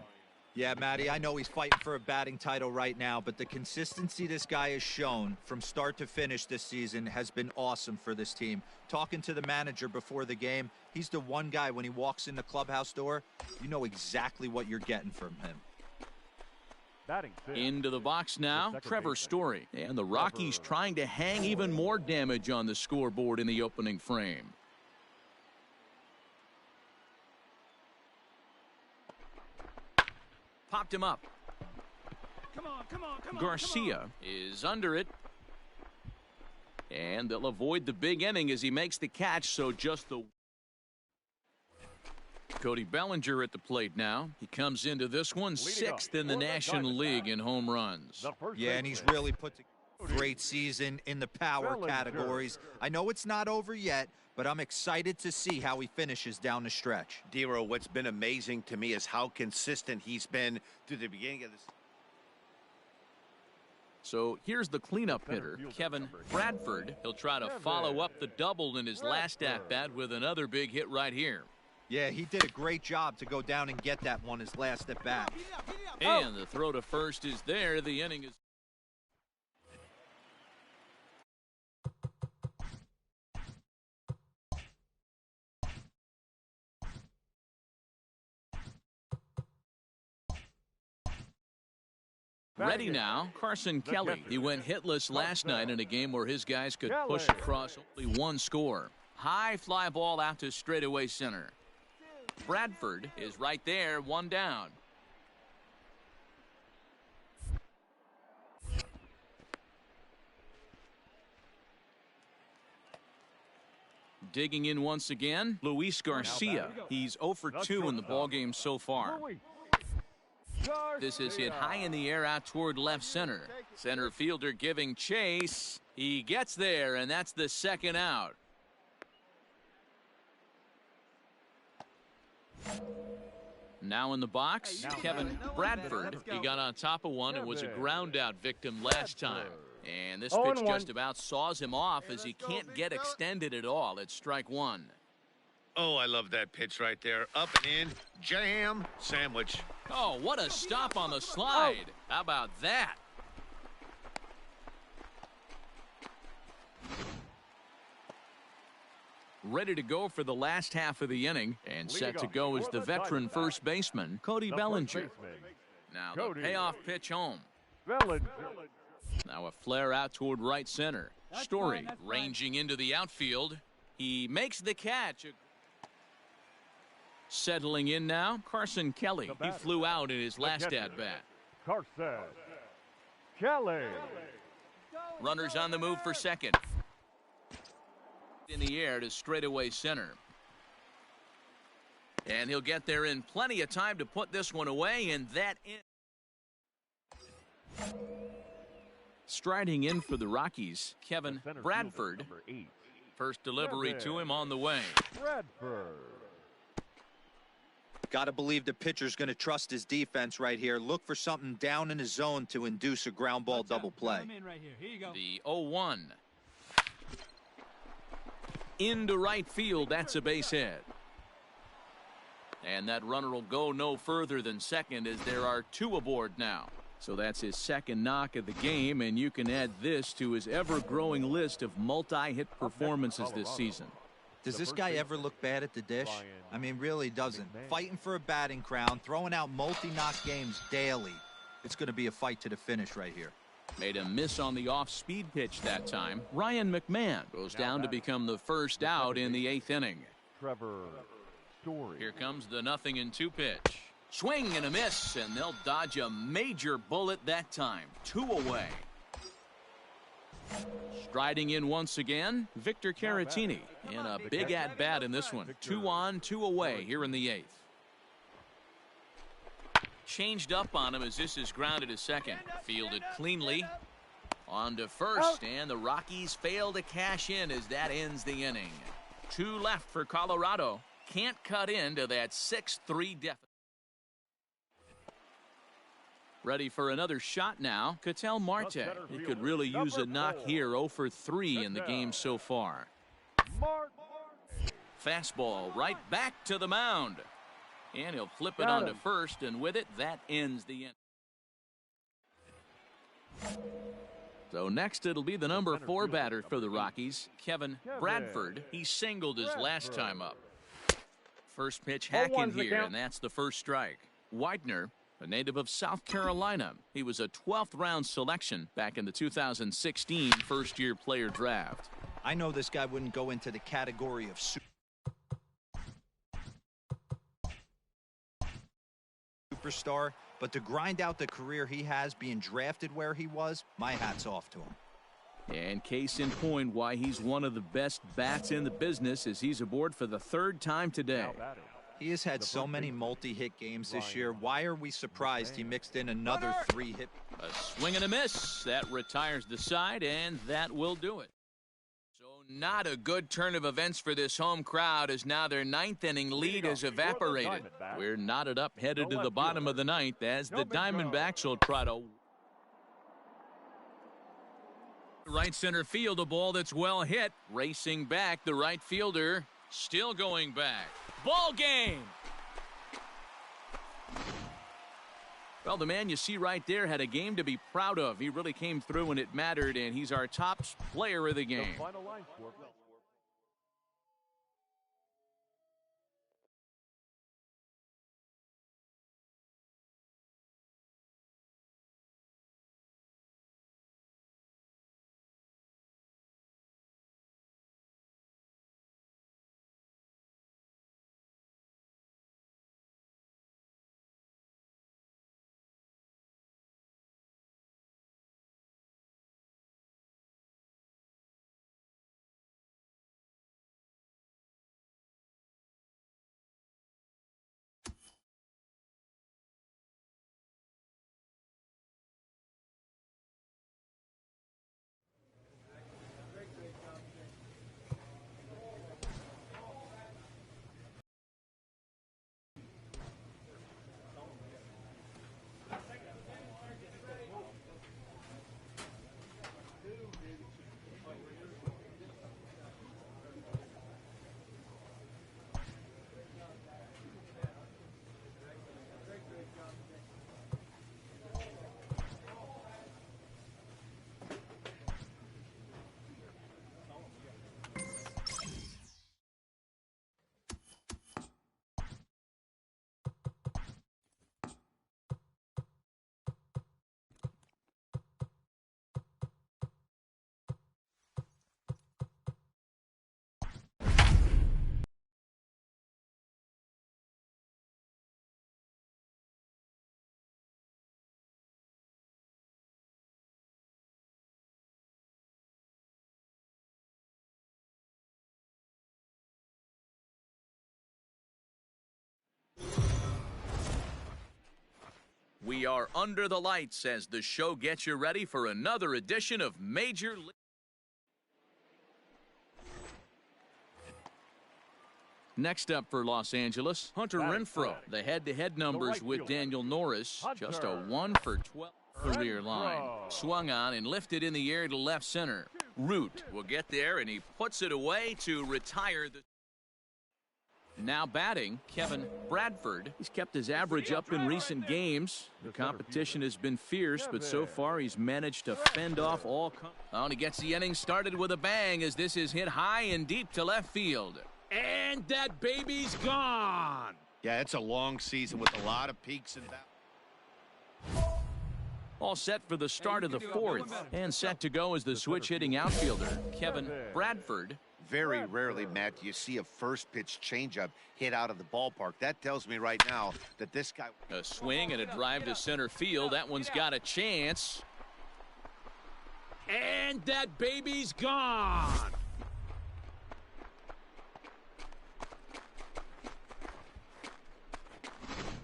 Yeah, Matty, I know he's fighting for a batting title right now, but the consistency this guy has shown from start to finish this season has been awesome for this team. Talking to the manager before the game, he's the one guy when he walks in the clubhouse door, you know exactly what you're getting from him. Into the box now, Trevor Story. And the Rockies trying to hang even more damage on the scoreboard in the opening frame. Popped him up. Come on, Garcia is under it. And they'll avoid the big inning as he makes the catch, so just the... Cody Bellinger at the plate now. He comes into this one 6th in the National League in home runs. Yeah, and he's really put a great season in the power categories. I know it's not over yet, but I'm excited to see how he finishes down the stretch. Dero, what's been amazing to me is how consistent he's been through the beginning of this. So here's the cleanup hitter, Kevin Bradford. He'll try to follow up the double in his last at-bat with another big hit right here. Yeah, he did a great job to go down and get that one his last at bat. And the throw to first is there. The inning is... ready now, Carson Kelly. He went hitless last night in a game where his guys could push across only one score. High fly ball out to straightaway center. Bradford is right there, 1 down. Digging in once again, Luis Garcia. He's 0 for 2 in the ballgame so far. This is hit high in the air out toward left center. Center fielder giving chase. He gets there, and that's the 2nd out. Now in the box, Kevin Bradford. He got on top of one and was a ground out victim last time. And this pitch just about saws him off as he can't get extended at all. It's strike 1. Oh, I love that pitch right there. Up and in, jam, sandwich. Oh, what a stop on the slide. How about that? Ready to go for the last half of the inning, and set to go is the veteran first baseman, Cody Bellinger. Now the payoff pitch home. Now a flare out toward right center. Story ranging into the outfield. He makes the catch. Settling in now, Carson Kelly. He flew out in his last at-bat. Carson Kelly. Runners on the move for second. In the air to straightaway center. And he'll get there in plenty of time to put this one away, and that in. Striding in for the Rockies, Kevin Bradford. First delivery to him on the way. Bradford. Got to believe the pitcher's going to trust his defense right here. Look for something down in his zone to induce a ground ball double play. Right here. Here you go. The 0-1. Into right field. That's a base hit. And that runner will go no further than second as there are two aboard now. So that's his second knock of the game, and you can add this to his ever-growing list of multi-hit performances this season. Does this guy ever look bad at the dish? I mean, really doesn't. Fighting for a batting crown, throwing out multi-knock games daily. It's going to be a fight to the finish right here. Made a miss on the off-speed pitch that time. Ryan McMahon goes down to become the first out in the 8th inning. Trevor Story. Here comes the 0-2 pitch. Swing and a miss, and they'll dodge a major bullet that time. 2 away. Striding in once again, Victor Caratini in a big at-bat in this one. 2 on, 2 away here in the 8th. Changed up on him as this is grounded to second. Fielded cleanly. On to first, and the Rockies fail to cash in as that ends the inning. 2 left for Colorado. Can't cut into that 6-3 deficit. Ready for another shot now. Ketel Marte. He could really use a knock here. 0 for 3 in the game so far. Fastball right back to the mound. And he'll flip it onto first, and with it, that ends the inning. So next it'll be the number 4 batter for the Rockies, Kevin Bradford. He singled his last time up. First pitch hacking here, and that's the first strike. Widener, a native of South Carolina. He was a 12th round selection back in the 2016 first-year player draft. I know this guy wouldn't go into the category of superstar, but to grind out the career he has being drafted where he was, my hat's off to him. And case in point why he's one of the best bats in the business is he's aboard for the 3rd time today. He has had so many multi-hit games this year. Why are we surprised he mixed in another 3 hit? A swing and a miss. That retires the side, and that will do it. So not a good turn of events for this home crowd as now their 9th inning lead has evaporated. We're knotted up headed to the bottom of the 9th as the Diamondbacks will try to right center field, a ball that's well hit. Racing back, the right fielder still going back. Ball game. Well, the man you see right there had a game to be proud of. He really came through when it mattered, and he's our top player of the game. We are under the lights as the show gets you ready for another edition of Major League. Next up for Los Angeles, Hunter Renfroe. The head-to-head numbers with Daniel Norris, just a 1 for 12 career line. Swung on and lifted in the air to left center. Root will get there, and he puts it away to retire the... Now batting, Kevin Bradford. He's kept his average up in recent games. The competition has been fierce, but so far he's managed to fend off all... Oh, and he gets the inning started with a bang as this is hit high and deep to left field. And that baby's gone. Yeah, it's a long season with a lot of peaks and valleys. All set for the start of the fourth, and set to go as the switch-hitting outfielder, Kevin Bradford. Very rarely, Matt, do you see a first-pitch changeup hit out of the ballpark. That tells me right now that this guy... A swing and a drive to center field. That one's got a chance. And that baby's gone.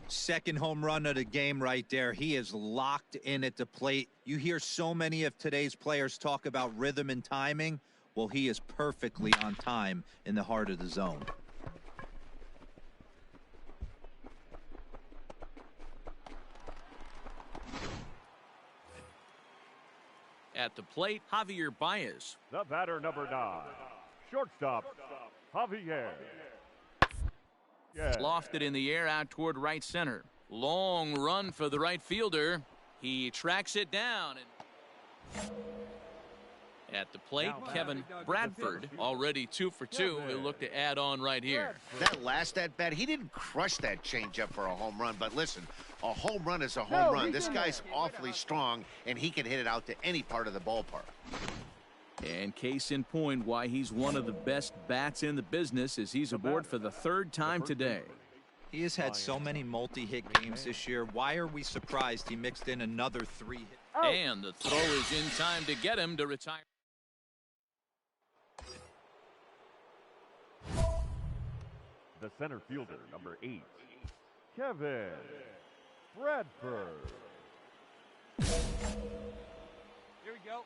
Second home run of the game right there. He is locked in at the plate. You hear so many of today's players talk about rhythm and timing. Well, he is perfectly on time in the heart of the zone. At the plate, Javier Baez. The batter, number 9, shortstop, Javier. Lofted in the air out toward right center. Long run for the right fielder. He tracks it down. And at the plate, Kevin Bradford, already 2 for 2. He'll look to add on right here. That last at-bat, he didn't crush that changeup for a home run, but listen, a home run is a home run. This guy's awfully strong, and he can hit it out to any part of the ballpark. And case in point why he's one of the best bats in the business as he's aboard for the 3rd time today. He has had so many multi-hit games this year. Why are we surprised he mixed in another 3 hits? And the throw is in time to get him to retire. The center fielder, number 8, Kevin Bradford. Here we go.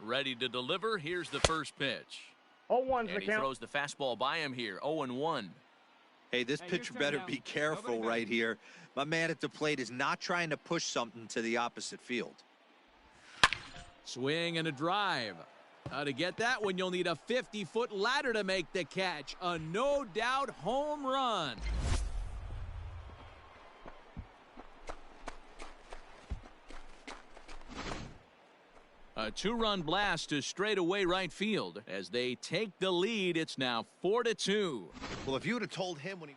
Ready to deliver. Here's the first pitch. 0-1's and he throws the fastball by him here. 0-1. Hey, this pitcher better be careful right here. My man at the plate is not trying to push something to the opposite field. Swing and a drive. To get that one, you'll need a 50-foot ladder to make the catch. A no-doubt home run. A 2-run blast to straightaway right field. As they take the lead, it's now 4-2. Well, if you would have told him when he...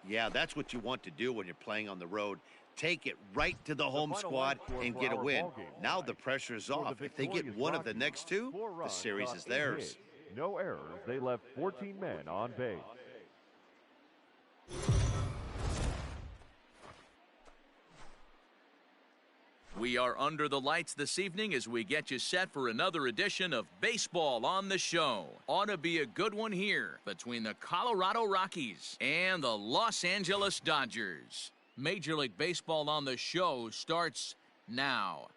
Yeah, that's what you want to do when you're playing on the road. Take it right to the home squad and get a win. Now the pressure's off. If they get one of the next 2, the series is theirs. No errors. They left 14 men on base. We are under the lights this evening as we get you set for another edition of Baseball on the Show. Ought to be a good one here between the Colorado Rockies and the Los Angeles Dodgers. Major League Baseball on the Show starts now.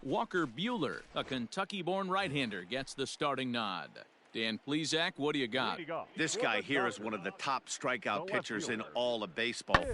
Walker Buehler, a Kentucky-born right-hander, gets the starting nod. Dan Plesac, what do you got? This guy here is one of the top strikeout pitchers in all of baseball.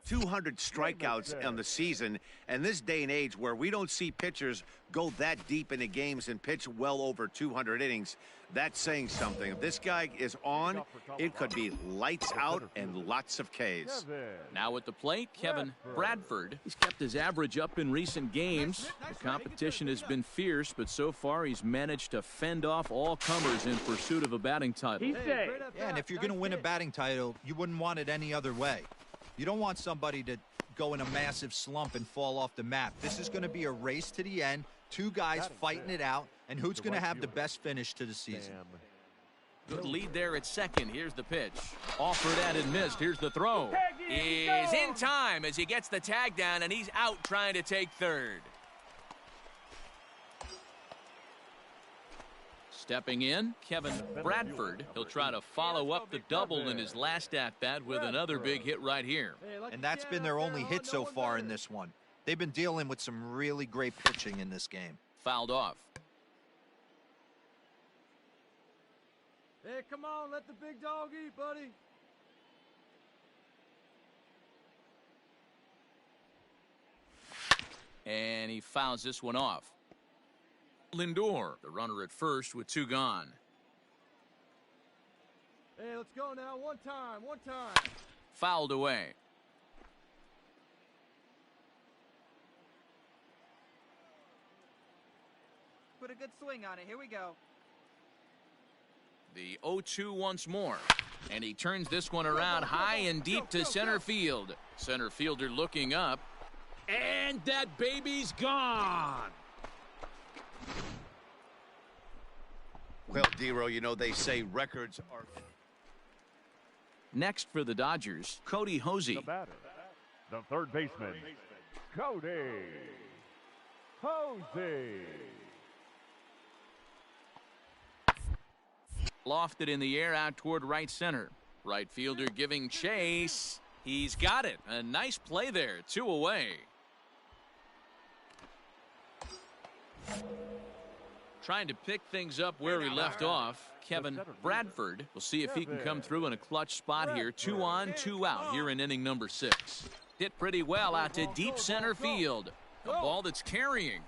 200 strikeouts on the season, and this day and age where we don't see pitchers go that deep into games and pitch well over 200 innings, that's saying something. If this guy is on, it could be lights out and lots of Ks. Now at the plate, Kevin Bradford. He's kept his average up in recent games. The competition has been fierce, but so far he's managed to fend off all comers in pursuit of a batting title. Yeah, and if you're going to win a batting title, you wouldn't want it any other way. You don't want somebody to go in a massive slump and fall off the map. This is going to be a race to the end, 2 guys fighting it out, and who's going to have the best finish to the season. Good lead there at second. Here's the pitch. Offered at and missed. Here's the throw. Is in time as he gets the tag down, and he's out trying to take third. Stepping in, Kevin Bradford. He'll try to follow up the double in his last at-bat with another big hit right here. And that's been their only hit so far in this one. They've been dealing with some really great pitching in this game. Fouled off. Hey, come on, let the big dog eat, buddy. And he fouls this one off. Lindor, the runner at first with 2 gone. Hey, let's go now. One time. Fouled away. Put a good swing on it. Here we go. The 0-2 once more. And he turns this one around high and deep to center field. Center fielder looking up. And that baby's gone. Well, Dero, you know, they say records are... Next for the Dodgers, Cody Hosey. The batter, the third baseman, Cody Hosey. Lofted in the air out toward right center. Right fielder giving chase. He's got it. A nice play there. 2 away. Trying to pick things up where he left off. Kevin Bradford. We'll see if he can come through in a clutch spot here. 2 on, 2 out here in inning number 6. Hit pretty well out to deep center field. A ball that's carrying.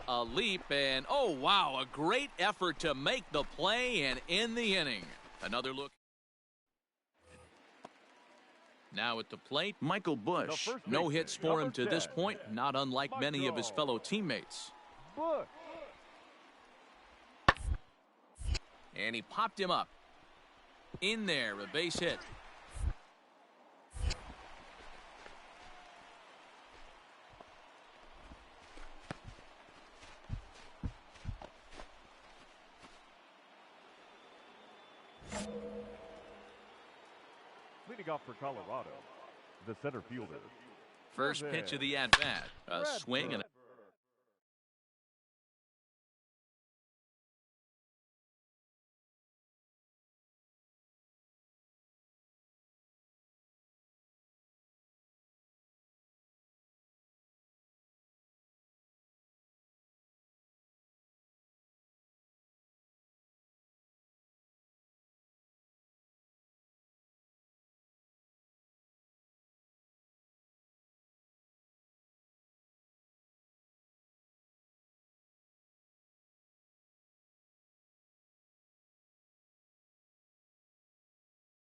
A leap and, oh, wow, a great effort to make the play and end the inning. Another look. Now at the plate, Michael Busch. No hits for him to this point, not unlike many of his fellow teammates. And he popped him up. In there, a base hit. Leading off for Colorado, the center fielder. First pitch of the at-bat. A swing and a...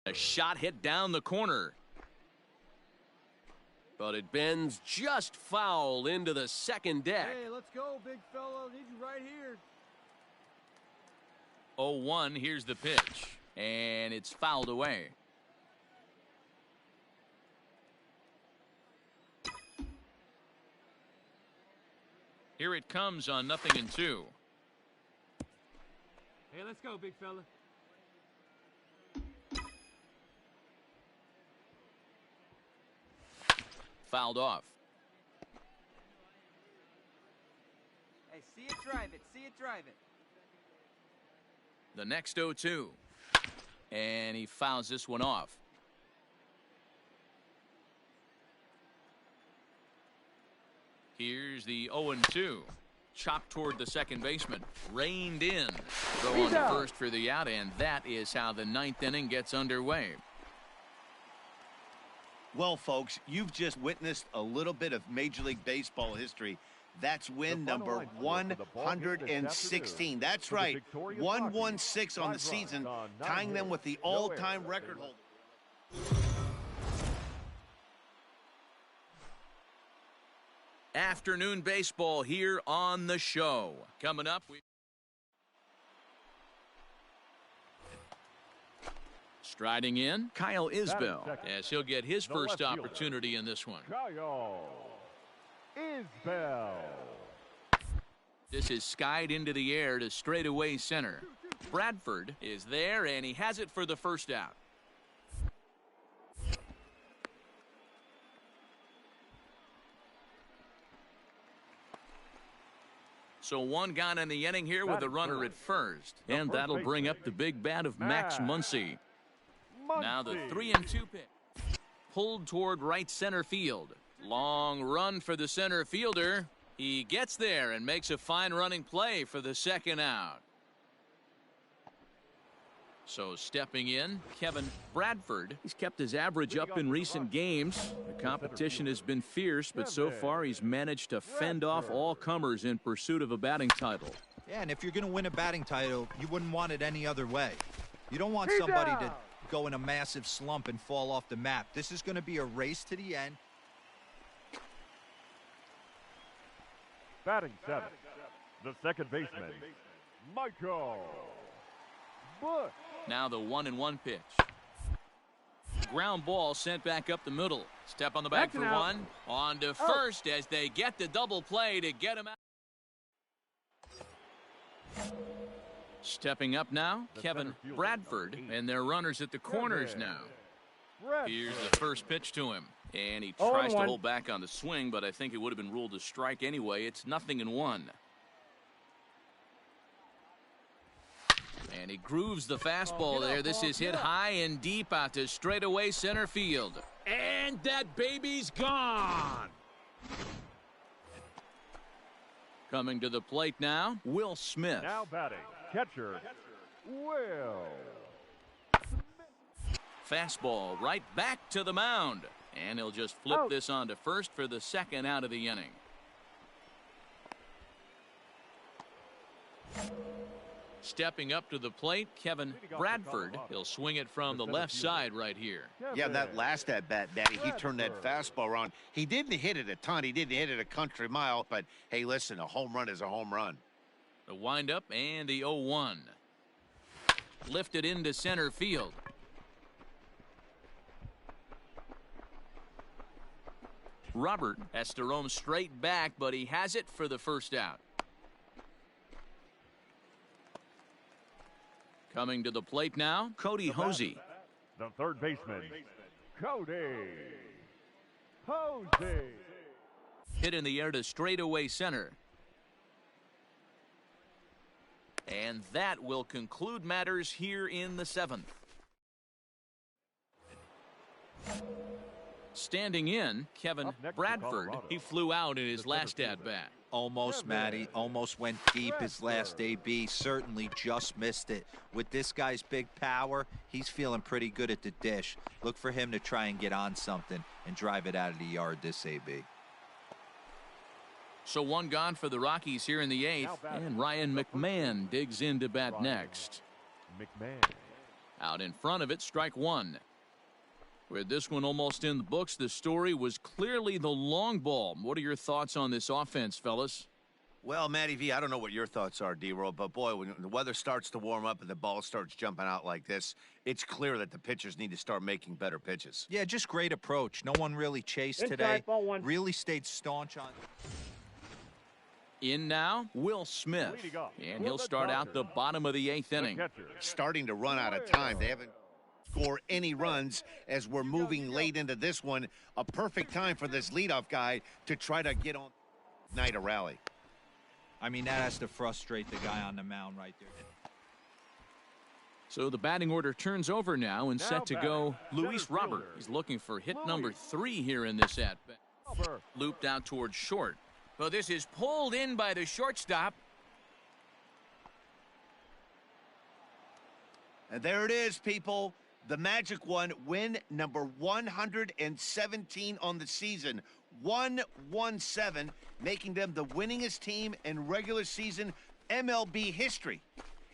A shot hit down the corner. But it bends just foul into the second deck. Hey, let's go, big fella. Need you right here. 0-1, here's the pitch. And it's fouled away. Here it comes on 0-2. Hey, let's go, big fella. Fouled off. Hey, see it, drive it. See it, drive it. The next 0-2. And he fouls this one off. Here's the 0-2. Chopped toward the second baseman. Reined in. Throw on the first for the out, and that is how the 9th inning gets underway. Well, folks, you've just witnessed a little bit of Major League Baseball history. That's win number 116. That's right, 116 on the season, tying them with the all-time record holder. Afternoon baseball here on the show. Coming up, striding in, Kyle Isbell, as he'll get his first opportunity in this one. Kyle Isbell. This is skied into the air to straightaway center. Bradford is there, and he has it for the first out. So one gone in the inning here with a runner at first. And that'll bring up the big bat of Max Muncy. Now the 3-2 pitch. Pulled toward right center field. Long run for the center fielder. He gets there and makes a fine running play for the second out. So stepping in, Kevin Bradford. He's kept his average up in recent games. The competition has been fierce, but so far he's managed to fend off all comers in pursuit of a batting title. Yeah, and if you're going to win a batting title, you wouldn't want it any other way. You don't want somebody to go in a massive slump and fall off the map. This is going to be a race to the end. Batting seventh, the second baseman, Michael Bush. Now the 1-1 pitch. Ground ball sent back up the middle. Step on the back for one. On to first as they get the double play to get him out. Stepping up now, Kevin Bradford, and their runners at the corners now. Here's the first pitch to him. And he tries to hold back on the swing, but I think it would have been ruled a strike anyway. It's 0-1. And he grooves the fastball there. This is hit high and deep out to straightaway center field. And that baby's gone. Coming to the plate now, Will Smith. Now batting, catcher, Will. Fastball right back to the mound. And he'll just flip this on to first for the second out of the inning. Stepping up to the plate, Kevin Bradford. He'll swing it from the left side right here. Yeah, that last at-bat, Daddy, he turned that fastball around. He didn't hit it a ton. He didn't hit it a country mile. But, hey, listen, a home run is a home run. The windup and the 0-1. Lifted into center field. Robert has to roam straight back, but he has it for the first out. Coming to the plate now, Cody Hosey. The third baseman, Cody Hosey. Hit in the air to straightaway center. And that will conclude matters here in the seventh. Standing in, Kevin Bradford. He flew out in his last at-bat. Almost, Matty. Almost went deep his last AB. Certainly just missed it. With this guy's big power, he's feeling pretty good at the dish. Look for him to try and get on something and drive it out of the yard this AB. So one gone for the Rockies here in the eighth. And Ryan McMahon digs in to bat next. Out in front of it, strike one. With this one almost in the books, the story was clearly the long ball. What are your thoughts on this offense, fellas? Well, Matty V, I don't know what your thoughts are, D-Roll, but boy, when the weather starts to warm up and the ball starts jumping out like this, it's clear that the pitchers need to start making better pitches. Yeah, just great approach. No one really chased today. Really stayed staunch on. In now, Will Smith. And he'll start out the bottom of the eighth inning. Starting to run out of time. They haven't score any runs as we're moving late into this one. A perfect time for this leadoff guy to try to get on night a rally. I mean, that has to frustrate the guy on the mound right there. So the batting order turns over now and set to go Luis Robert. He's looking for hit number 3 here in this at-bat. Looped out towards short. Well, this is pulled in by the shortstop. And there it is, people. The magic one, win number 117 on the season. 117, making them the winningest team in regular season MLB history.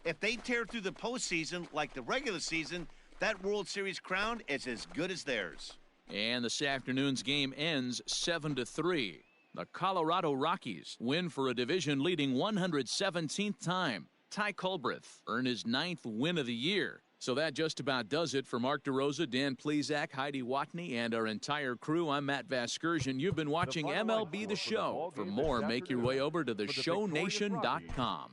If they tear through the postseason like the regular season, that World Series crown is as good as theirs. And this afternoon's game ends 7-3. The Colorado Rockies win for a division-leading 117th time. Ty Culbreth earned his 9th win of the year. So that just about does it for Mark DeRosa, Dan Plesac, Heidi Watney, and our entire crew. I'm Matt Vasgersian. You've been watching MLB The Show. For more, make your way over to theshownation.com.